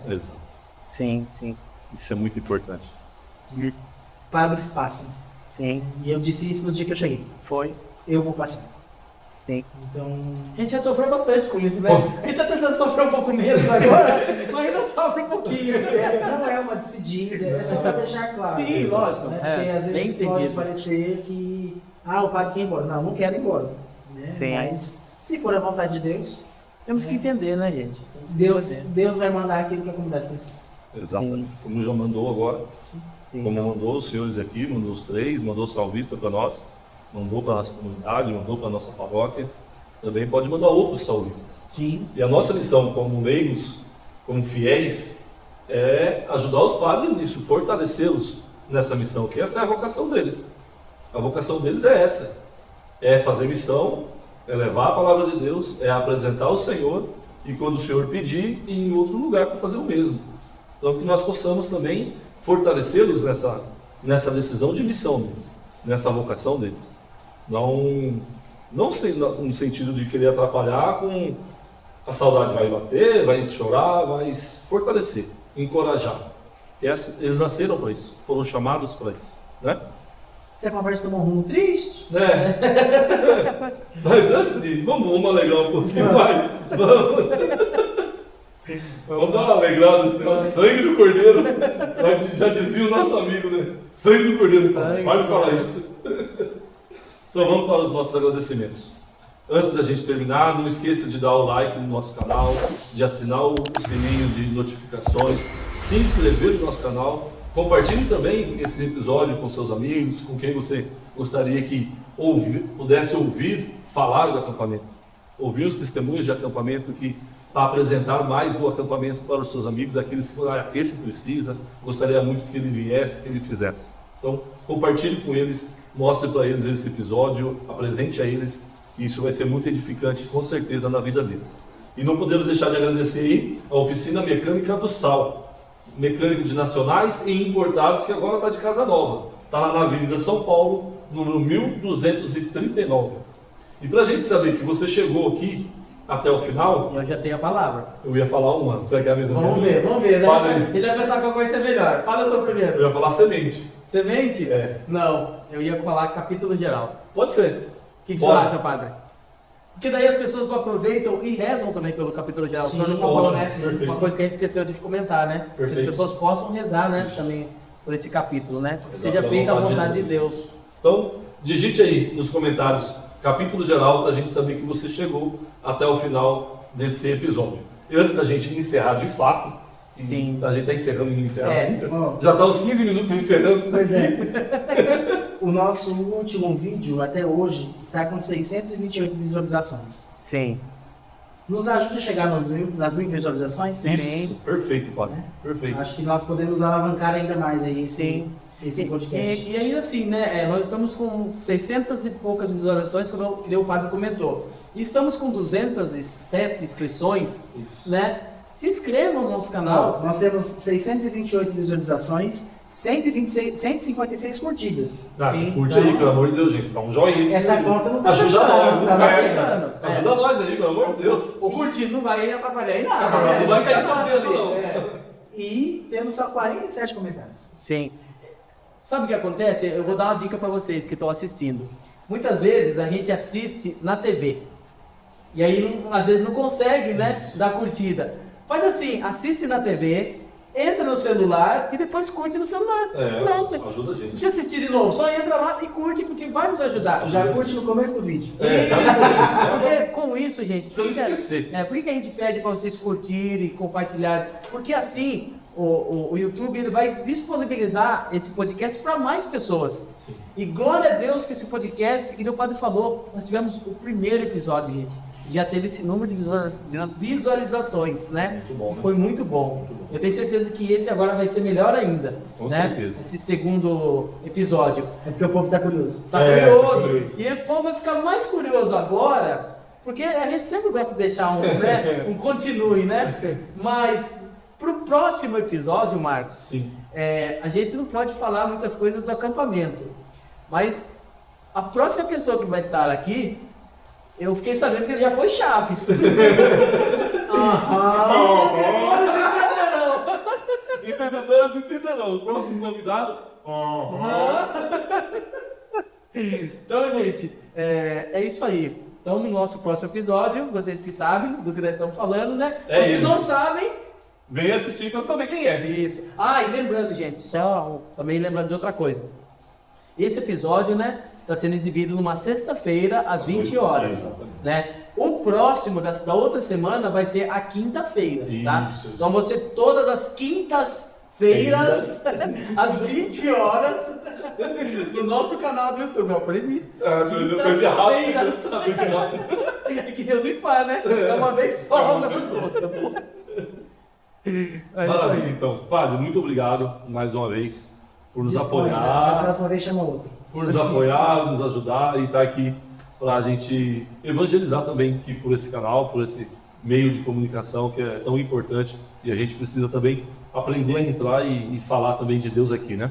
Exato.
Sim, sim.
Isso é muito importante.
Padres passam.
Sim,
E eu disse isso no dia que eu cheguei.
foi.
Eu vou passar.
Sim.
Então,
A gente já sofreu bastante com isso, né? A gente tá tentando sofrer um pouco menos agora, mas ainda sofre um pouquinho.
não é uma despedida, é só para deixar claro.
Sim, lógico.
Né? Porque às
bem
vezes pode
entendido.
parecer que o padre quer ir embora. Não quero ir embora. Né?
Sim.
Mas se for a vontade de Deus,
Temos que entender, né, gente? Temos que entender.
Deus vai mandar aquilo que a comunidade precisa.
Exatamente. Como já mandou agora,
Sim.
como mandou os senhores aqui, mandou os três, mandou o salvista para nós, mandou para a nossa comunidade, mandou para a nossa paróquia, também pode mandar outros salvistas.
Sim.
E a nossa missão como leigos, como fiéis, é ajudar os padres nisso, fortalecê-los nessa missão, que essa é a vocação deles. A vocação deles é essa, é fazer missão, é levar a palavra de Deus, é apresentar o Senhor, e quando o Senhor pedir, ir em outro lugar para fazer o mesmo. Então que nós possamos também fortalecê-los nessa decisão de missão deles, nessa vocação deles. Não no sentido de querer atrapalhar, com a saudade vai bater, vai chorar, mas fortalecer, encorajar. Eles nasceram para isso, foram chamados para isso, né?
Se a conversa tomou um rumo triste,
Mas antes de... Vamos alegrar um pouquinho mais. Vamos dar uma alegrada nesse negócio. Sangue do Cordeiro. Já dizia o nosso amigo, né? Sangue do Cordeiro. Pode falar isso. Então vamos para os nossos agradecimentos. Antes da gente terminar, não esqueça de dar o like no nosso canal, de assinar o sininho de notificações, se inscrever no nosso canal. Compartilhe também esse episódio com seus amigos, com quem você gostaria que pudesse ouvir falar do acampamento. Ouvir os testemunhos de acampamento para apresentar mais do acampamento para os seus amigos, aqueles que esse precisa, gostaria muito que ele viesse, que ele fizesse. Então, compartilhe com eles, mostre para eles esse episódio, apresente a eles, e isso vai ser muito edificante, com certeza, na vida deles. E não podemos deixar de agradecer aí a Oficina Mecânica do Sal, mecânico de nacionais e importados, que agora está de casa nova. Está lá na Avenida São Paulo, número 1239. E para a gente saber que você chegou aqui até o final...
Eu já tenho a palavra.
Eu ia falar uma, será que é a mesma?
Vamos ver, né?
Fala aí.
Ele vai pensar qual vai ser melhor. Fala o seu primeiro.
Eu ia falar semente.
Semente?
É.
Não, eu ia falar capítulo geral.
Pode ser.
O que você acha, padre? Porque daí as pessoas aproveitam e rezam também pelo capítulo geral.
Sim,
o senhor não falou,
ótimo,
né?
perfeito.
Uma coisa que a gente esqueceu de comentar, né? Que as
Perfeito.
pessoas possam rezar, né? Também por esse capítulo, né? Que seja
Exato,
feita a vontade de Deus.
Então, digite aí nos comentários capítulo geral para a gente saber que você chegou até o final desse episódio. E antes da gente encerrar de fato,
Sim.
A gente está encerrando e não encerra ainda.
Ó.
Já está uns 15 minutos encerrando.
Pois é. O nosso último vídeo, até hoje, está com 628 visualizações.
Sim.
Nos ajuda a chegar nas 1000 visualizações?
Isso, perfeito, Padre. Perfeito.
Acho que nós podemos alavancar ainda mais aí esse podcast.
E aí, assim, né? Nós estamos com 600 e poucas visualizações, como o padre comentou. E estamos com 207 inscrições,
Isso.
né? Se inscrevam no nosso canal.
Nós temos 628 visualizações, 156 curtidas.
Curte aí, pelo amor de Deus, gente. Dá um joinha.
Essa conta não tá
Ajuda
fechando,
nós, não
tá
fecha.
fechando.
Ajuda nós aí, pelo amor de Deus.
O curtir não vai atrapalhar em nada.
Não vai cair só dentro, não.
E temos só 47 comentários.
Sim. Sabe o que acontece? Eu vou dar uma dica para vocês que estão assistindo. Muitas vezes a gente assiste na TV. E aí, às vezes, não consegue, né, dar curtida. Faz assim, assiste na TV, entra no celular e depois curte no celular. Pronto.
Ajuda a
Não
gente.
precisa assistir de novo, só entra lá e curte, porque vai nos ajudar.
Já curte no começo do vídeo.
Já isso.
Porque com isso, gente...
Precisa não esquecer.
Por que a gente pede para vocês curtirem, compartilharem? Porque assim, o YouTube ele vai disponibilizar esse podcast para mais pessoas.
Sim.
E glória a Deus que esse podcast, que o padre falou, nós tivemos o primeiro episódio, gente. Já teve esse número de visualizações, né?
Muito bom, né?
Foi muito bom. Eu tenho certeza que esse agora vai ser melhor ainda.
Com
né?
certeza.
Esse segundo episódio.
É porque o povo tá curioso.
Tá curioso. E o povo vai ficar mais curioso agora, porque a gente sempre gosta de deixar um continue, né? Mas pro próximo episódio, Marcos,
Sim.
a gente não pode falar muitas coisas do acampamento. Mas a próxima pessoa que vai estar aqui, eu fiquei sabendo que ele já foi Chaves.
Entendedores entenderão. O próximo convidado.
Então, gente, é isso aí. Então, no nosso próximo episódio, vocês que sabem do que nós estamos falando, né?
É
Os que
ele.
não sabem,
Vem assistir para saber quem é.
isso. E lembrando, gente, só também lembrando de outra coisa. Esse episódio, né, está sendo exibido numa sexta-feira, às 20 horas.
Exatamente.
Né? O próximo da outra semana vai ser a quinta-feira, tá?
Isso.
Então você todas as quintas-feiras, às 20 horas, no nosso canal do YouTube. Eu aprendi.
Coisa rápida.
Quintas-feiras. É que deu limpar, né? É uma vez só, não é outra. É isso
Maravilha,
aí.
então. Padre, muito obrigado mais uma vez por nos
Disponha, né? A
apoiar,
próxima vez chama outro.
nos ajudar e estar aqui para a gente evangelizar também aqui por esse canal, por esse meio de comunicação que é tão importante e a gente precisa também aprender a entrar e falar também de Deus aqui, né?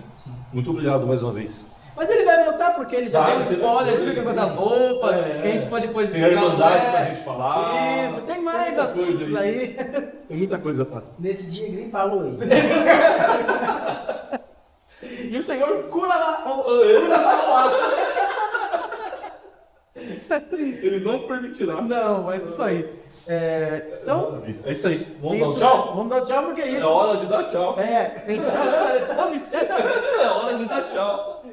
Muito obrigado mais uma vez.
Mas ele vai voltar
porque ele já
Vai,
deu um
tem
spoiler,
mais
você viu que
coisa,
das roupas, que a gente pode depois
Tem a
explicar,
Irmandade
né?
pra gente falar.
Isso, tem mais
muita
assuntos
coisa
aí.
Tem muita coisa, Padre.
Nesse dia, gripa a lua aí.
E o Senhor cura lá.
Ele não permitirá.
Não, mas isso aí. Então,
É isso aí. Vamos
isso,
dar um tchau?
Vamos dar tchau porque é
É
isso.
hora de dar tchau. É hora de dar tchau.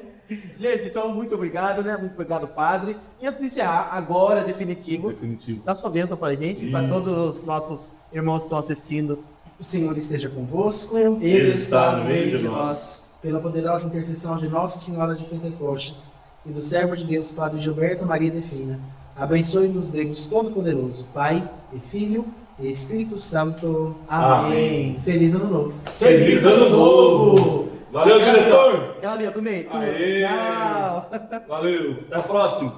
Gente, então muito obrigado, né? Muito obrigado, Padre. E antes de encerrar, agora, definitivo,
Definitivo.
dá sua bênção pra gente, para todos os nossos irmãos que estão assistindo.
O Senhor esteja convosco.
Ele está no meio de nós.
Pela poderosa intercessão de Nossa Senhora de Pentecostes e do servo de Deus, Padre Gilberto Maria Defina, abençoe-nos Deus Todo-Poderoso, Pai e Filho e Espírito Santo. Amém. Feliz Ano Novo.
Feliz Ano Novo! Valeu, diretor!
Aquela ali, do meio.
Aê!
Tchau!
Valeu! Até a próxima!